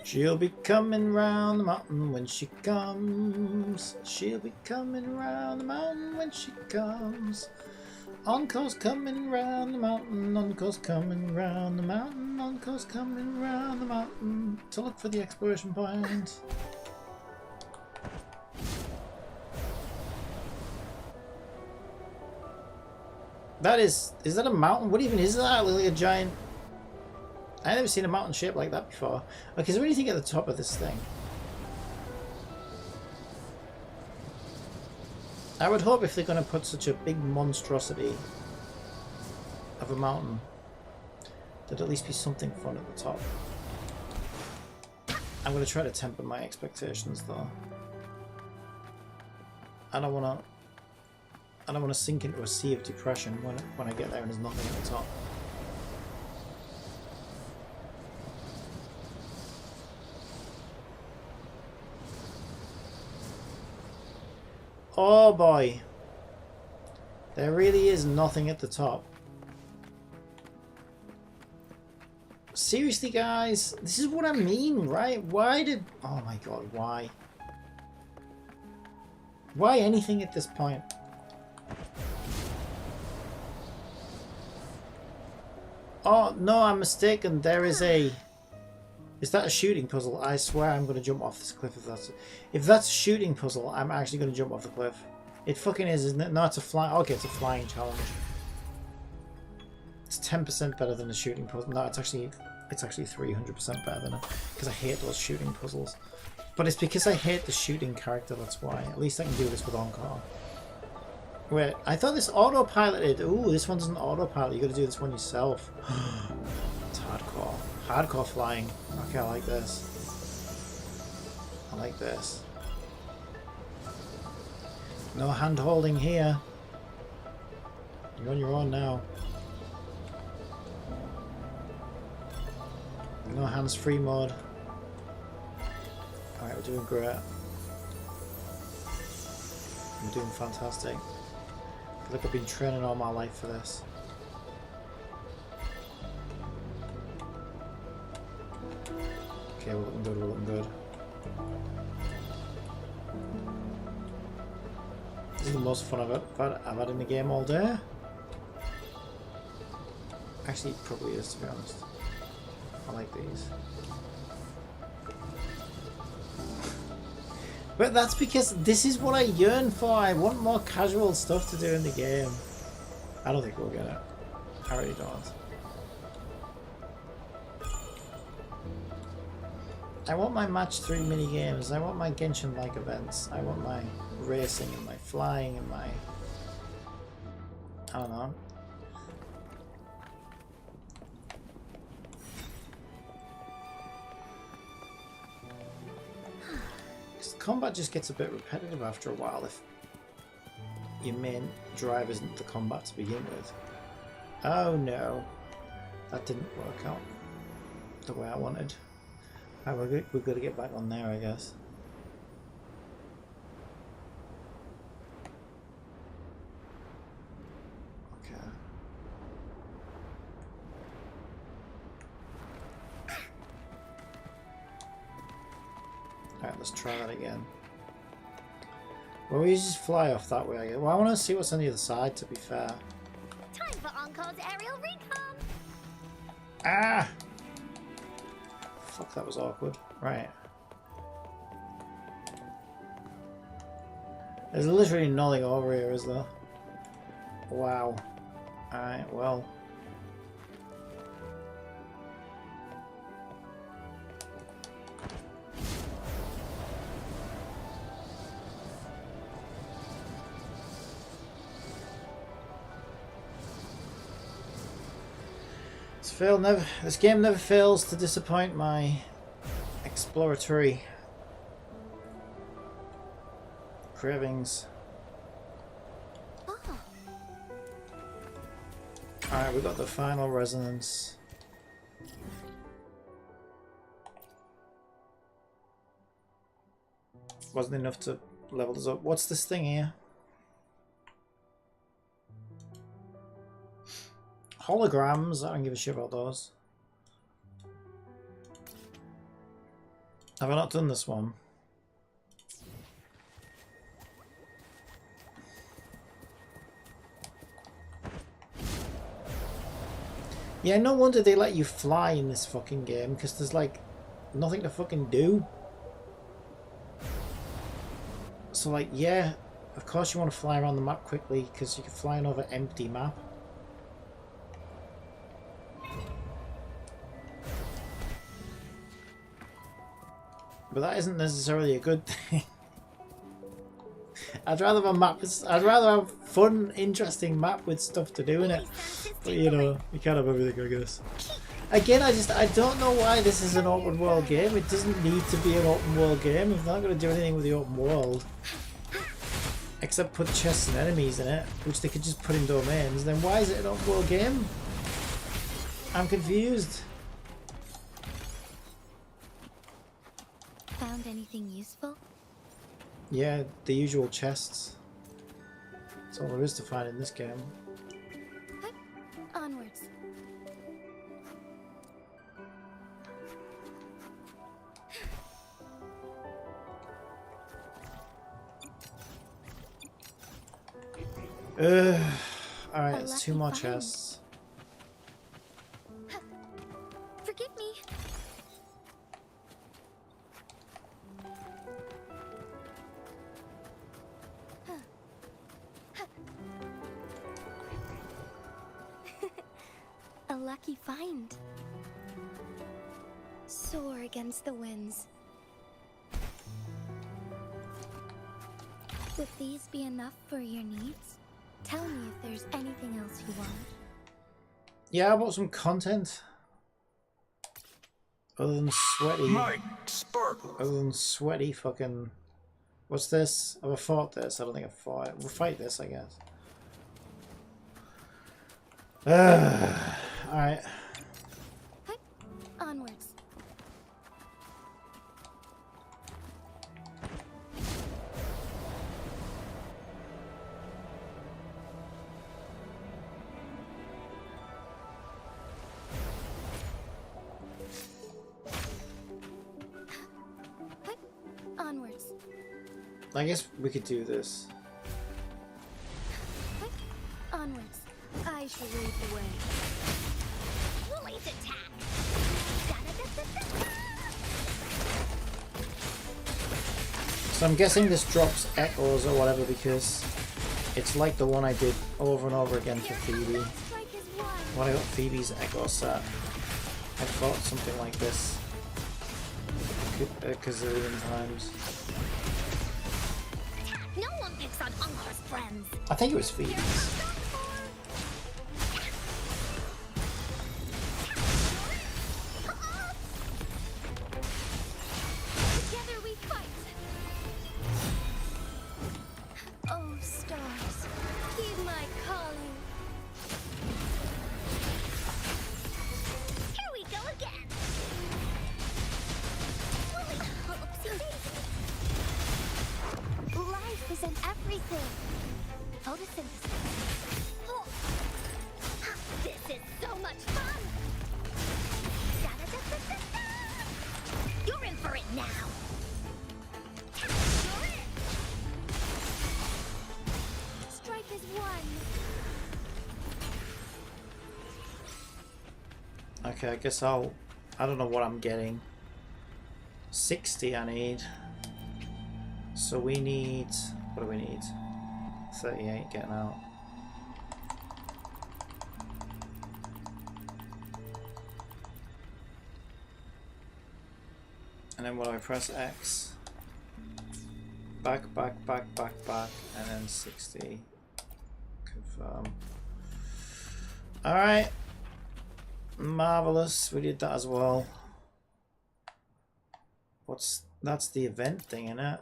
She'll be coming round the mountain when she comes. She'll be coming round the mountain when she comes. Encore's coming round the mountain. Encore's coming round the mountain. Encore's coming round the mountain to look for the exploration point. That is that a mountain? What even is that? Like a giant... I've never seen a mountain shaped like that before. Okay, is there anything at the top of this thing? I would hope if they're going to put such a big monstrosity of a mountain, there'd at least be something fun at the top. I'm going to try to temper my expectations though. I don't want to sink into a sea of depression when I get there and there's nothing at the top. Oh boy. There really is nothing at the top. Seriously guys, this is what I mean, right? Why did... Oh my god, why? Why anything at this point? Oh, no, I'm mistaken. There is a... Is that a shooting puzzle? I swear I'm going to jump off this cliff if that's a shooting puzzle, I'm actually going to jump off the cliff. It fucking is, isn't it? No, it's a flying... Okay, it's a flying challenge. It's 10% better than a shooting puzzle. No, it's actually 300% better than it. Because I hate those shooting puzzles. But it's because I hate the shooting character, that's why. At least I can do this with Encore. Wait, I thought this autopiloted. Ooh, this one doesn't autopilot. You got to do this one yourself. It's hardcore. Hardcore flying. Okay, I like this. I like this. No hand holding here. You're on your own now. No hands free mode. Alright, we're doing great. I'm doing fantastic. I feel like I've been training all my life for this. Okay, we're looking good, we're looking good. This is the most fun I've had in the game all day. Actually, it probably is, to be honest. I like these. But that's because this is what I yearn for. I want more casual stuff to do in the game. I don't think we'll get it. I really don't. I want my match 3 mini games. I want my Genshin-like events. I want my racing and my flying and my... I don't know. Combat just gets a bit repetitive after a while if your main drive isn't the combat to begin with. Oh no, that didn't work out the way I wanted. Right, we've got to get back on there, I guess. Okay. Alright, let's try that again. Well, we just fly off that way, I guess. Well, I want to see what's on the other side, to be fair. Time for Encore's aerial recon. Ah! Fuck, that was awkward. Right. There's literally nothing over here, is there? Wow. Alright, well. This game never fails to disappoint my exploratory Cravings. Oh, Alright, we got the final resonance. Wasn't enough to level us up. What's this thing here? Holograms. I don't give a shit about those. Have I not done this one? Yeah, no wonder they let you fly in this fucking game, because there's like nothing to fucking do. So like, yeah, of course you want to fly around the map quickly, because you can fly over empty map. But that isn't necessarily a good thing. I'd rather have a map. I'd rather have fun, interesting map with stuff to do in it. But you know, you can't have everything, I guess. Again, I don't know why this is an open world game. It doesn't need to be an open world game. If they're not going to do anything with the open world, except put chests and enemies in it, which they could just put in domains, then why is it an open world game? I'm confused. found anything useful? Yeah, the usual chests. That's all there is to find in this game. Onwards. Alright, it's 2 more chests. Forgive me. A lucky find. Soar against the winds. Would these be enough for your needs? Tell me if there's anything else you want. Yeah, I bought some content. Other than sweaty. Mike Sparkle. Other than sweaty fucking. What's this? Have I fought this? I don't think I've fought it. We'll fight this, I guess. Alright. Onwards. Onwards. I guess we could do this. Onwards. I shall lead the way. Police attack! So I'm guessing this drops echoes or whatever because it's like the one I did over and over again for Phoebe. Strike is one. When I got Phoebe's echo set, I fought something like this a gazillion times. No one picks on Uncle's friends. I think it was Phoebe's. Together we fight. Oh, stars, heed my calling. Here we go again. Oopsie daisy. Life isn't everything. Photosynthesis. Oh. This is so much fun. Da-da-da-da-da-da. You're in for it now. You're in. Strike is one. Okay, I guess I don't know what I'm getting. 60 I need. So we need, what do we need? 38 getting out. And then what do I press X? Back, and then 60. Confirm. Alright. Marvelous, we did that as well. That's the event thing, innit?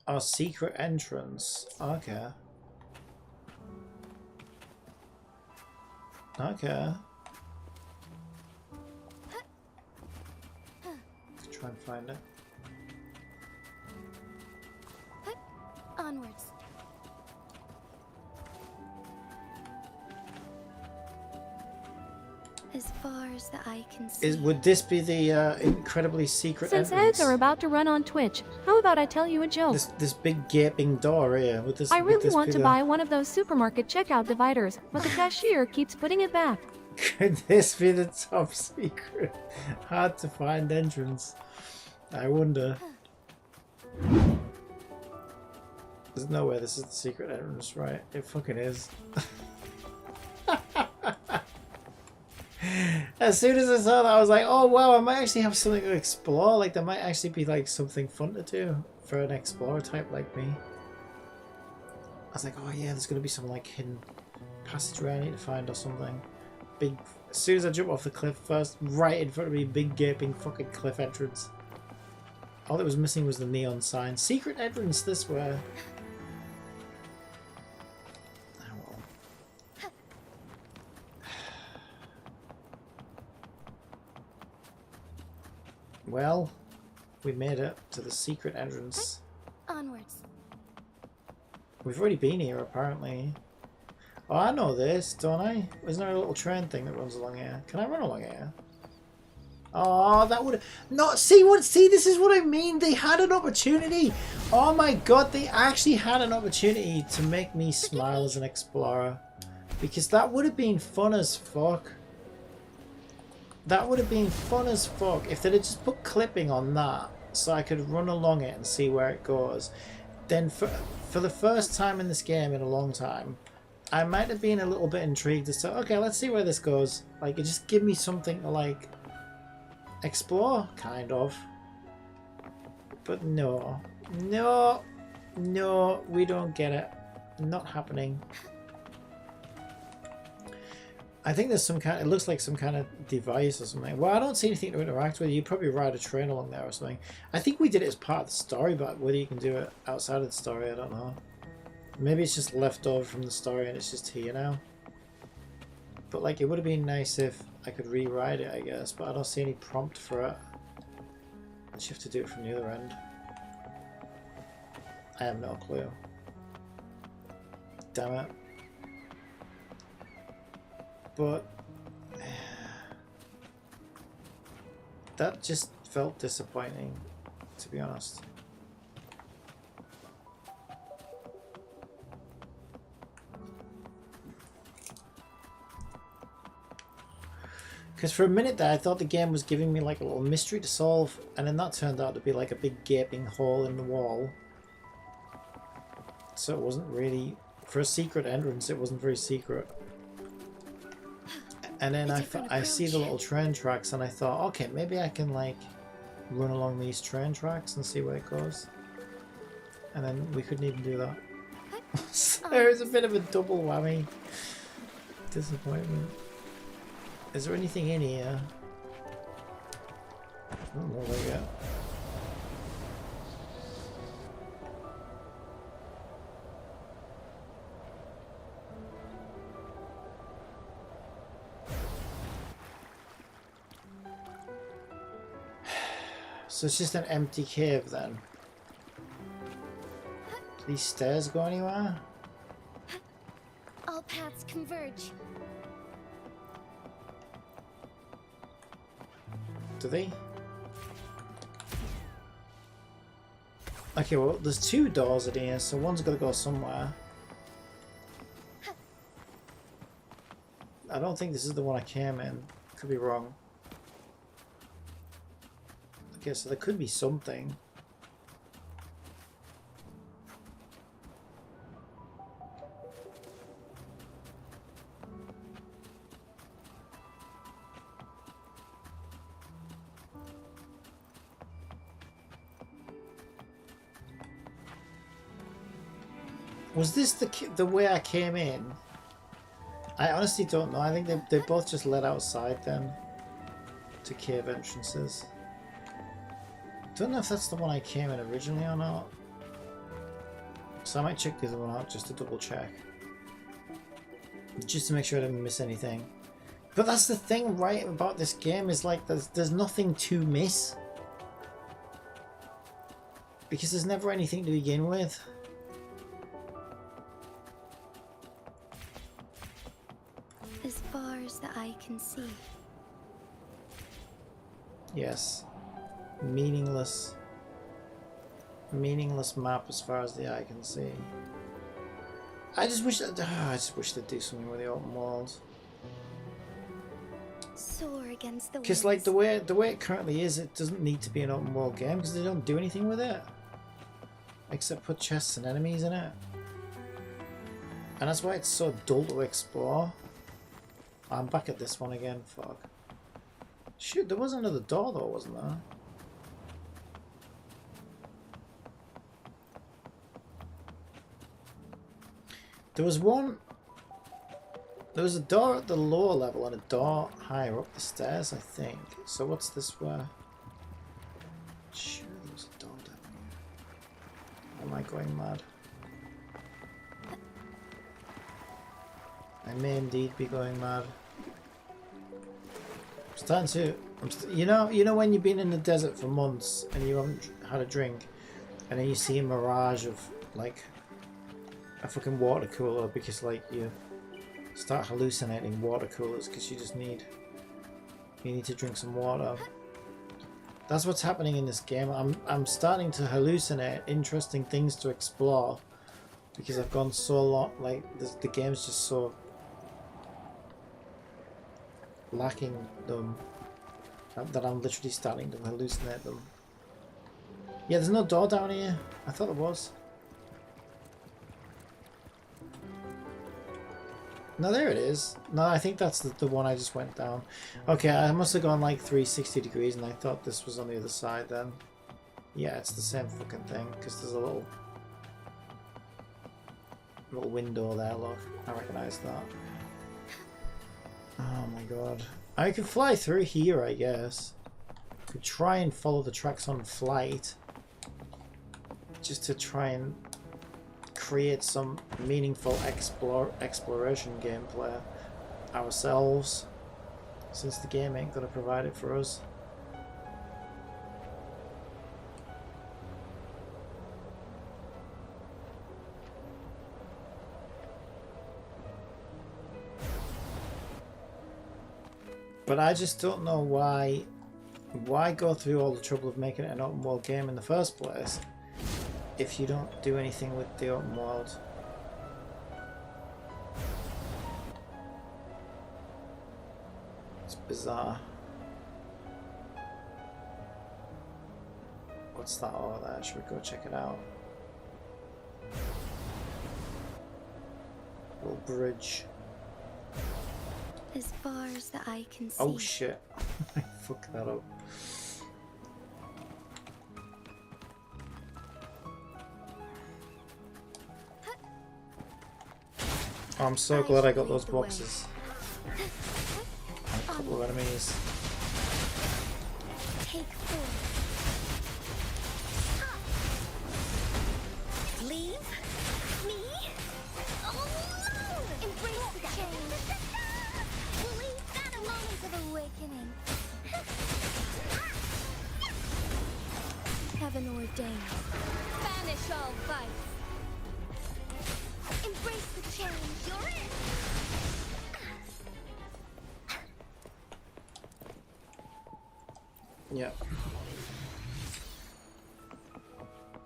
Oh, secret entrance. Okay. Okay. Try and find it. Onwards. As far as the eye can see. Would this be the incredibly secret Since entrance? ads are about to run on Twitch, how about I tell you a joke? This big gaping door here. Would this? I would really this want be to the... buy one of those supermarket checkout dividers, but the cashier keeps putting it back. Could this be the top secret, hard to find entrance? I wonder. There's no way this is the secret entrance, right? It fucking is. As soon as I saw that, I was like, oh wow, I might actually have something to explore. Like, there might actually be like something fun to do for an explorer type like me. I was like, oh yeah, there's gonna be some like hidden passageway I need to find or something. Big. As soon as I jump off the cliff, first, right in front of me, big gaping fucking cliff entrance. All that was missing was the neon sign. Secret entrance this way. Oh, well. Well, we made it to the secret entrance. Onwards. We've already been here, apparently. Oh, I know this, don't I? Isn't there a little train thing that runs along here? Can I run along here? Oh, that would not see what. See, this is what I mean. They had an opportunity. Oh my god, they actually had an opportunity to make me smile as an explorer, because that would have been fun as fuck. That would have been fun as fuck if they'd have just put clipping on that, so I could run along it and see where it goes. Then, for the first time in this game in a long time, I might have been a little bit intrigued as to, okay, let's see where this goes. Like, it just give me something to like explore, kind of. But no, no, no, we don't get it. Not happening. I think there's some kind. It looks like some kind of device or something. Well, I don't see anything to interact with. You probably ride a train along there or something. I think we did it as part of the story, but whether you can do it outside of the story, I don't know. Maybe it's just left over from the story and it's just here now. But like, it would have been nice if I could rewrite it, I guess. But I don't see any prompt for it. I just have to do it from the other end. I have no clue. Damn it. But that just felt disappointing, to be honest. Because for a minute there, I thought the game was giving me like a little mystery to solve, and then that turned out to be like a big gaping hole in the wall. So it wasn't really, for a secret entrance, it wasn't very secret. And then I see the little train tracks, and I thought, okay, maybe I can like run along these train tracks and see where it goes. And then we couldn't even do that. So it was a bit of a double whammy. Disappointment. Is there anything in here? What do we got? So it's just an empty cave then. Do these stairs go anywhere? All paths converge. Do they? Okay, well, there's two doors in here, so one's got to go somewhere. I don't think this is the one I came in. Could be wrong. Okay, so there could be something. Was this the way I came in? I honestly don't know. I think they both just led outside then to cave entrances. Don't know if that's the one I came in originally or not. So I might check the other one out just to double check. Just to make sure I didn't miss anything. But that's the thing, right, about this game is like there's nothing to miss. Because there's never anything to begin with. As far as the eye can see. Yes. Meaningless. Meaningless map as far as the eye can see. I just wish they'd do something with the open world. Soar against the Because like the way it currently is, it doesn't need to be an open world game because they don't do anything with it. Except put chests and enemies in it. And that's why it's so dull to explore. I'm back at this one again, fuck. Shoot, there was another door though, wasn't there? There was one... There was a door at the lower level and a door higher up the stairs, I think. So what's this where? Sure, there was a door down here. Am I going mad? I may indeed be going mad. I'm starting to... you know when you've been in the desert for months and you haven't had a drink, and then you see a mirage of like a fucking water cooler because like you start hallucinating water coolers because you need to drink some water. That's what's happening in this game. I'm starting to hallucinate interesting things to explore because I've gone so long, like the game's just so lacking them that I'm literally starting to hallucinate them. Yeah, there's no door down here. I thought there was. No, there it is. No, I think that's the one I just went down. Okay, I must have gone like 360 degrees and I thought this was on the other side then. Yeah, it's the same fucking thing because there's a little window there, look. I recognise that. Oh my god. I could fly through here, I guess. Could try and follow the tracks on flight. Just to try and create some meaningful exploration gameplay ourselves. Since the game ain't gonna provide it for us. But I just don't know why go through all the trouble of making it an open world game in the first place if you don't do anything with the open world. It's bizarre. What's that over there? Should we go check it out? Little bridge. As far as the eye can see. Oh shit. I fucked that up. Oh, I'm so glad I got those boxes. And a couple of enemies. Take 4. Leave me alone. Embrace the change. We'll leave that a moment of awakening. Heaven ordained. Banish all vice. Embrace the change. You're it. Yeah.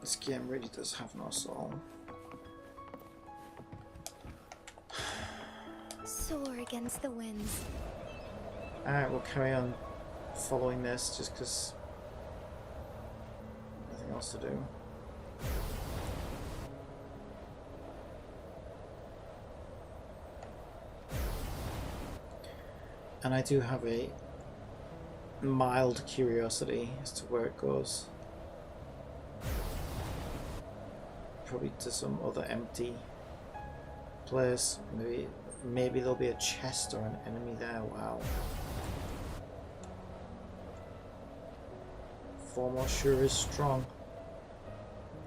This game really does have no soul. Soar against the winds. Alright, we'll carry on following this just because nothing else to do. And I do have a mild curiosity as to where it goes. Probably to some other empty place. Maybe there'll be a chest or an enemy there. Wow. Foremost sure is strong.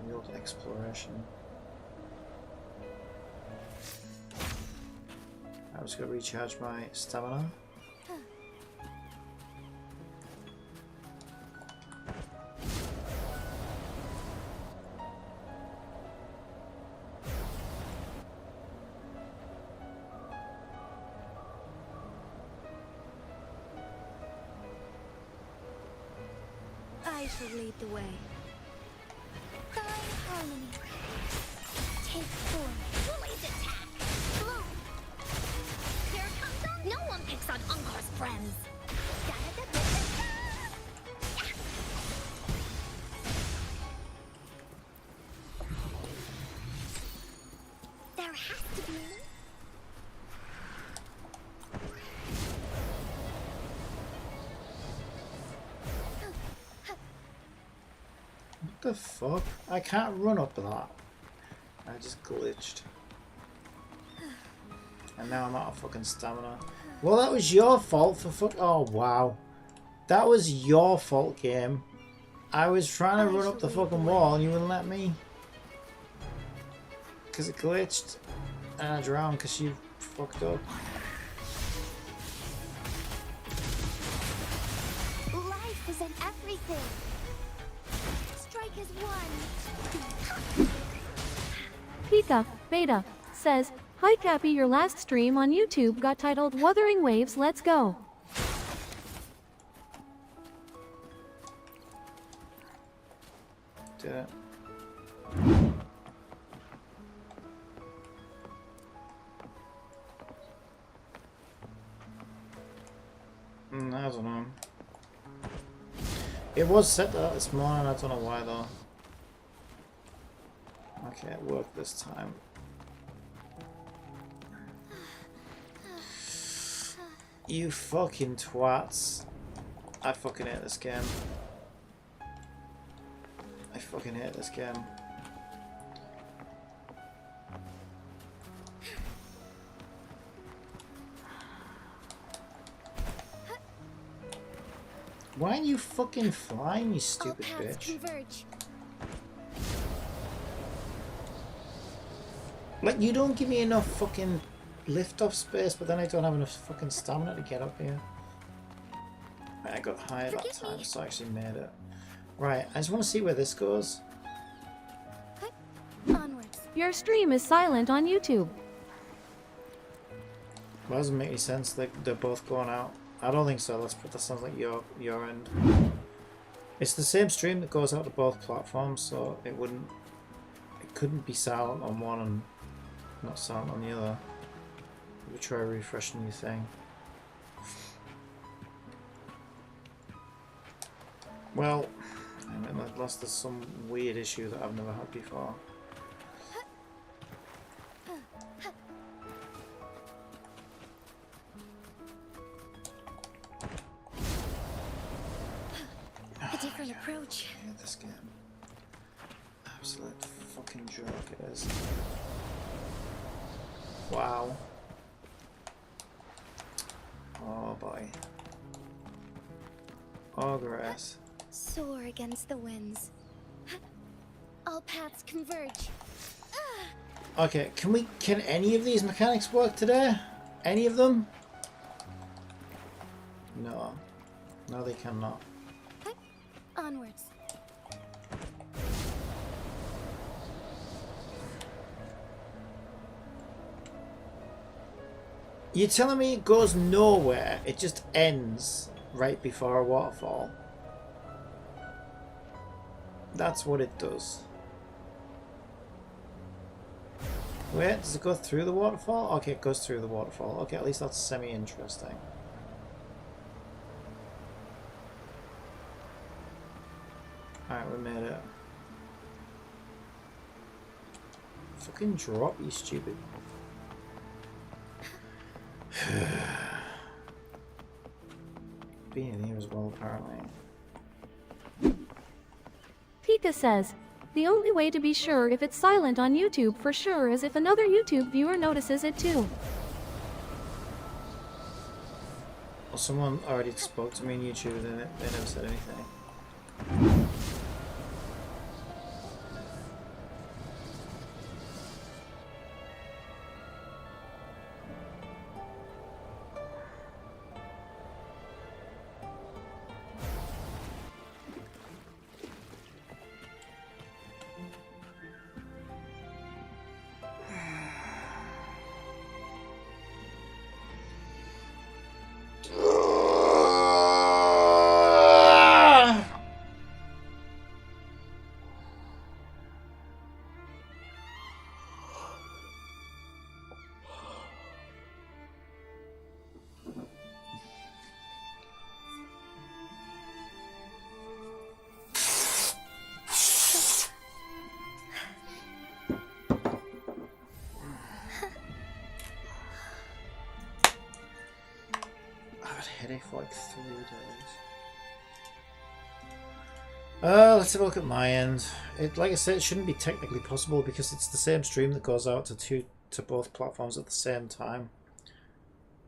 And the old exploration. I'm just gonna recharge my stamina. I shall lead the way. Thine harmony. Take form. Blaze attack. Bloom. Here comes on. No one picks on Unkar's friends. There has to be. What the fuck? I can't run up that. I just glitched. And now I'm out of fucking stamina. Well, that was your fault for fuck. Oh, wow. That was your fault, game. I was trying to run up the fucking wall and you wouldn't let me. Because it glitched. And I drowned because you fucked up. Life is in everything. Strike is one. Pika Beta says, "Hi Cappy, your last stream on YouTube got titled Wuthering Waves. Let's go." Did it. I don't know. It was set to that this morning, I don't know why though. Okay, it worked this time. You fucking twats. I fucking hate this game. I fucking hate this game. Why aren't you fucking flying, you stupid All paths bitch? converge. Like, you don't give me enough fucking lift-off space, but then I don't have enough fucking stamina to get up here. Right, I got higher that Forgive time, me. so I actually made it. Right, I just want to see where this goes. Onwards. Your stream is silent on YouTube. Well, doesn't make any sense. They're both going out. I don't think so. That sounds like your end. It's the same stream that goes out to both platforms, so it couldn't be silent on one and not silent on the other. Let me try refreshing your thing. Well, I mean, unless there's some weird issue that I've never had before. A different approach. I hate this game. Absolute fucking joke it is. Wow. Oh boy. Oh grass. Soar against the winds. All paths converge. Okay, can any of these mechanics work today? Any of them? No. No, they cannot. Onwards. You're telling me it goes nowhere, it just ends right before a waterfall? That's what it does. Wait, does it go through the waterfall? Okay, it goes through the waterfall. Okay, at least that's semi-interesting. Alright, we made it. Fucking drop, you stupid. Being in here as well, apparently. Pika says, "The only way to be sure if it's silent on YouTube for sure is if another YouTube viewer notices it too." Well, someone already spoke to me on YouTube and they never said anything. headache for like 3 days. Let's have a look at my end. Like I said, it shouldn't be technically possible because it's the same stream that goes out to both platforms at the same time.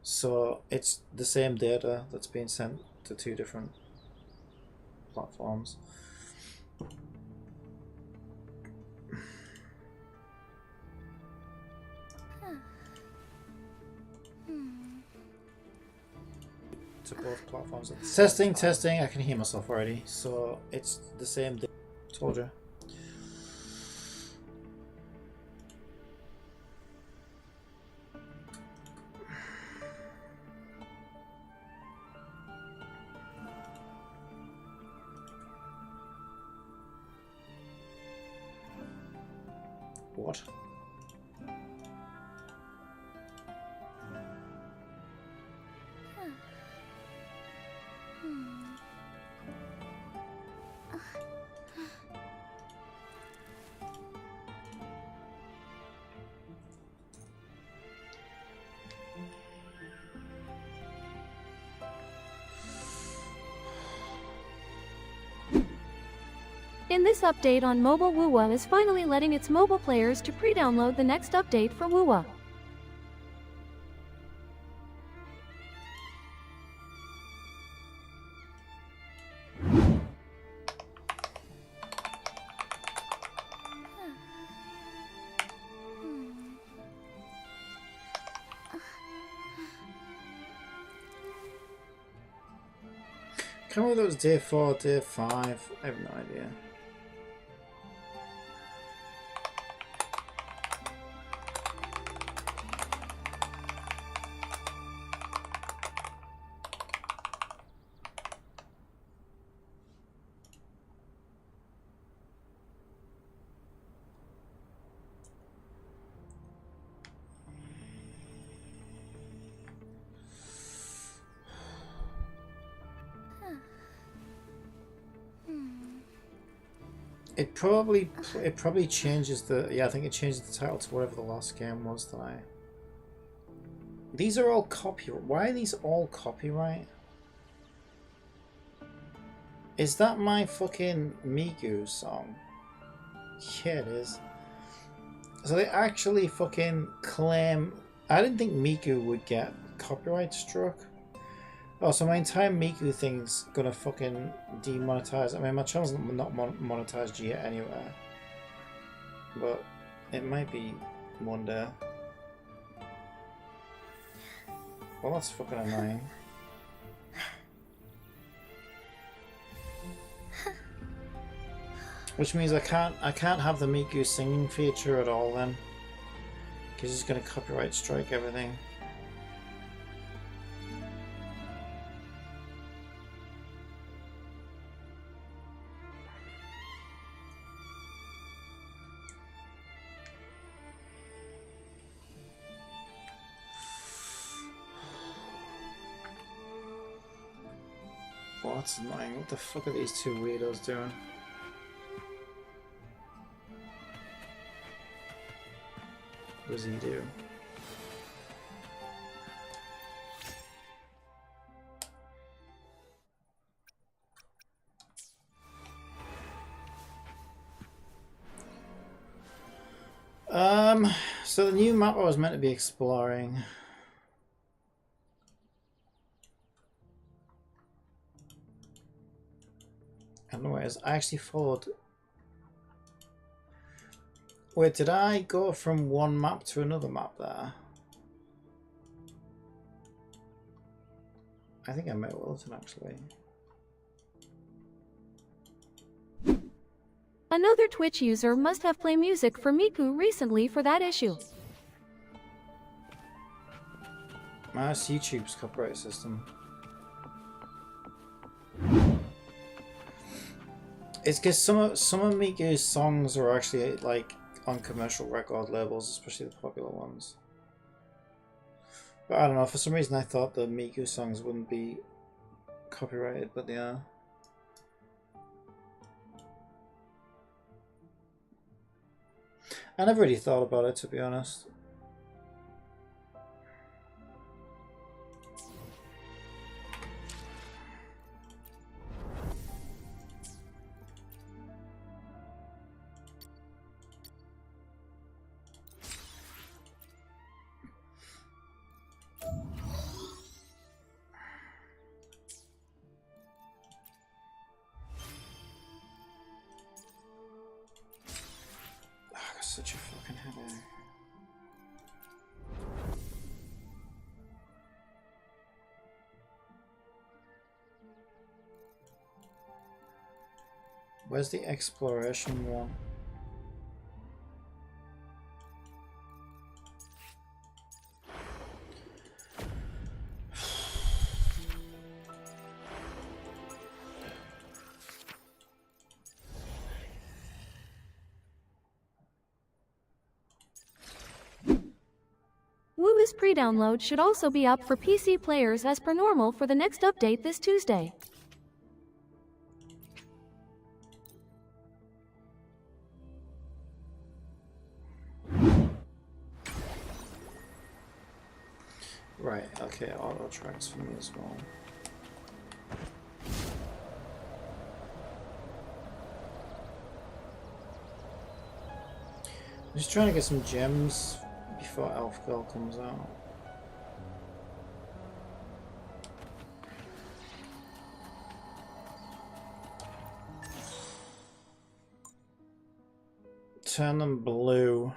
So it's the same data that's being sent to 2 different platforms. To both platforms. Testing. I can hear myself already. So it's the same data. Told you. What? In this update on mobile, Wuwa is finally letting its mobile players to pre-download the next update for Wuwa. Can't remember whether it was day 4 or day 5. I have no idea. It probably changes the, yeah, I think it changes the title to whatever the last game was that I... These are all copyright. Why are these all copyright? Is that my fucking Miku song? Yeah, it is. So they actually fucking claim... I didn't think Miku would get copyright struck. Oh, so my entire Miku thing's gonna fucking demonetize. I mean, my channel's not monetized yet anyway. But it might be one day. Well, that's fucking annoying. Which means I can't have the Miku singing feature at all then. Because he's gonna copyright strike everything. Oh, that's annoying. What the fuck are these 2 weirdos doing? What does he do? So the new map I was meant to be exploring. I don't know where it is. I actually followed. Wait, did I go from one map to another map there? I think I met Wilton actually. Another Twitch user must have played music for Miku recently for that issue. That's YouTube's copyright system. It's because some of Miku's songs are actually like on commercial record labels, especially the popular ones. But I don't know, for some reason I thought the Miku songs wouldn't be copyrighted, but they are. I never really thought about it, to be honest. such a fucking headache. Where's the exploration one? Woo's pre-download should also be up for PC players as per normal for the next update this Tuesday. Right, okay, auto tracks for me as well. I'm just trying to get some gems before Elf Girl comes out. Turn them blue.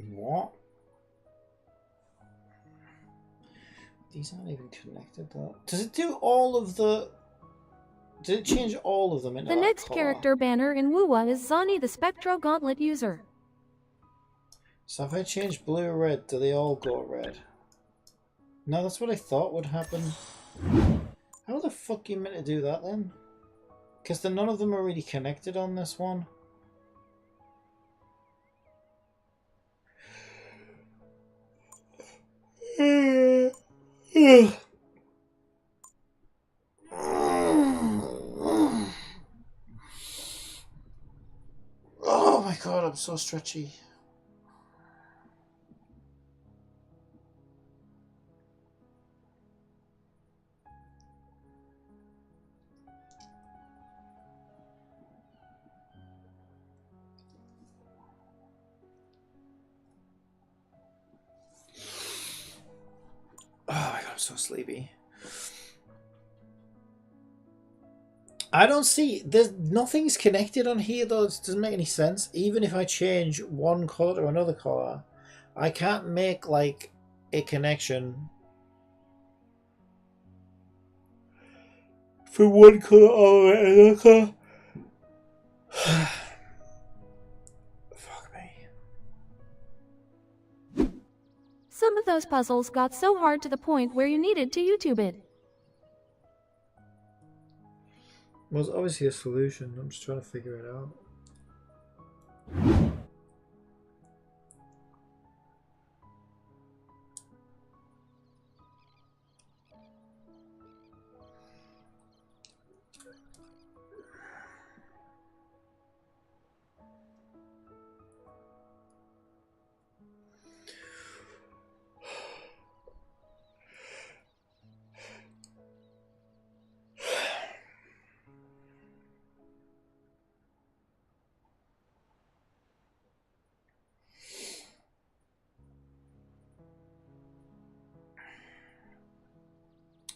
What? These aren't even connected though. Does it do all of the... Did it change all of them into The that next colour? character banner in Wuwa is Zani the Spectro Gauntlet user. So if I change blue or red, do they all go red? No, that's what I thought would happen. How the fuck are you meant to do that then? Because none of them are really connected on this one. Oh my god, I'm so stretchy. Oh my god, I'm so sleepy. I don't see, there's nothing's connected on here though. It doesn't make any sense. Even if I change one colour to another colour, I can't make like a connection from one colour all the way to another colour. Fuck me. Some of those puzzles got so hard to the point where you needed to YouTube it. Well, there's obviously a solution. I'm just trying to figure it out.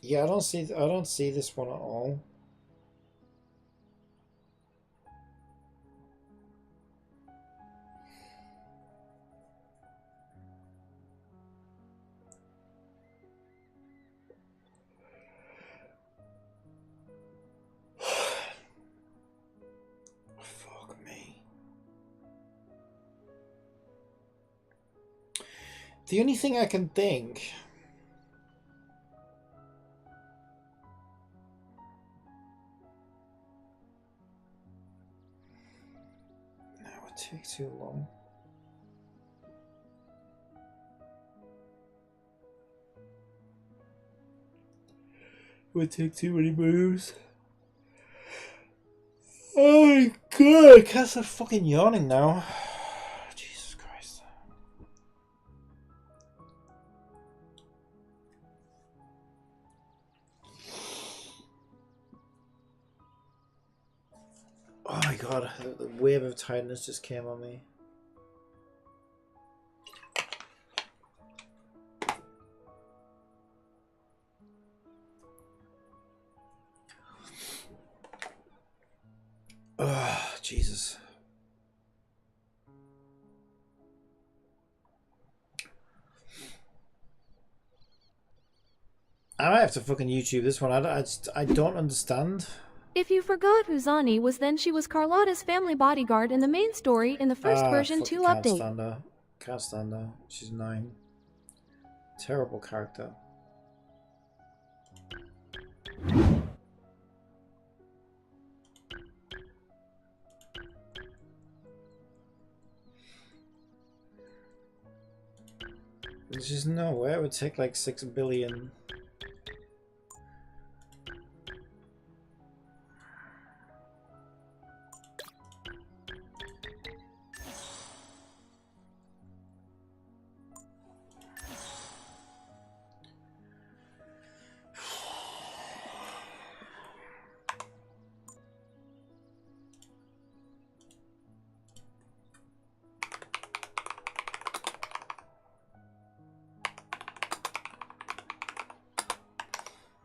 Yeah, I don't see this one at all. Fuck me. The only thing I can think... No, it would take too long. It would take too many moves. Oh my god, I can't stop fucking yawning now. Jesus Christ. god, the wave of tiredness just came on me. Oh, Jesus. I might have to fucking YouTube this one. I don't understand. If you forgot who Zani was, then she was Carlotta's family bodyguard in the main story in the first version 2 Can't update. stand her. Can't stand her. She's 9. Terrible character. There's just no way it would take like 6 billion.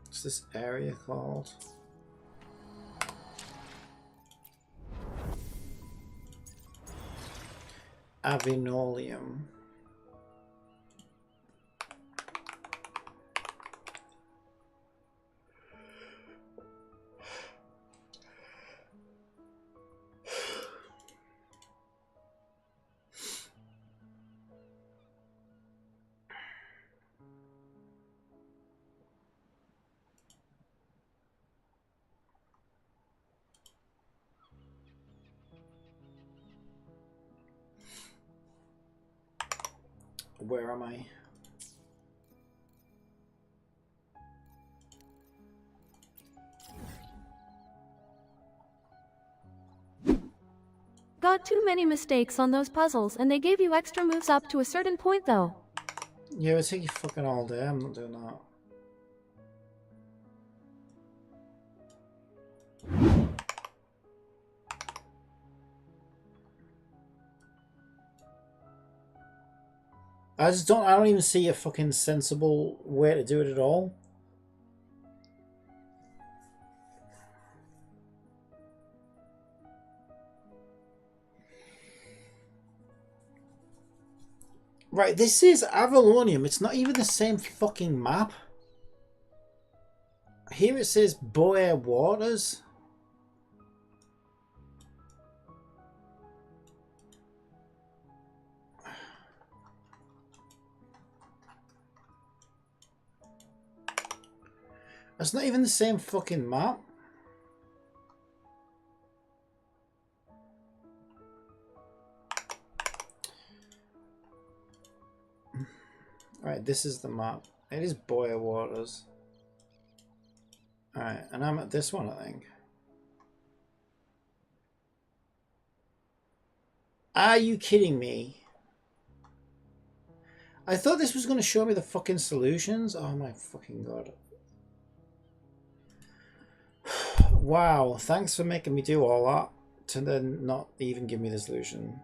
What's this area called? Avinolium. Where am I? Got too many mistakes on those puzzles, and they gave you extra moves up to a certain point though. Yeah, it would take you fucking all day. I'm not doing that. I don't even see a fucking sensible way to do it at all. Right, this is Avalonium. It's not even the same fucking map. Here it says Boer Waters. It's not even the same fucking map. Alright, this is the map. It is Boer Waters. Alright, and I'm at this one, I think. Are you kidding me? I thought this was going to show me the fucking solutions. Oh my fucking god. Wow, thanks for making me do all that to then not even give me the solution.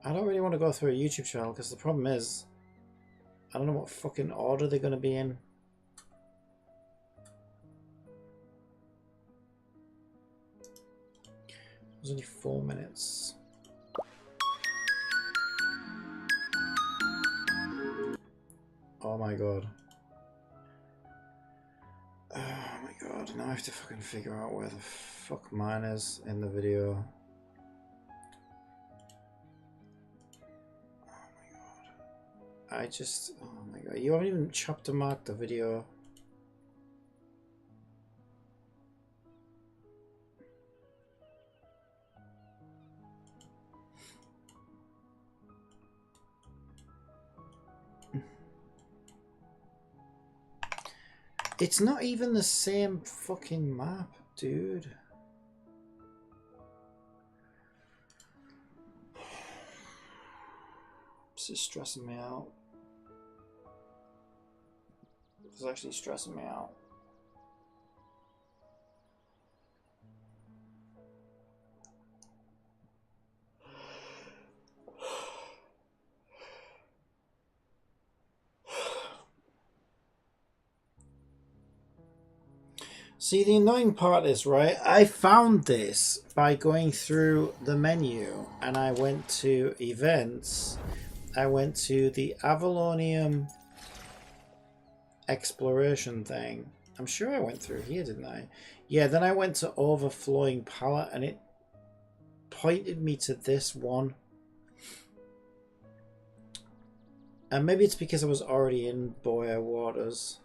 I don't really want to go through a YouTube channel because the problem is I don't know what fucking order they're going to be in. It was only 4 minutes. Oh my god. Oh my god, now I have to fucking figure out where the fuck mine is in the video. Oh my god. Oh my god, you haven't even chapter marked the video. It's not even the same fucking map, dude. This is stressing me out. This is actually stressing me out. See, the annoying part is, right, I found this by going through the menu, and I went to events. I went to the Avalonium exploration thing. I'm sure I went through here, didn't I? Yeah, then I went to overflowing palette, and it pointed me to this one. And maybe it's because I was already in Boya Waters.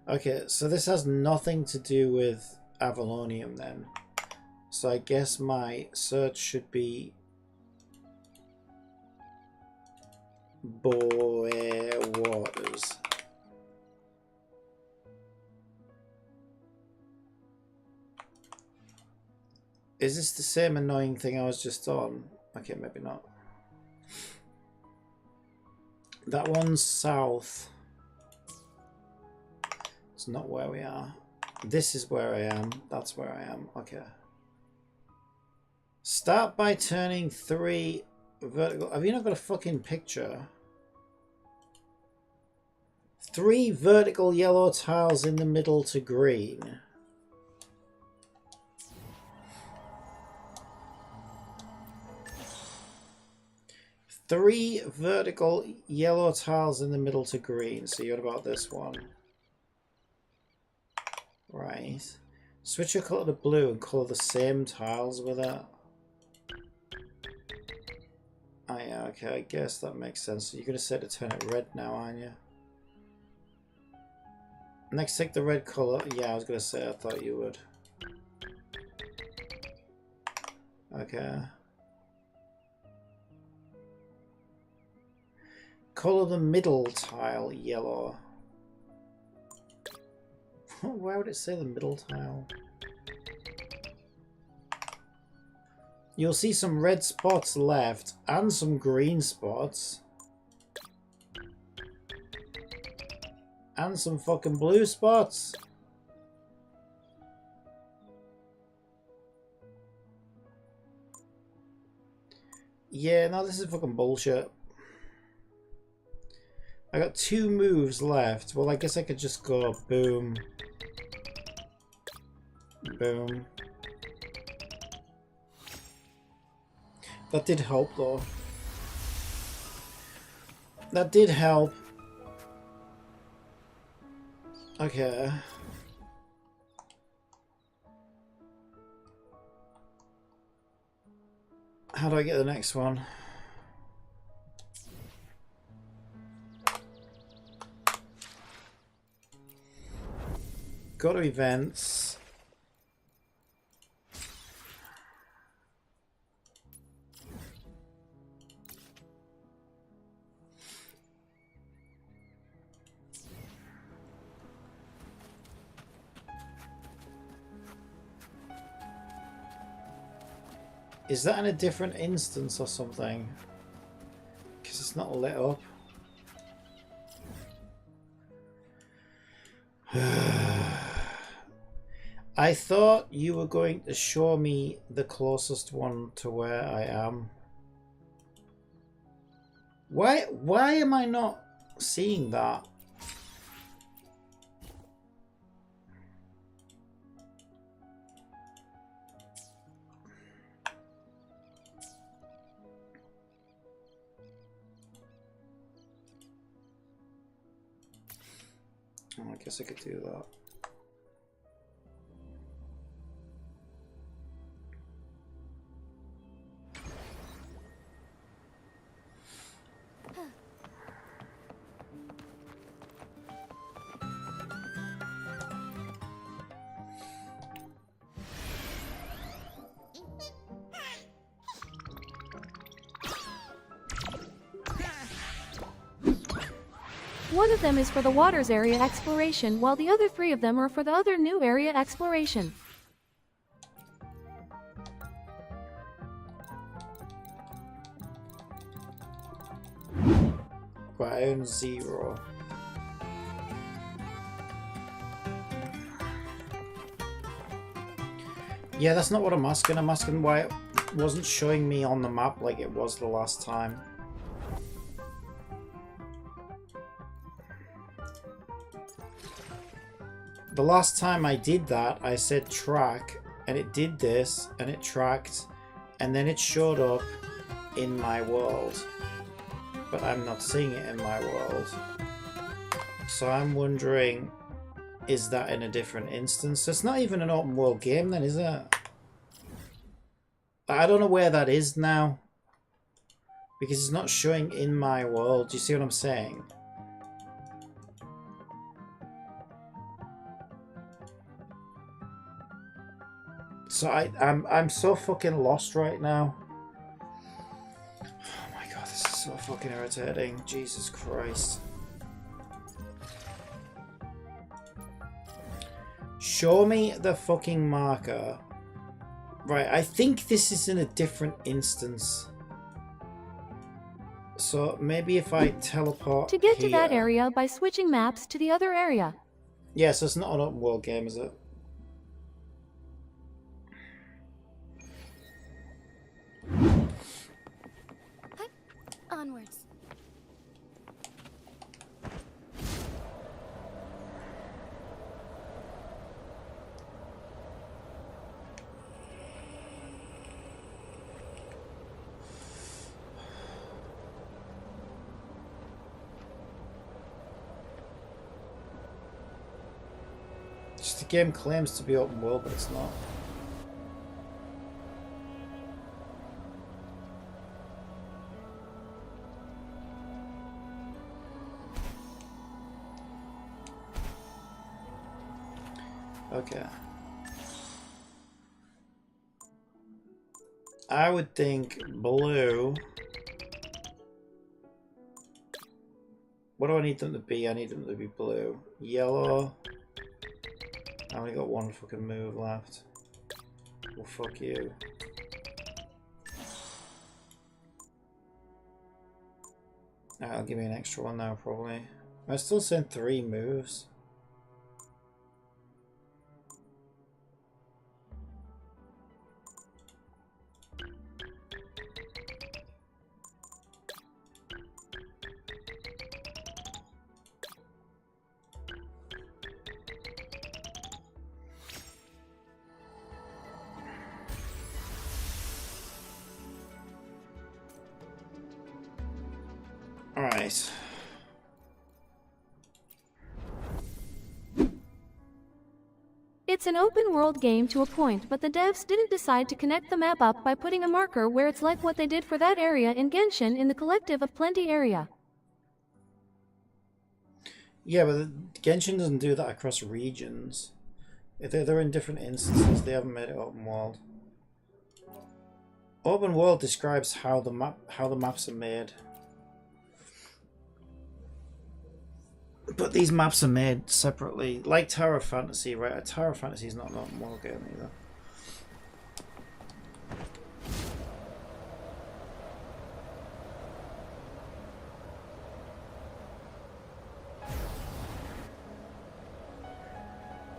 Okay, so this has nothing to do with Avalonium then. So I guess my search should be Boya Waters. Is this the same annoying thing I was just on? Okay, maybe not. That one's south. It's not where we are. This is where I am. That's where I am. Okay. Start by turning 3 vertical. Have you not got a fucking picture? 3 vertical yellow tiles in the middle to green. Three vertical yellow tiles in the middle to green. So you're about this one. Right. Switch your colour to blue and colour the same tiles with it. Oh yeah, okay, I guess that makes sense. So you're going to set to turn it red now, aren't you? Next, take the red colour. Yeah, I was going to say, I thought you would. Okay. Colour the middle tile yellow. Why would it say the middle tile? You'll see some red spots left and some green spots. And some fucking blue spots. Yeah, no, this is fucking bullshit. I got 2 moves left. Well, I guess I could just go boom. Boom. That did help though. That did help. Okay. How do I get the next one? Go to events. Is that in a different instance or something? Because it's not lit up. I thought you were going to show me the closest one to where I am. Why am I not seeing that? Oh, I guess I could do that. One of them is for the waters area exploration, while the other 3 of them are for the other new area exploration. I own 0. Yeah, that's not what I'm asking. I'm asking why it wasn't showing me on the map like it was the last time. The last time I did that, I said track, and it did this, and it tracked, and then it showed up in my world. But I'm not seeing it in my world. So I'm wondering, is that in a different instance? It's not even an open world game then, is it? I don't know where that is now. Because it's not showing in my world. Do you see what I'm saying? So I'm so fucking lost right now. Oh my god, this is so fucking irritating. Jesus Christ. Show me the fucking marker. Right, I think this is in a different instance. So maybe if I teleport To get to that here- area by switching maps to the other area. Yeah, so it's not an open world game, is it? Onwards. Just the game claims to be open world, but it's not. Okay. I would think blue. What do I need them to be? I need them to be blue. Yellow. I only got one fucking move left. Well, fuck you. Alright, I'll give me an extra one now, probably. I still sent 3 moves. Alright. It's an open world game to a point, but the devs didn't decide to connect the map up by putting a marker where it's like what they did for that area in Genshin in the Collective of Plenty area. Yeah, but Genshin doesn't do that across regions. If they're in different instances, they haven't made it open world. Open world describes how the maps are made. But these maps are made separately, like Tower of Fantasy, right? A Tower of Fantasy is not an open world game either.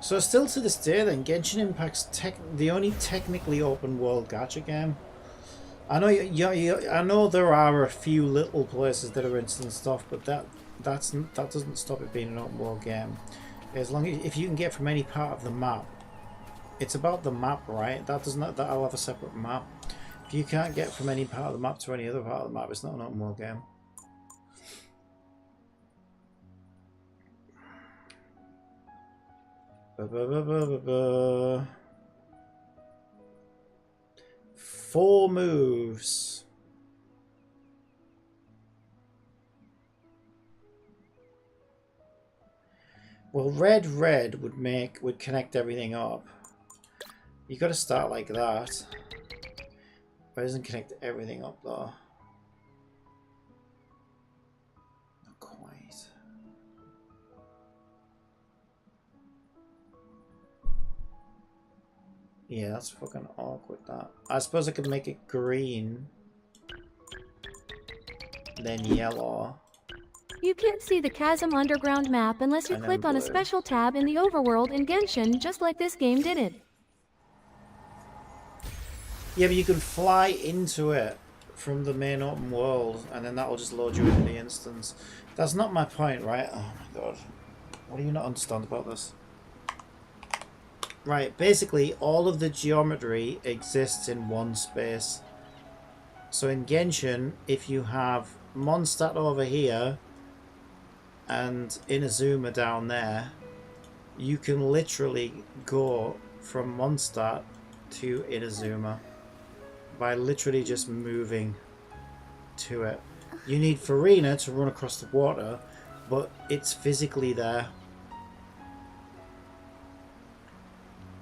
So still to this day then, Genshin Impact's the only technically open world gacha game. I know I know there are a few little places that are instant stuff, but that doesn't stop it being an open world game. As long as if you can get from any part of the map, it's about the map, right? That'll have a separate map. If you can't get from any part of the map to any other part of the map, it's not an open world game. Four moves. Well, red would connect everything up. You got to start like that. But it doesn't connect everything up though. Not quite. Yeah, that's fucking awkward, that. I suppose I could make it green. Then yellow. You can't see the Chasm Underground map unless you And then click on a blue. special tab in the overworld in Genshin, just like this game did it. Yeah, but you can fly into it from the main open world, and then that'll just load you into the instance. That's not my point, right? Oh my god. What do you not understand about this? Right, basically all of the geometry exists in one space. So in Genshin, if you have Mondstadt over here and Inazuma down there, you can literally go from Mondstadt to Inazuma by literally just moving to it. You need Farina to run across the water, but it's physically there.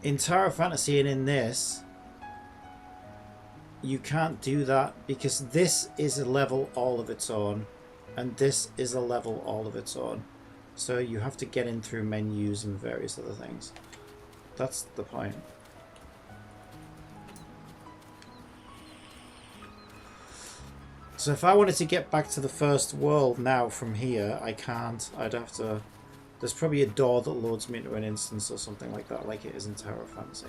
In Tower of Fantasy and in this, you can't do that because this is a level all of its own and this is a level all of its own. So you have to get in through menus and various other things. That's the point. So if I wanted to get back to the first world now from here, I can't. I'd have to... There's probably a door that loads me into an instance or something like that, like it is in Tower of Fantasy.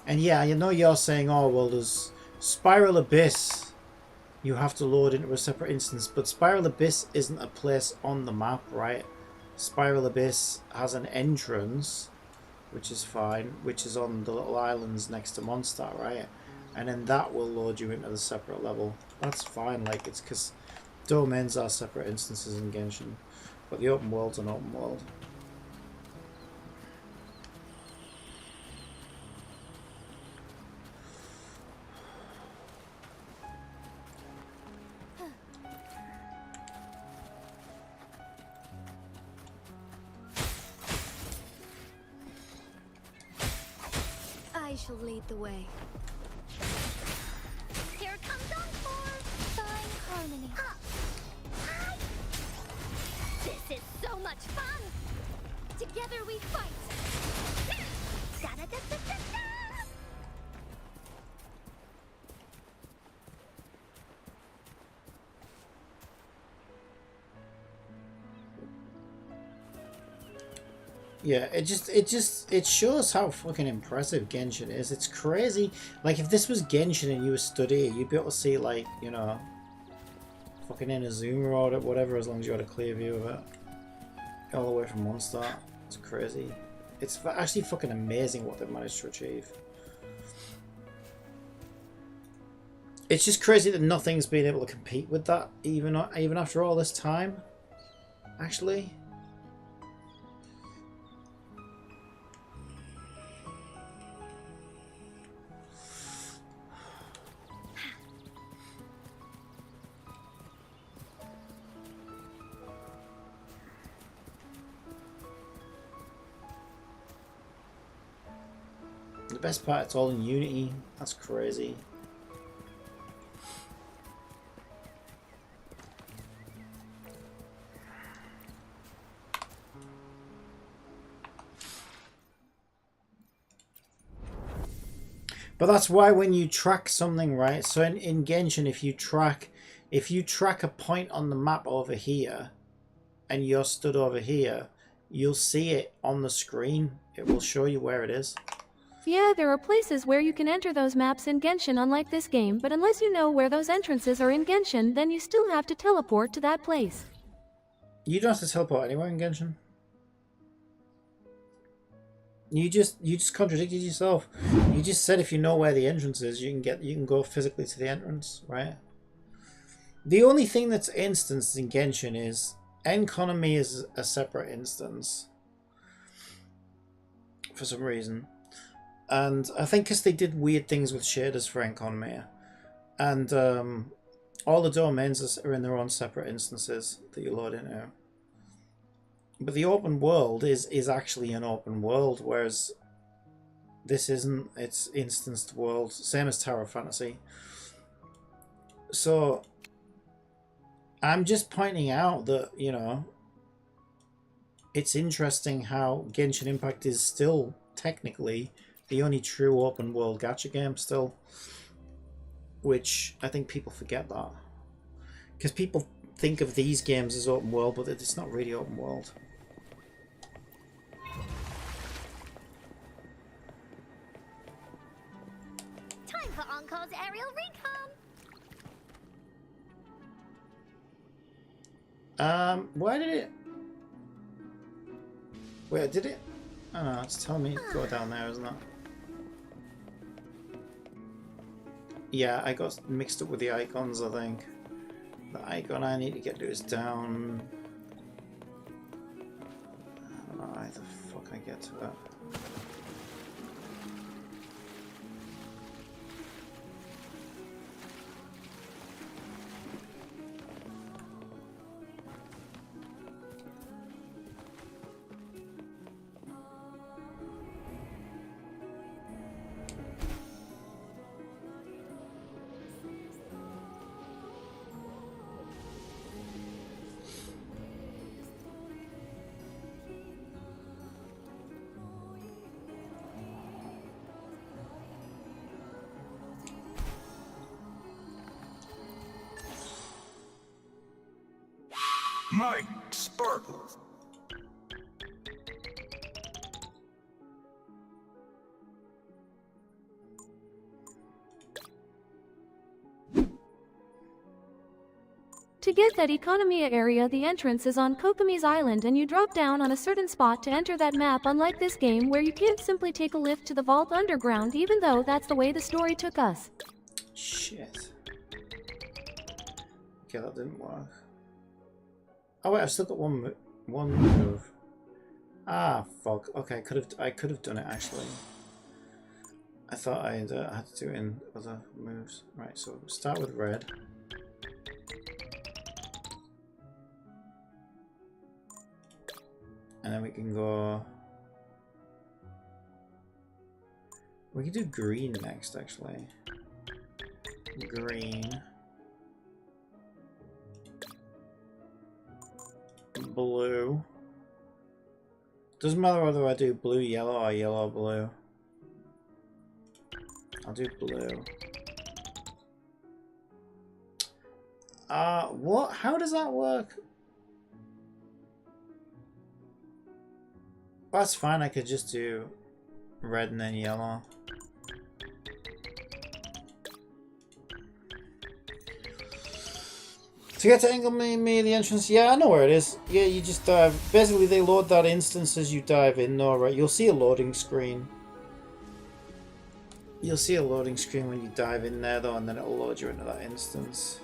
And yeah, I know you're saying, oh, well, there's Spiral Abyss. You have to load into a separate instance, but Spiral Abyss isn't a place on the map, right? Spiral Abyss has an entrance, which is fine, which is on the little islands next to Mondstadt, right? And then that will load you into the separate level. That's fine, like, it's because domains are separate instances in Genshin. But the open world's an open world. I shall lead the way. Here comes Encore! Fine harmony. This is so much fun! Together we fight! Da-da-da-da-da-da! Yeah, it shows how fucking impressive Genshin is. It's crazy. Like, if this was Genshin and you were stood here, you'd be able to see, like, you know, fucking Inazuma or whatever, as long as you had a clear view of it. All the way from Mondstadt. It's crazy. It's actually fucking amazing what they've managed to achieve. It's just crazy that nothing's been able to compete with that, even after all this time. Actually. The best part, it's all in Unity. That's crazy. But that's why when you track something, right? So in Genshin, if you track a point on the map over here, and you're stood over here, you'll see it on the screen. It will show you where it is. Yeah, there are places where you can enter those maps in Genshin unlike this game, but unless you know where those entrances are in Genshin, then you still have to teleport to that place. You don't have to teleport anywhere in Genshin. You just contradicted yourself. You just said if you know where the entrance is, you can go physically to the entrance, right? The only thing that's instanced in Genshin is Economy is a separate instance for some reason. And I think because they did weird things with shaders for Economy. And all the domains are in their own separate instances that you load into. But the open world is actually an open world, whereas this isn't. It's instanced world, same as Tower of Fantasy. So I'm just pointing out that, you know, it's interesting how Genshin Impact is still technically the only true open world gacha game still, which I think people forget that, because people think of these games as open world, but it's not really open world. Time for Encore's aerial recon! Why did it... Wait, did it? I don't know, it's telling me to go down there, isn't it? Yeah, I got mixed up with the icons, I think. The icon I need to get to is down... I don't know how the fuck I get to it. Mike Sparkles. To get that Economia area, the entrance is on Kokomi's Island and you drop down on a certain spot to enter that map, unlike this game where you can't simply take a lift to the vault underground, even though that's the way the story took us. Shit. Okay, that didn't work. Oh wait, I've still got one move. Ah, fuck. Okay, I could have done it actually. I thought I had to do it in other moves. Right, so start with red. And then we can go... We can do green next, actually. Green. Blue. Doesn't matter whether I do blue, yellow, or yellow, blue. I'll do blue. What? How does that work? That's fine, I could just do red and then yellow. To get to Engelme, the entrance, yeah, I know where it is. Yeah, you just dive. Basically, they load that instance as you dive in, though, right? You'll see a loading screen. You'll see a loading screen when you dive in there, though, and then it'll load you into that instance.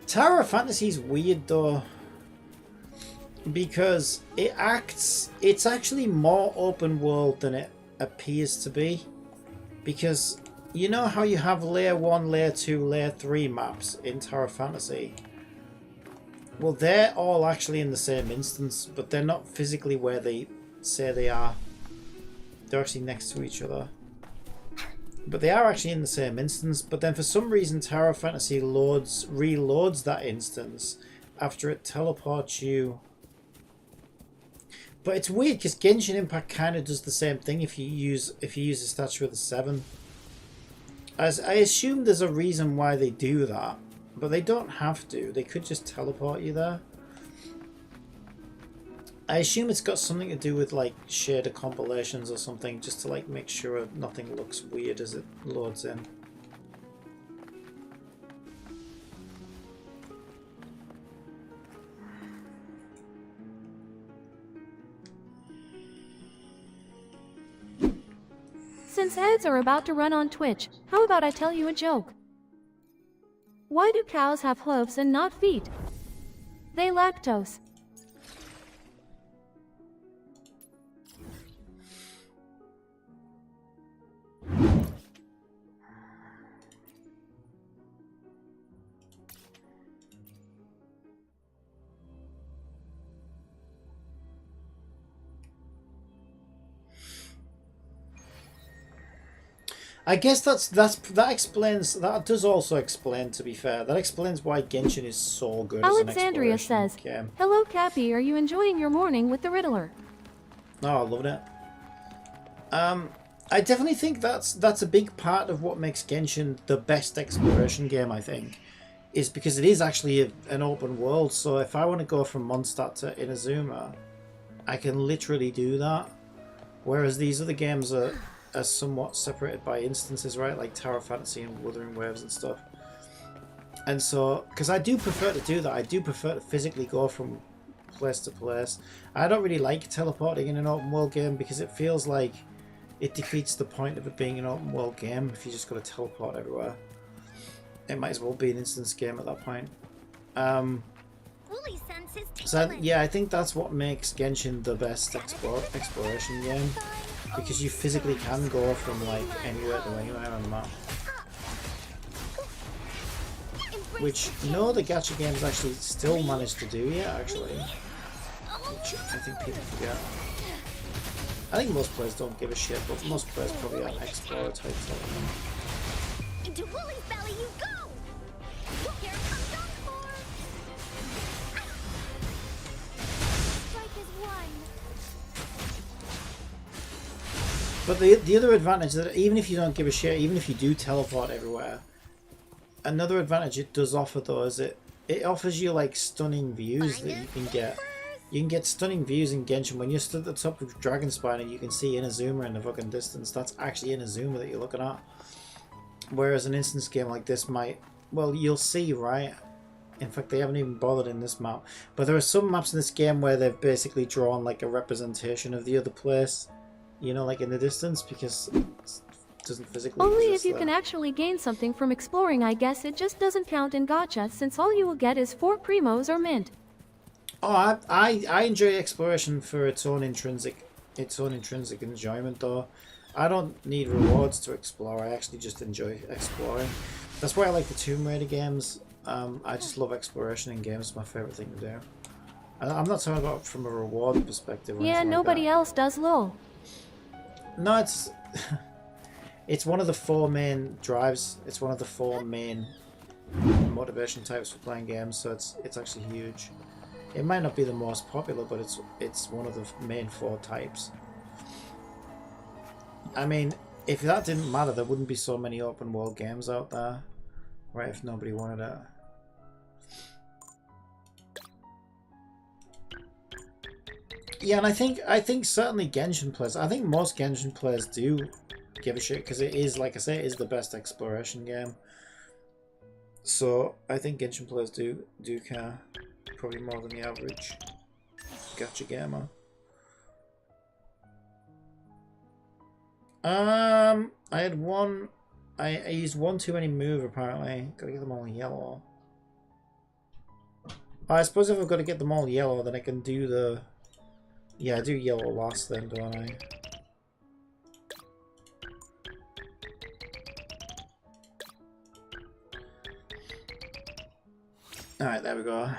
Tower of Fantasy's weird, though. Because it's actually more open world than it appears to be. Because you know how you have layer 1, layer 2, layer 3 maps in Tower of Fantasy? Well, they're all actually in the same instance, but they're not physically where they say they are. They're actually next to each other. But they are actually in the same instance, but then for some reason Tower of Fantasy reloads that instance after it teleports you. But it's weird because Genshin Impact kind of does the same thing if you use a statue of the 7. As I assume there's a reason why they do that, but they don't have to. They could just teleport you there. I assume it's got something to do with like shader compilations or something, just to like make sure nothing looks weird as it loads in. Since ads are about to run on Twitch, how about I tell you a joke? Why do cows have hooves and not feet? They lactose. I guess that does also explain, to be fair, that explains why Genshin is so good Alexandria as an exploration says, game. "Hello Cappy, are you enjoying your morning with the Riddler?" Oh, I loved it. I definitely think that's a big part of what makes Genshin the best exploration game, I think, is because it is actually an open world. So if I want to go from Mondstadt to Inazuma, I can literally do that. Whereas these other games are are somewhat separated by instances, right? Like Tower of Fantasy and Wuthering Waves and stuff. And so, because I do prefer to do that, I do prefer to physically go from place to place. I don't really like teleporting in an open world game because it feels like it defeats the point of it being an open world game if you just got to teleport everywhere. It might as well be an instance game at that point. Woolly senses So tingling. yeah, I think that's what makes Genshin the best exploration game, because you physically can go from like anywhere to anywhere on the map. Which no other gacha games actually still manage to do yet, actually. Which I think people forget. I think most players don't give a shit, but most players probably aren't explorer types like me. Into Woolly's belly you go! Here comes Encore! Strike is one. But the other advantage that even if you don't give a shit, even if you do teleport everywhere, another advantage it does offer though is it offers you like stunning views that you can get. You can get stunning views in Genshin when you're stood at the top of Dragonspine and you can see Inazuma in the fucking distance. That's actually Inazuma that you're looking at. Whereas an instance game like this might, well, you'll see, right? In fact, they haven't even bothered in this map. But there are some maps in this game where they've basically drawn like a representation of the other place, you know, like in the distance, because it doesn't physically Only exist if you there. can actually gain something from exploring. I guess it just doesn't count in gacha since all you will get is 4 primos or mint. Oh, I enjoy exploration for its own intrinsic enjoyment though. I don't need rewards to explore. I actually just enjoy exploring. That's why I like the Tomb Raider games. I just love exploration in games. It's my favorite thing to do. And I'm not talking about from a reward perspective. Or Yeah, anything like nobody that. else does lol. No, it's it's one of the 4 main drives. It's one of the 4 main motivation types for playing games. So it's actually huge. It might not be the most popular, but it's one of the main 4 types. I mean, if that didn't matter, there wouldn't be so many open world games out there, right? If nobody wanted it. Yeah, and I think certainly Genshin players. I think most Genshin players do give a shit because it is, like I say, it is the best exploration game. So I think Genshin players do care. Probably more than the average gacha gamer. I had one. I used one too many move apparently. Gotta get them all yellow. I suppose if I've got to get them all yellow, then I can do the. Yeah, I do yellow last then, don't I? Alright, there we go.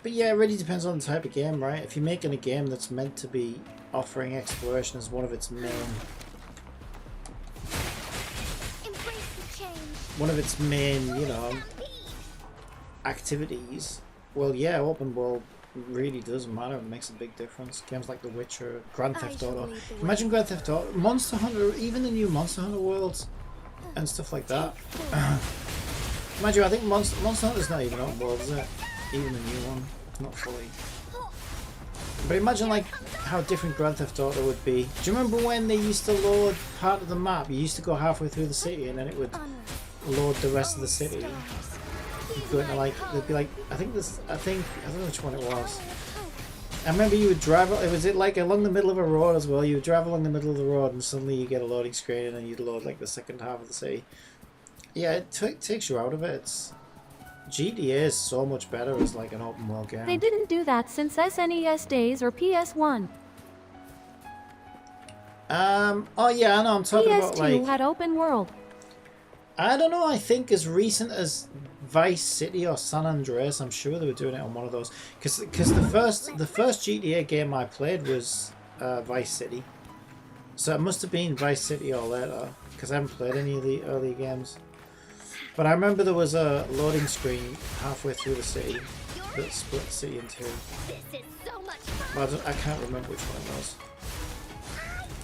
But yeah, it really depends on the type of game, right? If you're making a game that's meant to be offering exploration as one of its main you know, activities, well, yeah, open world really does matter. It makes a big difference. Games like The Witcher, Grand Theft Auto. Imagine Grand Theft Auto, Monster Hunter, even the new Monster Hunter worlds and stuff like that. Mind you, I think Monster Hunter's not even open world, is it? Even the new one, not fully. But imagine like how different Grand Theft Auto would be. Do you remember when they used to load part of the map? You used to go halfway through the city and then it would load the rest of the city. You'd go into like, there'd be like, I don't know which one it was. I remember you would drive, was it like along the middle of a road as well? You would drive along the middle of the road and suddenly you get a loading screen and then you'd load like the second half of the city. Yeah, it takes you out of it. GTA is so much better as like an open world game. They didn't do that since SNES days or PS1. Oh yeah, I know, I'm talking about PS2 like, had open world. I don't know, I think as recent as Vice City or San Andreas. I'm sure they were doing it on one of those. Because the first GTA game I played was Vice City. So it must have been Vice City or later. Because I haven't played any of the early games. But I remember there was a loading screen halfway through the city that split the city in two. This is so much fun. But I can't remember which one it was.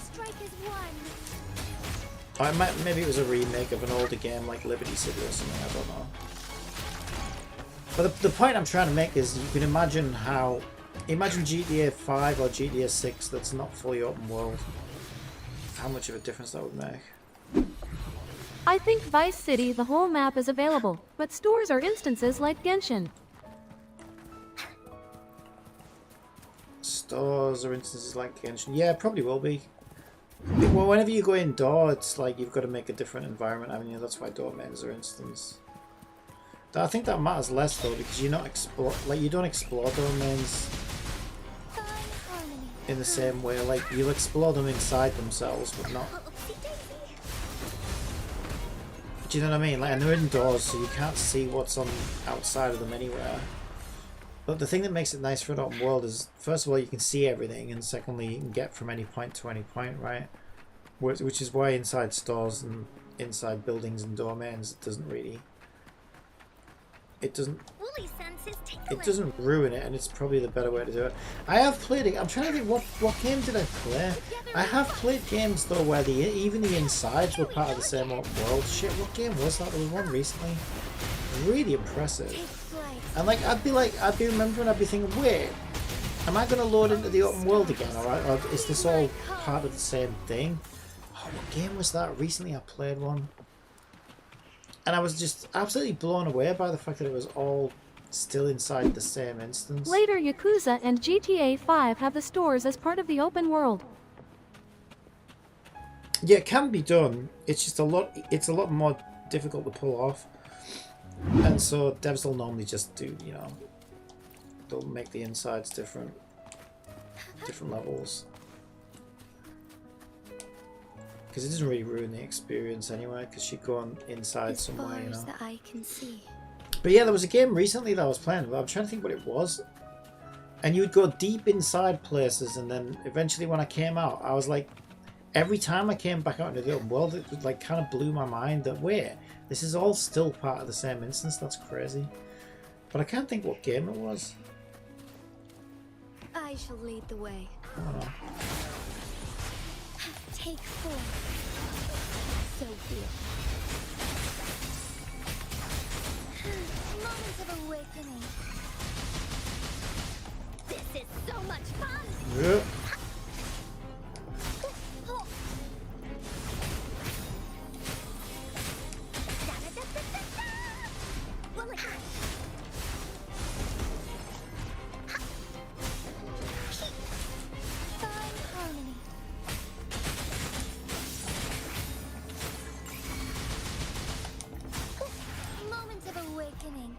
Strike is one. Maybe it was a remake of an older game like Liberty City or something, I don't know. But the point I'm trying to make is you can imagine GTA 5 or GTA 6 that's not fully open world. How much of a difference that would make. I think Vice City, the whole map is available, but stores are instances like Genshin. Stores or instances like Genshin. Yeah, probably will be. Well, whenever you go indoor, it's like you've got to make a different environment, haven't you? That's why domains are instance. I think that matters less though, because you're not you don't explore domains Fine harmony. in the same way. Like you'll explore them inside themselves, but not. Do you know what I mean? Like, and they're indoors, so you can't see what's on outside of them anywhere. But the thing that makes it nice for an open world is, first of all, you can see everything, and secondly, you can get from any point to any point, right? Which is why inside stores and inside buildings and domains, it Woolly senses tickling. it doesn't ruin it, and it's probably the better way to do it. I have played it. I'm trying to think what game did I play. I have played games though where even the insides were part of the same open world. Shit, what game was that? There was one recently. Really impressive. Take flight. And like I'd be remembering, I'd be thinking, wait, am I going to load into the open world again, or is this all part of the same thing? Oh, what game was that? Recently I played one. And I was just absolutely blown away by the fact that it was all still inside the same instance. Later, Yakuza and GTA 5 have the stores as part of the open world. Yeah, it can be done. It's just a lot more difficult to pull off. And so devs will normally just do, they'll make the insides different levels. Because it doesn't really ruin the experience anyway, because you go on inside As somewhere, far as the eye can see. But yeah, there was a game recently that I was playing, but I'm trying to think what it was. And you would go deep inside places, and then eventually when I came out, I was like, every time I came back out into the open world, it would like kind of blew my mind that, wait, this is all still part of the same instance. That's crazy. But I can't think what game it was. I shall lead the way. I don't know. Take form. So be it. Moments of awakening. This is so much fun. Yeah. Fine harmony. Moments of awakening.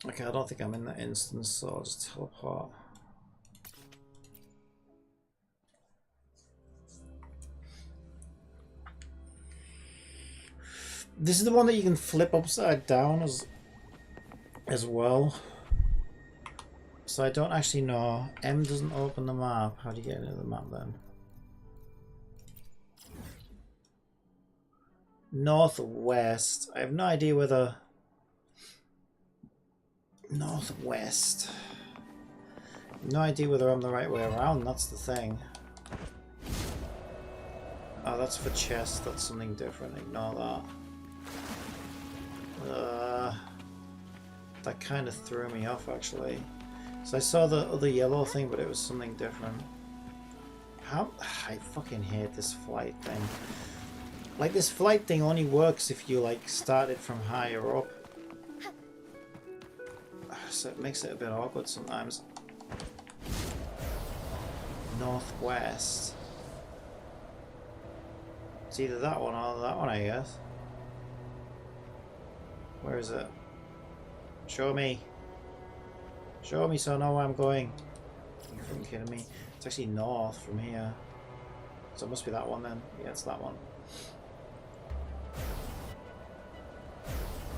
Okay, I don't think I'm in that instance, so I'll just teleport. This is the one that you can flip upside down as well. So I don't actually know. M doesn't open the map. How do you get into the map then? Northwest. I have no idea whether... Northwest. No idea whether I'm the right way around, that's the thing. Oh, that's for chest, that's something different, ignore that. That kind of threw me off actually. So I saw the other yellow thing, but it was something different. How I fucking hate this flight thing. Like, this flight thing only works if you like start it from higher up. So it makes it a bit awkward sometimes. Northwest. It's either that one or that one, I guess. Where is it? Show me. Show me so I know where I'm going. Are you fucking kidding me? It's actually north from here. So it must be that one then. Yeah, it's that one.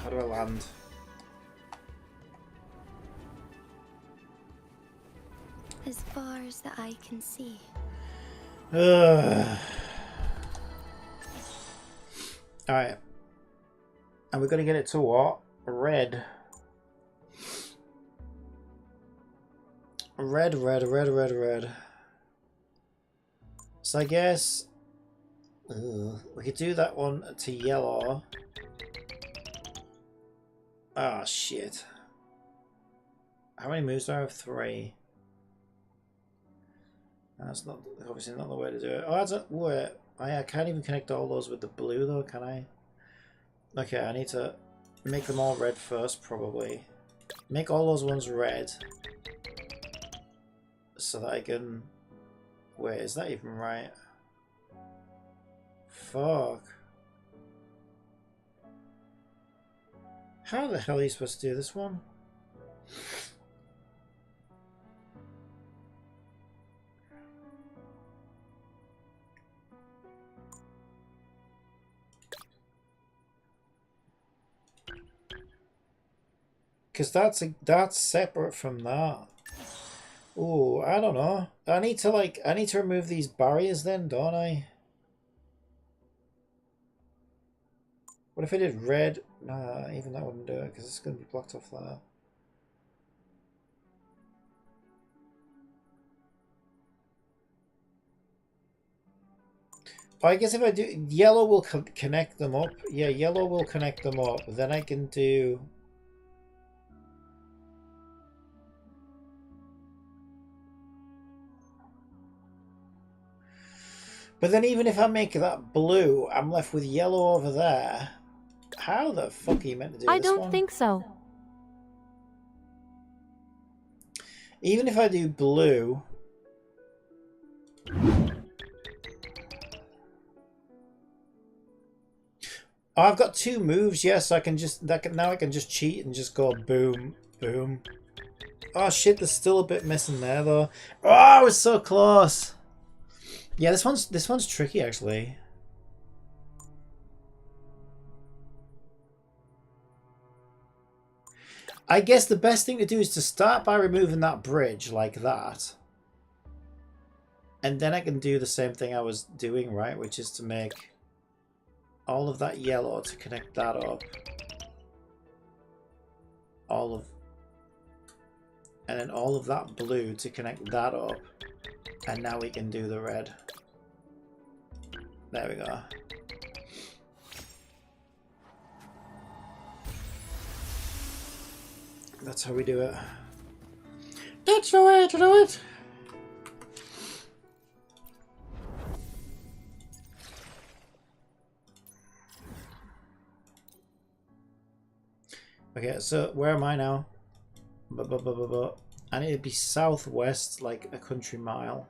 How do I land? As far as the eye can see. Alright. And we're going to get it to what? Red. Red. So I guess we could do that one to yellow. Ah, shit. How many moves do I have? 3. That's not obviously not the way to do it. Oh, that's a wait. I can't even connect all those with the blue though, can I? Okay, I need to make them all red first, probably. Make all those ones red. So that I can... Wait, is that even right? Fuck. How the hell are you supposed to do this one? Because that's separate from that. Oh, I don't know. I need to remove these barriers then, don't I? What if I did red? Nah, even that wouldn't do it because it's going to be blocked off there. I guess if I do, yellow will connect them up. Yeah, yellow will connect them up. Then I can do... But then even if I make that blue, I'm left with yellow over there. How the fuck are you meant to do this one? I don't think so. Even if I do blue... Oh, I've got 2 moves, yes, so I can just... now I can just cheat and just go boom, boom. Oh shit, there's still a bit missing there though. Oh, I was so close! Yeah, this one's tricky actually. I guess the best thing to do is to start by removing that bridge like that. And then I can do the same thing I was doing, right? Which is to make all of that yellow to connect that up. And then all of that blue to connect that up. And now we can do the red. There we go. That's how we do it. That's the way to do it! Okay, so where am I now? I need to be southwest, like a country mile.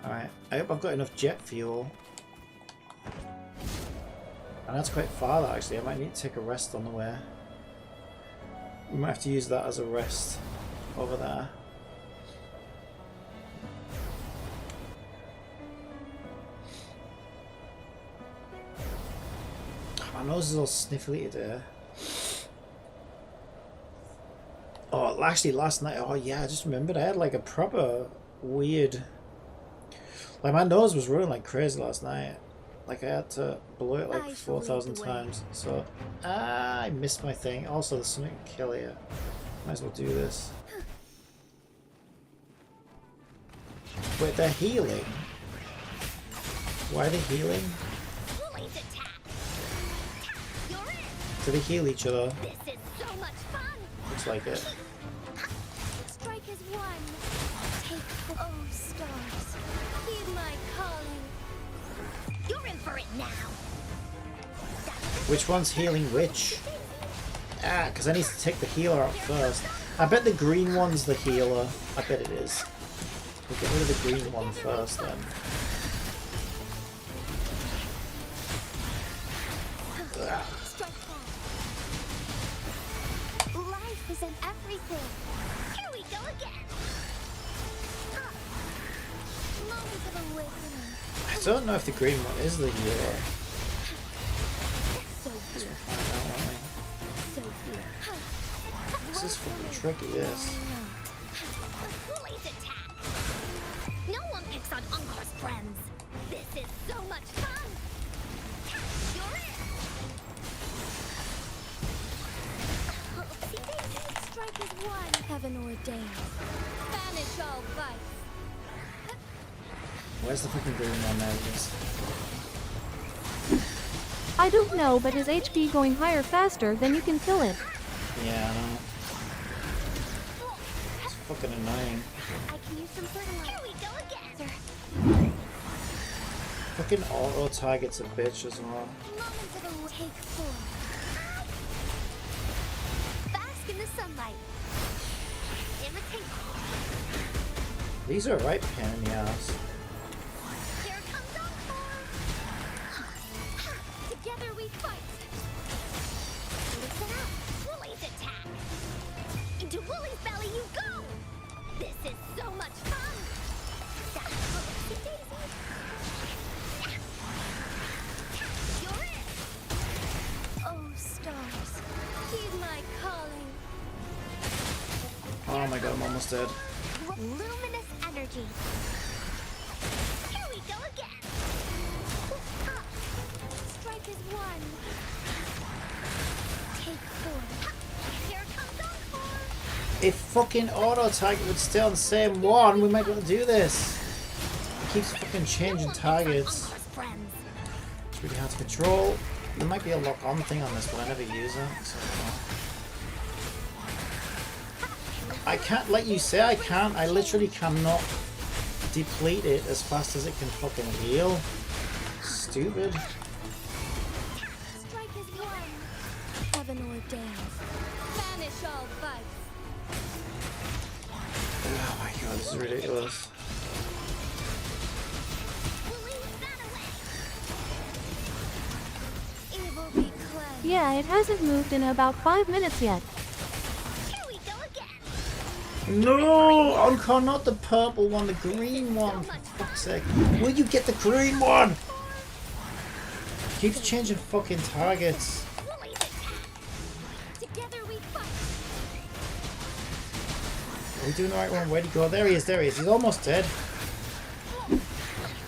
Alright, I hope I've got enough jet fuel. And that's quite far though, actually. I might need to take a rest on the way. We might have to use that as a rest over there. My nose is all sniffly today. Oh, actually last night, oh yeah, I just remembered I had like a proper weird... Like my nose was running like crazy last night. Like I had to blow it like 4,000 times. So, I missed my thing. Also, there's something to kill here. Might as well do this. Wait, they're healing? Why are they healing? Do they heal each other? This is so much fun. Looks like it. Which one's healing which? Ah, because I need to take the healer out first. I bet the green one's the healer. I bet it is. We'll get rid of the green one first then. Ah. Life isn't everything. Here we go again. Moment of awakening. I don't know if the green one is the healer. So We'll good, find out, won't we? so good. This is fucking tricky, this. Blaze attack. No one picks on Uncar's friends. This is so much fun. You're it. Oopsie daisy. Strike is one. Heaven ordained. Banish all vice. Where's the fucking green one now? I don't know, but his HP going higher faster than you can kill it. Yeah, I know. It's fucking annoying. I can use some fertilizer. Here we go again. Sir. Fucking auto target's a bitch as well. Moment of a take form. Bask in the sunlight. Imitate. These are right pain in the ass. Here comes Encore. Together we fight. Listen up. Woolly's attack. Into Woolly's belly you go. This is so much fun. Oopsie daisy. You're it. Oh, stars. Heed my calling. Oh my god, I'm almost dead. Luminous energy. Here we go again. Up. Strike is one. Take four. Here comes Encore. If fucking auto target would stay on the same one, we might be able to do this. It keeps fucking changing targets. Uncle's friends. It's really hard to control. There might be a lock-on thing on this, but I never use it. So I can't let you say I can't. I literally cannot deplete it as fast as it can fucking heal. Stupid. Strike is one. Heaven ordained. Banish all vice. Oh my god, this is ridiculous. Leave that away. Evil be cleansed. Yeah, it hasn't moved in about 5 minutes yet. Here we go again. No! Encore, not the purple one, the green one. For fuck's sake. Will you get the green one? Keeps changing fucking targets. Woolly's attack. Together we fight. Are we doing the right one? Where'd he go? There he is, there he is. He's almost dead.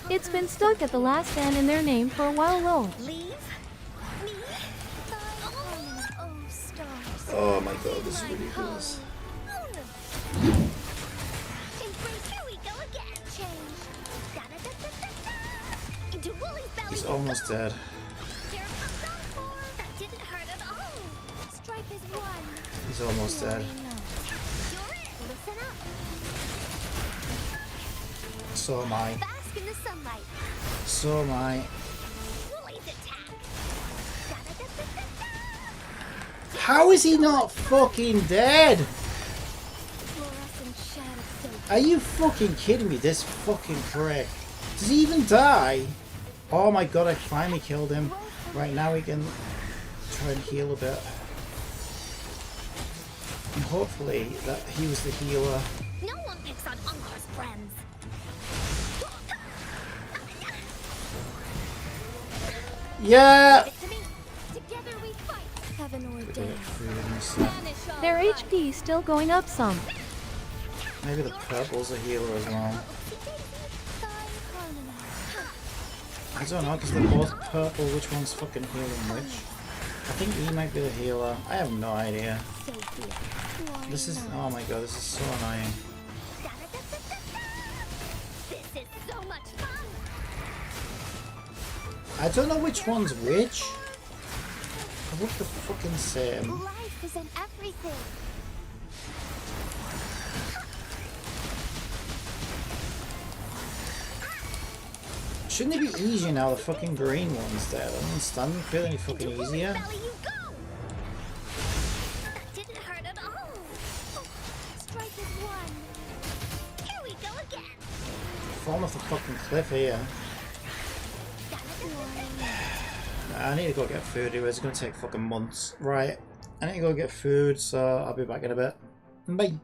It's been stuck at the last N in their name for a while though. Leave me. Oh, stars. Oh my god, this is ridiculous. Embrace, here we go again. Change. Da-da-da-da-da-da. Into Woolly's belly. He's almost dead. Here comes Encore. That didn't hurt at all. Strike is one. He's almost dead. You're it. Listen up. So am I. Bask in the sunlight. So am I. Woolly's attack. Da-da-da-da-da-da. How is he not fucking dead? Fluorescent shadow so Are you fucking kidding me? This fucking prick. Does he even die? Oh my god, I finally killed him. Right, now we can try and heal a bit. And hopefully that he was the healer. no one picks on Uncar's friends. Yeah! Give it to me. Together we fight. Heaven ordained. Banish all Their vice. HP still going up some. Maybe the purple's a healer as well. I don't know, because they're both purple. Which one's fucking healing which? I think he might be the healer. I have no idea. This is... Oh my god, this is so annoying. This is so much fun. I don't know which one's which. They look the fucking same. Life isn't everything. Shouldn't it be easier now? The fucking green one's there. I don't understand. Feel any fucking Into easier? Belly you go. That didn't hurt at all. Strike is one. Here we go again. Falling off the fucking cliff here. I need to go get food. It's gonna take fucking months. Right. I need to go get food, so I'll be back in a bit. Bye.